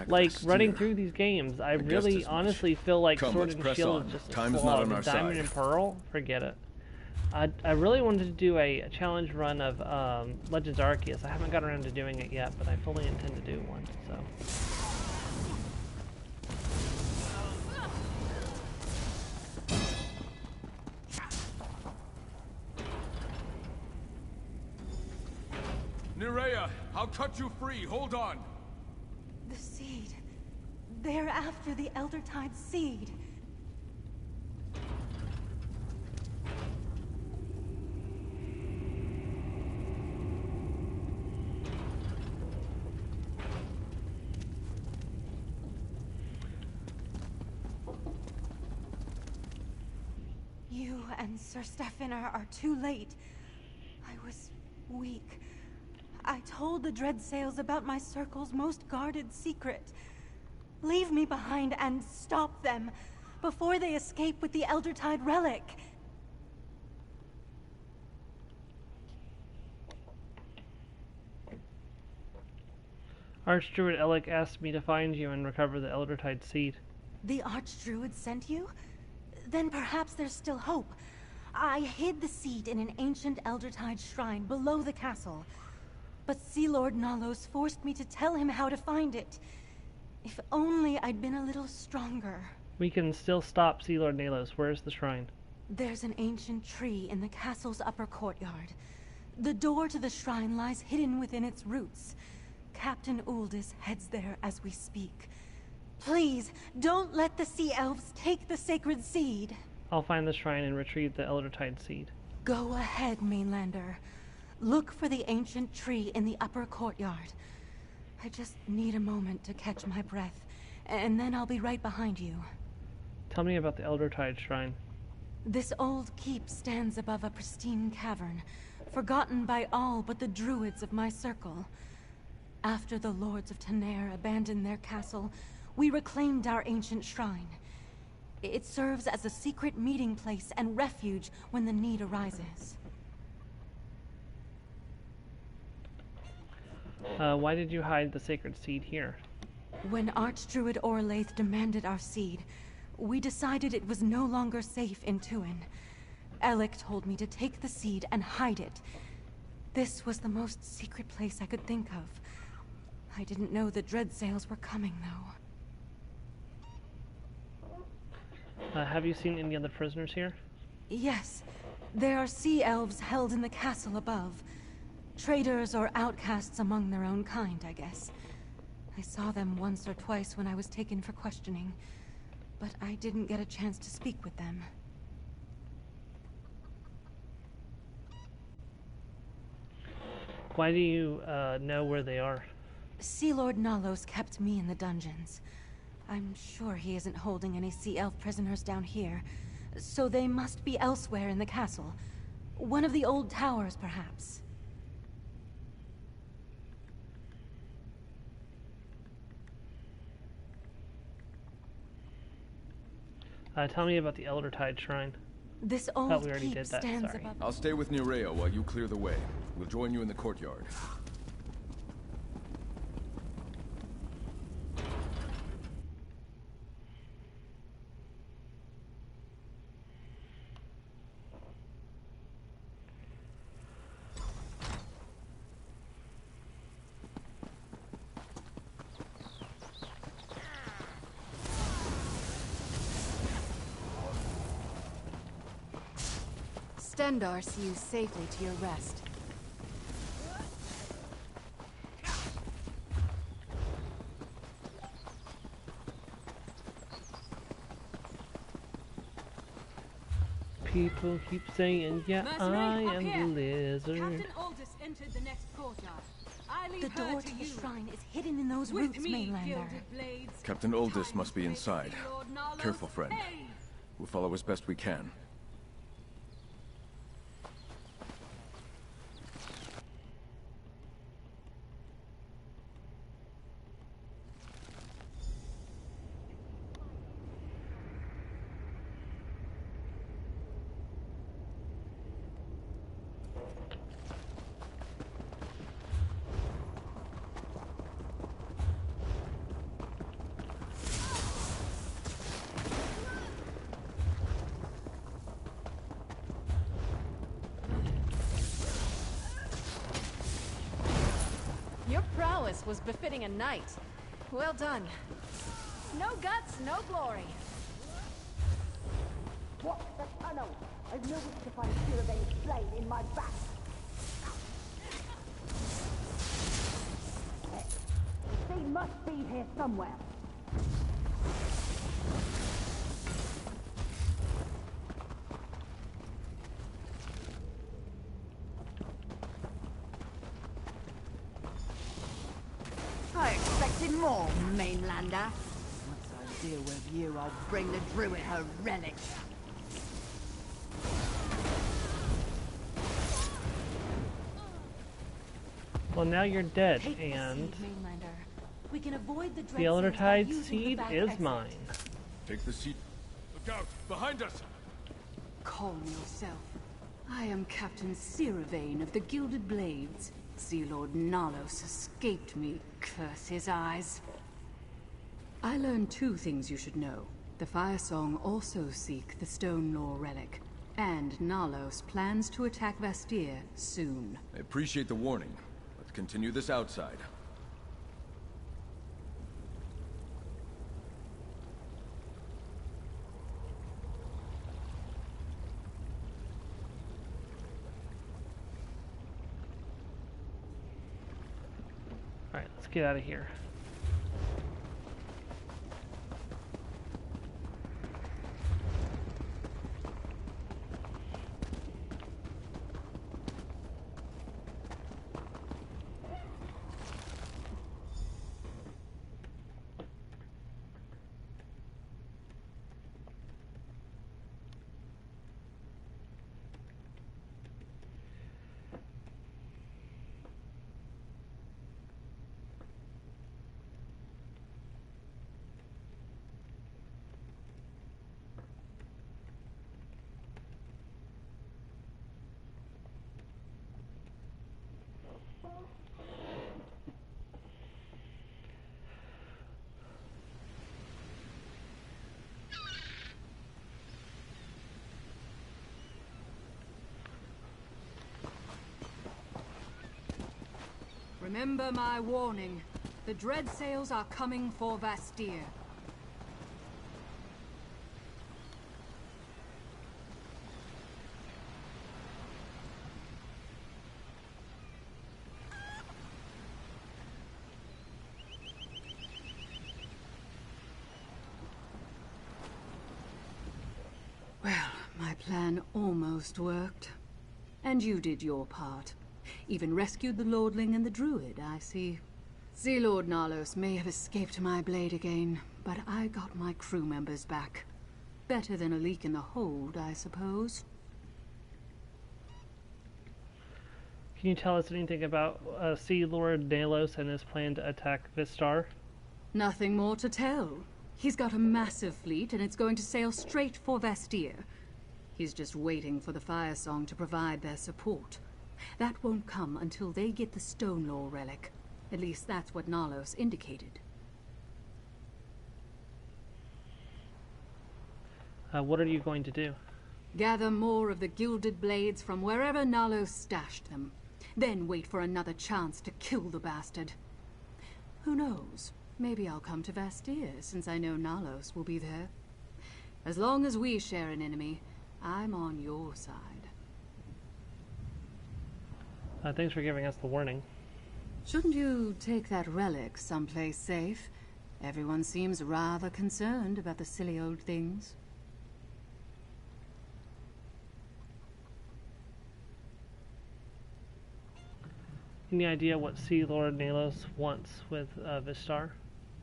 like running through these games. I really honestly feel like Sword and Shield is just a slog. Diamond and Pearl, forget it. I really wanted to do a challenge run of Legends Arceus. I haven't got around to doing it yet, but I fully intend to do one. So. Nerea, I'll cut you free. Hold on. The seed. They're after the Eldertide seed. and Sir Stefan are too late. I was weak. I told the Dreadsails about my circle's most guarded secret. Leave me behind and stop them before they escape with the Eldertide relic. Archdruid Elec asked me to find you and recover the Eldertide seed. The Archdruid sent you? Then perhaps there's still hope. I hid the seed in an ancient Eldertide shrine below the castle. But Sea Lord Nalos forced me to tell him how to find it. If only I'd been a little stronger. We can still stop Sea Lord Nalos. Where's the shrine? There's an ancient tree in the castle's upper courtyard. The door to the shrine lies hidden within its roots. Captain Uldis heads there as we speak. Please, don't let the Sea Elves take the sacred seed. I'll find the shrine and retrieve the Eldertide seed. Go ahead, Mainlander. Look for the ancient tree in the upper courtyard. I just need a moment to catch my breath, and then I'll be right behind you. Tell me about the Eldertide shrine. This old keep stands above a pristine cavern, forgotten by all but the druids of my circle. After the lords of Tenair abandoned their castle, we reclaimed our ancient shrine. It serves as a secret meeting place and refuge when the need arises. Why did you hide the sacred seed here? When Archdruid Orlaith demanded our seed, we decided it was no longer safe in Tuin. Elec told me to take the seed and hide it. This was the most secret place I could think of. I didn't know the Dreadsails were coming, though. Have you seen any other prisoners here? Yes. There are sea elves held in the castle above. Traitors or outcasts among their own kind, I guess. I saw them once or twice when I was taken for questioning, but I didn't get a chance to speak with them. Why do you know where they are? Sea Lord Nalos kept me in the dungeons. I'm sure he isn't holding any sea elf prisoners down here, so they must be elsewhere in the castle. One of the old towers, perhaps. Tell me about the Eldertide shrine. This old we already keep did that, stands sorry. above. I'll stay with Nerea while you clear the way. We'll join you in the courtyard. Stendar see you safely to your rest. People keep saying, yeah, I am the lizard. Captain Uldis entered the next courtyard. The door to the shrine is hidden in those roots, Mainlander. Captain Uldis must be inside. Careful, friend. We'll follow as best we can. Your prowess was befitting a knight. Well done. No guts, no glory. Watch the tunnel. I've no wish to find Siravain's blade in my back. They must be here somewhere. I expected more, Mainlander. Once I deal with you, I'll bring the druid her relic. Well, now you're dead, Take the and seed, Mainlander. We can avoid the the dread Elder sails by Tide using the seed back is exit. mine. Take the seat. Look out! Behind us! Calm yourself. I am Captain Siravain of the Gilded Blades. Sea Lord Nalos escaped me, curse his eyes. I learned two things you should know. The Fire Song also seek the Stone Lore relic, and Nalos plans to attack Vastir soon. I appreciate the warning. Let's continue this outside. Alright, let's get out of here. Remember my warning. The dread sails are coming for Vastir. Well, my plan almost worked. And you did your part. Even rescued the Lordling and the Druid, I see. Sea Lord Nalos may have escaped my blade again, but I got my crew members back. Better than a leak in the hold, I suppose. Can you tell us anything about Sea Lord Nalos and his plan to attack Vistar? Nothing more to tell. He's got a massive fleet and it's going to sail straight for Vastir. He's just waiting for the Fire Song to provide their support. That won't come until they get the Stone Lore relic. At least that's what Nalos indicated. What are you going to do? Gather more of the Gilded Blades from wherever Nalos stashed them. Then wait for another chance to kill the bastard. Who knows? Maybe I'll come to Vastir, since I know Nalos will be there. As long as we share an enemy, I'm on your side. Thanks for giving us the warning. Shouldn't you take that relic someplace safe? Everyone seems rather concerned about the silly old things. Any idea what Sea Lord Nalos wants with Vistar?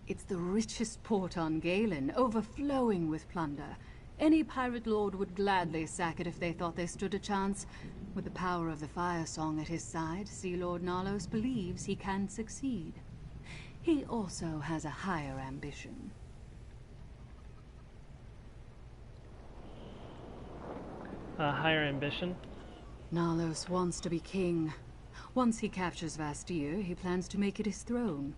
It's the richest port on Galen, overflowing with plunder. Any pirate lord would gladly sack it if they thought they stood a chance. With the power of the Fire Song at his side, Sea Lord Nalos believes he can succeed. He also has a higher ambition. A higher ambition? Nalos wants to be king. Once he captures Vastir, he plans to make it his throne.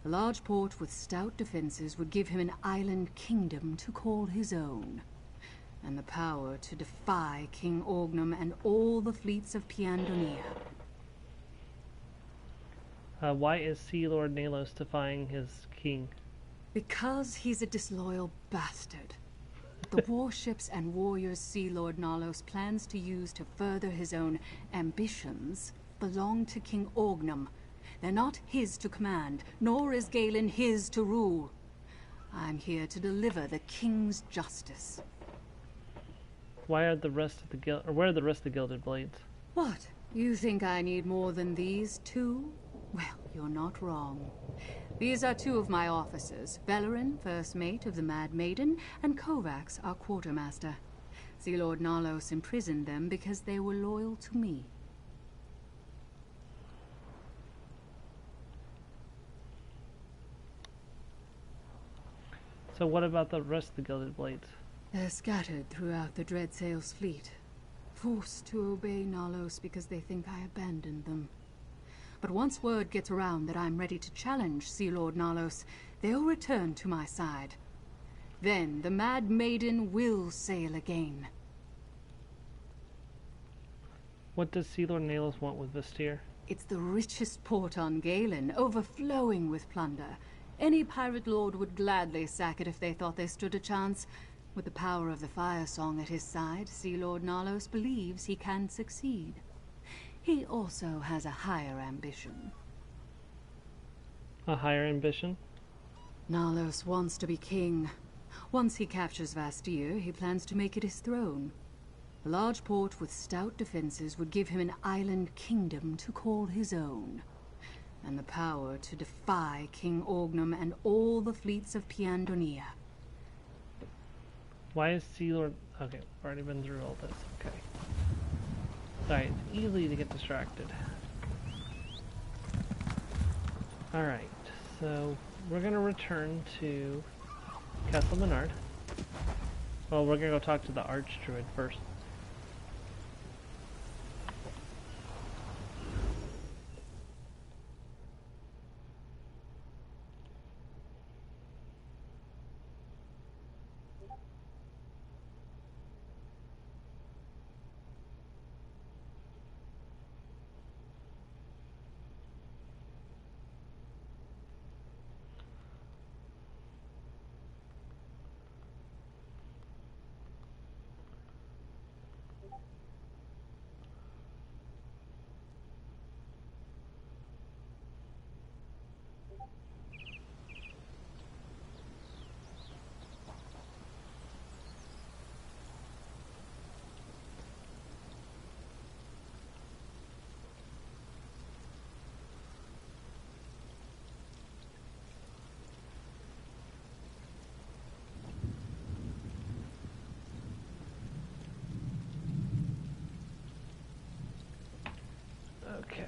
A large port with stout defenses would give him an island kingdom to call his own. And the power to defy King Orgnum and all the fleets of Piandonia. Why is Sea Lord Nalos defying his king? Because he's a disloyal bastard. The warships and warriors Sea Lord Nalos plans to use to further his own ambitions belong to King Orgnum. They're not his to command, nor is Galen his to rule. I'm here to deliver the king's justice. Where are the rest of the Gilded Blades? What? You think I need more than these two? Well, you're not wrong. These are two of my officers, Velerin, first mate of the Mad Maiden, and Kovacs, our quartermaster. Sea Lord Nalos imprisoned them because they were loyal to me. So what about the rest of the Gilded Blades? They're scattered throughout the Dreadsail's fleet, forced to obey Nalos because they think I abandoned them. But once word gets around that I'm ready to challenge Sea Lord Nalos, they'll return to my side. Then the Mad Maiden will sail again. What does Sea Lord Nalos want with Vestir? It's the richest port on Galen, overflowing with plunder. Any pirate lord would gladly sack it if they thought they stood a chance. With the power of the Fire Song at his side, Sea Lord Nalos believes he can succeed. He also has a higher ambition. A higher ambition? Nalos wants to be king. Once he captures Vestir, he plans to make it his throne. A large port with stout defenses would give him an island kingdom to call his own. And the power to defy King Orgnum and all the fleets of Piandonia. Why is Sea Lord... Okay, I've already been through all this. Okay. Alright, it's easy to get distracted. Alright, so we're gonna return to Castle Menard. Well, we're gonna go talk to the Archdruid first. Okay.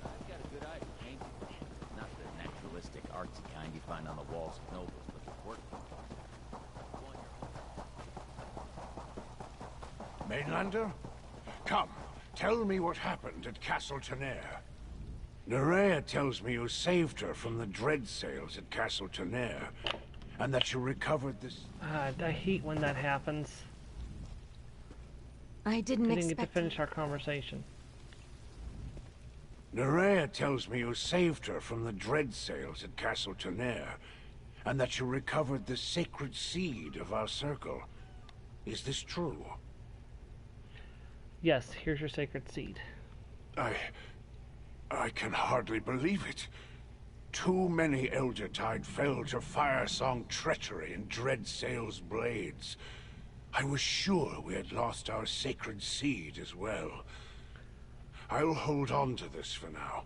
I've got a good eye, ain't you? Not the naturalistic, artsy kind you find on the walls of nobles, but the work. Mainlander? Come, tell me what happened at Castle Tenaire. Nerea tells me you saved her from the Dreadsails at Castle Tenaire, and that you recovered this... I hate when that happens. I didn't We didn't get to expect... finish our conversation. Nerea tells me you saved her from the Dreadsails at Castle Tenaire, and that you recovered the sacred seed of our circle. Is this true? Yes, here's your sacred seed. I can hardly believe it. Too many Eldertide fell to Firesong treachery and Dreadsail's blades. I was sure we had lost our sacred seed as well. I'll hold on to this for now.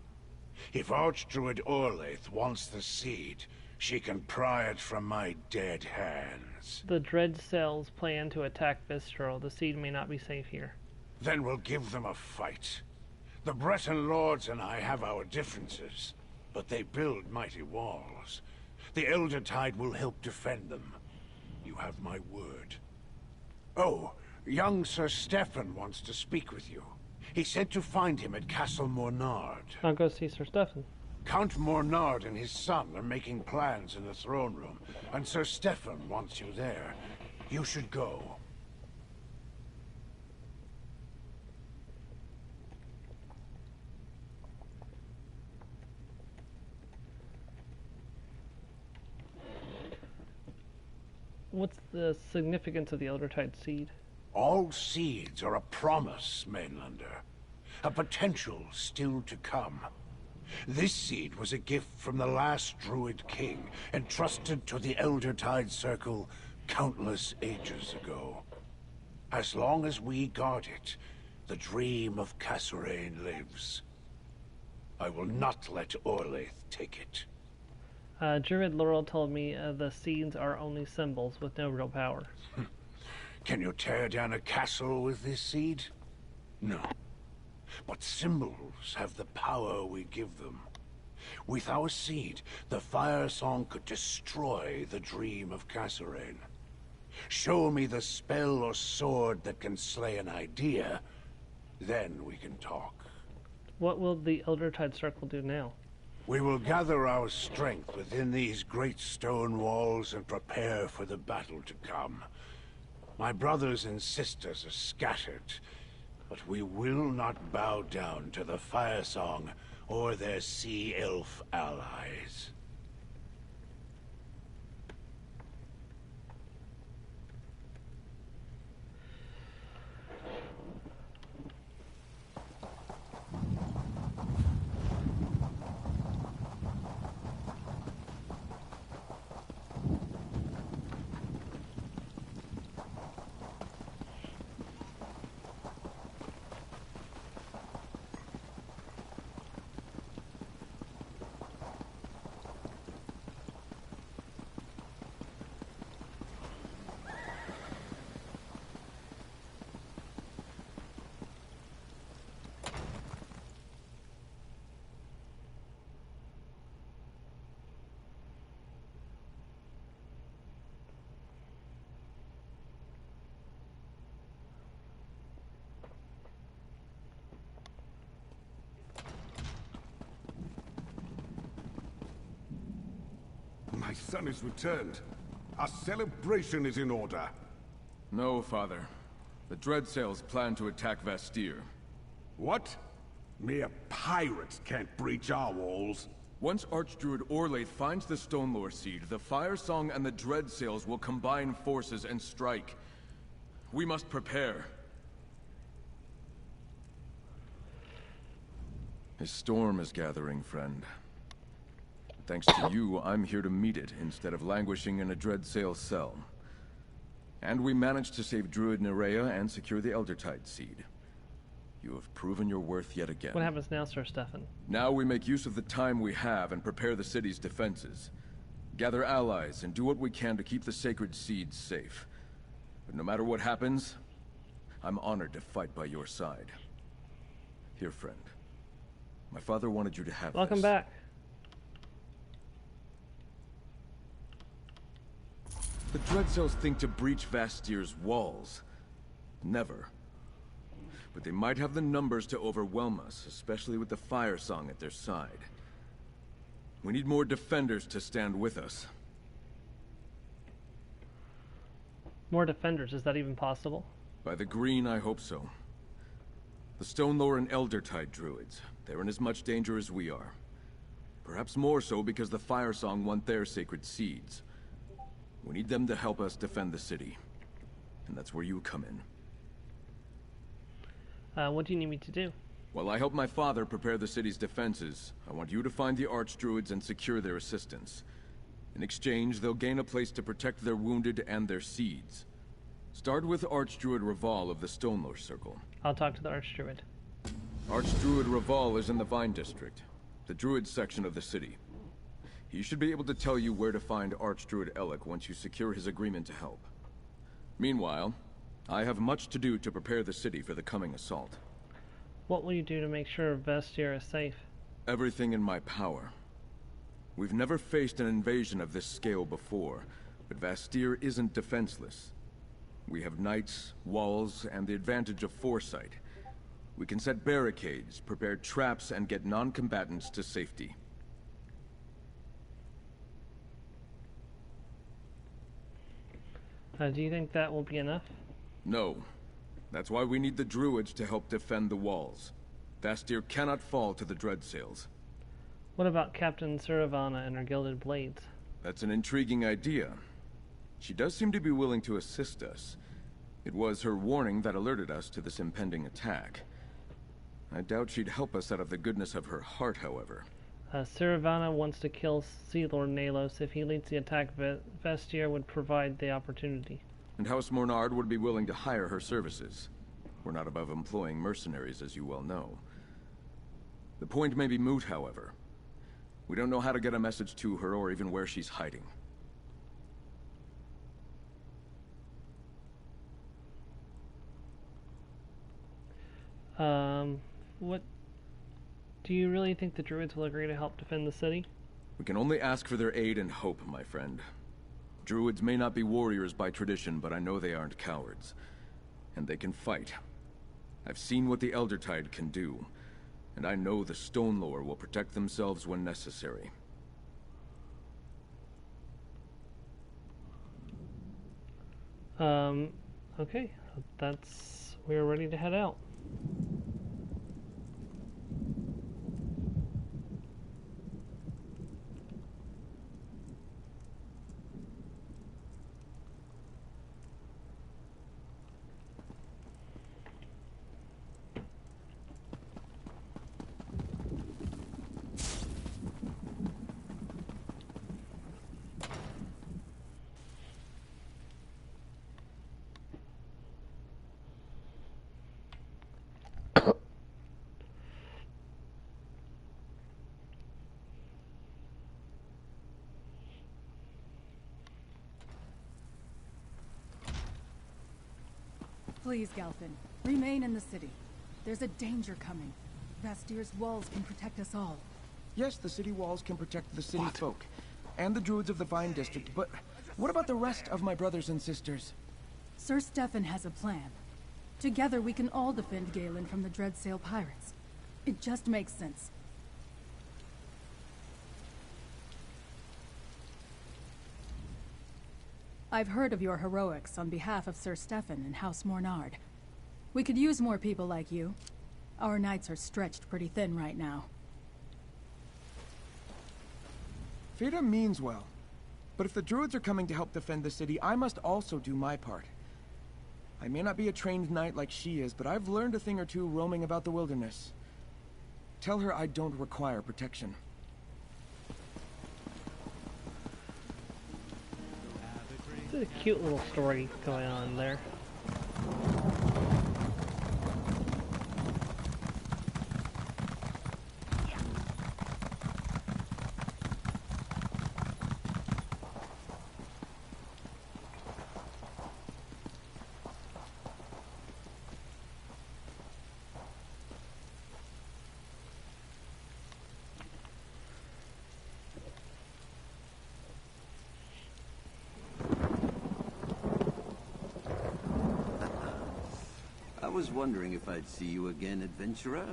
If Archdruid Orlaith wants the seed, she can pry it from my dead hands. The Dreadsails plan to attack Vistro. The seed may not be safe here. Then we'll give them a fight. The Breton lords and I have our differences, but they build mighty walls. The Eldertide will help defend them. You have my word. Oh, young Sir Stefan wants to speak with you. He said to find him at Castle Mornard. I'll go see Sir Stefan. Count Mornard and his son are making plans in the throne room, and Sir Stefan wants you there. You should go. What's the significance of the Eldertide seed? All seeds are a promise, Mainlander. A potential still to come. This seed was a gift from the last Druid king, entrusted to the Eldertide Circle countless ages ago. As long as we guard it, the dream of Kasserine lives. I will not let Orlaith take it. Druid Laurel told me the seeds are only symbols with no real power. Can you tear down a castle with this seed? No. But symbols have the power we give them. With our seed, the fire song could destroy the dream of Kasserine. Show me the spell or sword that can slay an idea, then we can talk. What will the Eldertide Circle do now? We will gather our strength within these great stone walls and prepare for the battle to come. My brothers and sisters are scattered, but we will not bow down to the Fire Song or their sea elf allies. My son is returned. Our celebration is in order. No, Father. The Dreadsails plan to attack Vastir. What? Mere pirates can't breach our walls. Once Archdruid Orlaith finds the Stonelore Seed, the Fire Song and the Dreadsails will combine forces and strike. We must prepare. A storm is gathering, friend. Thanks to you, I'm here to meet it, instead of languishing in a Dreadsail cell. And we managed to save Druid Nerea and secure the Eldertide Seed. You have proven your worth yet again. What happens now, Sir Stefan? Now we make use of the time we have and prepare the city's defenses. Gather allies and do what we can to keep the sacred seeds safe. But no matter what happens, I'm honored to fight by your side. Here, friend. My father wanted you to have Welcome this. back. The Dreadsails think to breach Vastir's walls. Never. But they might have the numbers to overwhelm us, especially with the Fire Song at their side. We need more defenders to stand with us. More defenders, is that even possible? By the green, I hope so. The Stonelore and Eldertide druids, they're in as much danger as we are. Perhaps more so because the Fire Song want their sacred seeds. We need them to help us defend the city. And that's where you come in. What do you need me to do? While I help my father prepare the city's defenses, I want you to find the Archdruids and secure their assistance. In exchange, they'll gain a place to protect their wounded and their seeds. Start with Archdruid Raval of the Stonelore Circle. I'll talk to the Archdruid. Archdruid Raval is in the Vine District, the Druid section of the city. He should be able to tell you where to find Archdruid Elec once you secure his agreement to help. Meanwhile, I have much to do to prepare the city for the coming assault. What will you do to make sure Vastir is safe? Everything in my power. We've never faced an invasion of this scale before, but Vastir isn't defenseless. We have knights, walls, and the advantage of foresight. We can set barricades, prepare traps, and get non-combatants to safety. Do you think that will be enough? No. That's why we need the druids to help defend the walls. Vastir cannot fall to the Dreadsails. What about Captain Suravana and her gilded blades? That's an intriguing idea. She does seem to be willing to assist us. It was her warning that alerted us to this impending attack. I doubt she'd help us out of the goodness of her heart, however. Suravana wants to kill Sea Lord Nalos. If he leads the attack, Vastir would provide the opportunity. And House Mornard would be willing to hire her services. We're not above employing mercenaries, as you well know. The point may be moot, however. We don't know how to get a message to her or even where she's hiding. What Do you really think the druids will agree to help defend the city? We can only ask for their aid and hope, my friend. Druids may not be warriors by tradition, but I know they aren't cowards. And they can fight. I've seen what the Eldertide can do, and I know the Stone Lore will protect themselves when necessary. Okay. We're ready to head out. Please, Galfin, remain in the city. There's a danger coming. Vastyr's walls can protect us all. Yes, the city walls can protect the city folk, and the druids of the Vine District, but what about the rest of my brothers and sisters? Sir Stefan has a plan. Together we can all defend Galen from the Dreadsail pirates. It just makes sense. I've heard of your heroics on behalf of Sir Stefan and House Mornard. We could use more people like you. Our knights are stretched pretty thin right now. Feda means well, but if the druids are coming to help defend the city, I must also do my part. I may not be a trained knight like she is, but I've learned a thing or two roaming about the wilderness. Tell her I don't require protection. It's a cute little story going on there. I was wondering if I'd see you again, adventurer.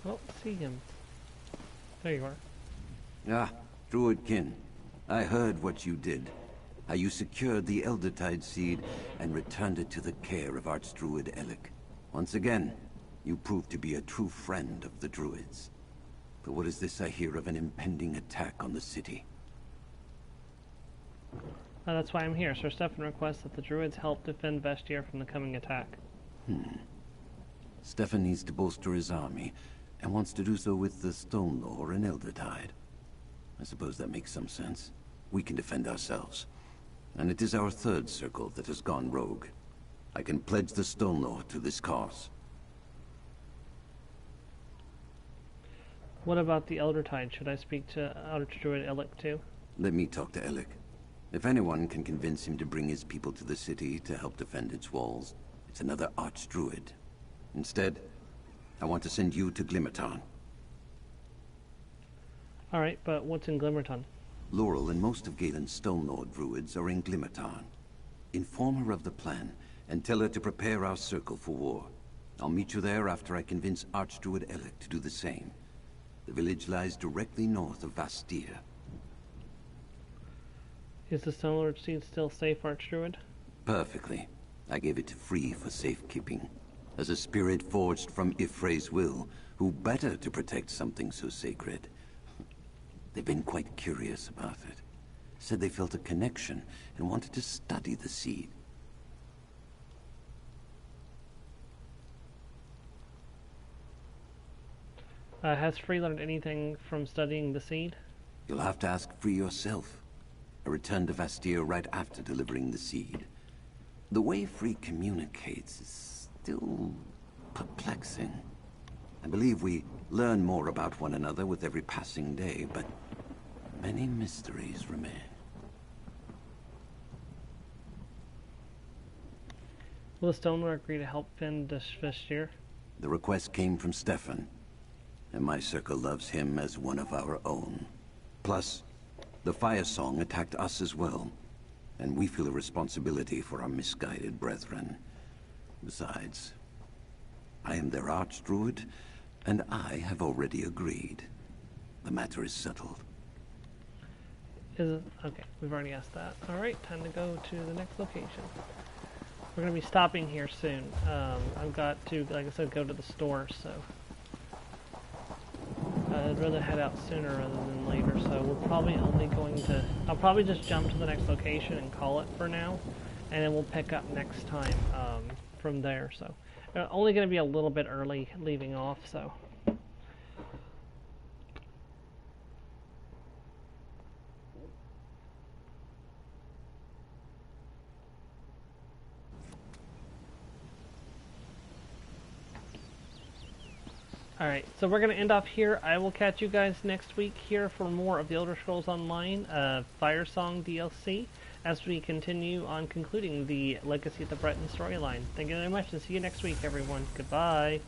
Oh, see him. There you are. Ah, Druidkin. I heard what you did. How you secured the Eldertide seed and returned it to the care of Archdruid Elec. Once again, you proved to be a true friend of the Druids. But what is this I hear of an impending attack on the city? That's why I'm here. Sir Stefan requests that the druids help defend Vashtir from the coming attack. Stefan needs to bolster his army, and wants to do so with the Stone Lore and Eldertide. I suppose that makes some sense. We can defend ourselves. And it is our third circle that has gone rogue. I can pledge the Stone Lore to this cause. What about the Eldertide? Should I speak to Archdruid Elec too? Let me talk to Elec. If anyone can convince him to bring his people to the city to help defend its walls, it's another Archdruid. Instead, I want to send you to Glimmerton. Alright, but what's in Glimmerton? Laurel and most of Galen's Stone Lord druids are in Glimmerton. Inform her of the plan, and tell her to prepare our circle for war. I'll meet you there after I convince Archdruid Elec to do the same. The village lies directly north of Vashtir. Is the Stone Lord seed still safe, Archdruid? Perfectly. I gave it to Free for safekeeping. As a spirit forged from Ifre's will, who better to protect something so sacred? They've been quite curious about it. Said they felt a connection and wanted to study the seed. Has Free learned anything from studying the seed? You'll have to ask Free yourself. I returned to Vashtir right after delivering the seed. The way Free communicates is still perplexing. I believe we learn more about one another with every passing day, but many mysteries remain. Will Stonewear agree to help fend Vashtir? The request came from Stefan, and my circle loves him as one of our own. Plus, the Fire Song attacked us as well, and we feel a responsibility for our misguided brethren. Besides, I am their archdruid, and I have already agreed. The matter is settled. Is it? Okay, we've already asked that. Alright, time to go to the next location. We're going to be stopping here soon. I've got to, like I said, go to the store, so I'd rather head out sooner rather than later, so we're probably only going to... I'll probably just jump to the next location and call it for now, and then we'll pick up next time from there, so... only going to be a little bit early leaving off, so... Alright, so we're going to end off here. I will catch you guys next week here for more of the Elder Scrolls Online Fire Song DLC as we continue on concluding the Legacy of the Breton storyline. Thank you very much and see you next week, everyone. Goodbye.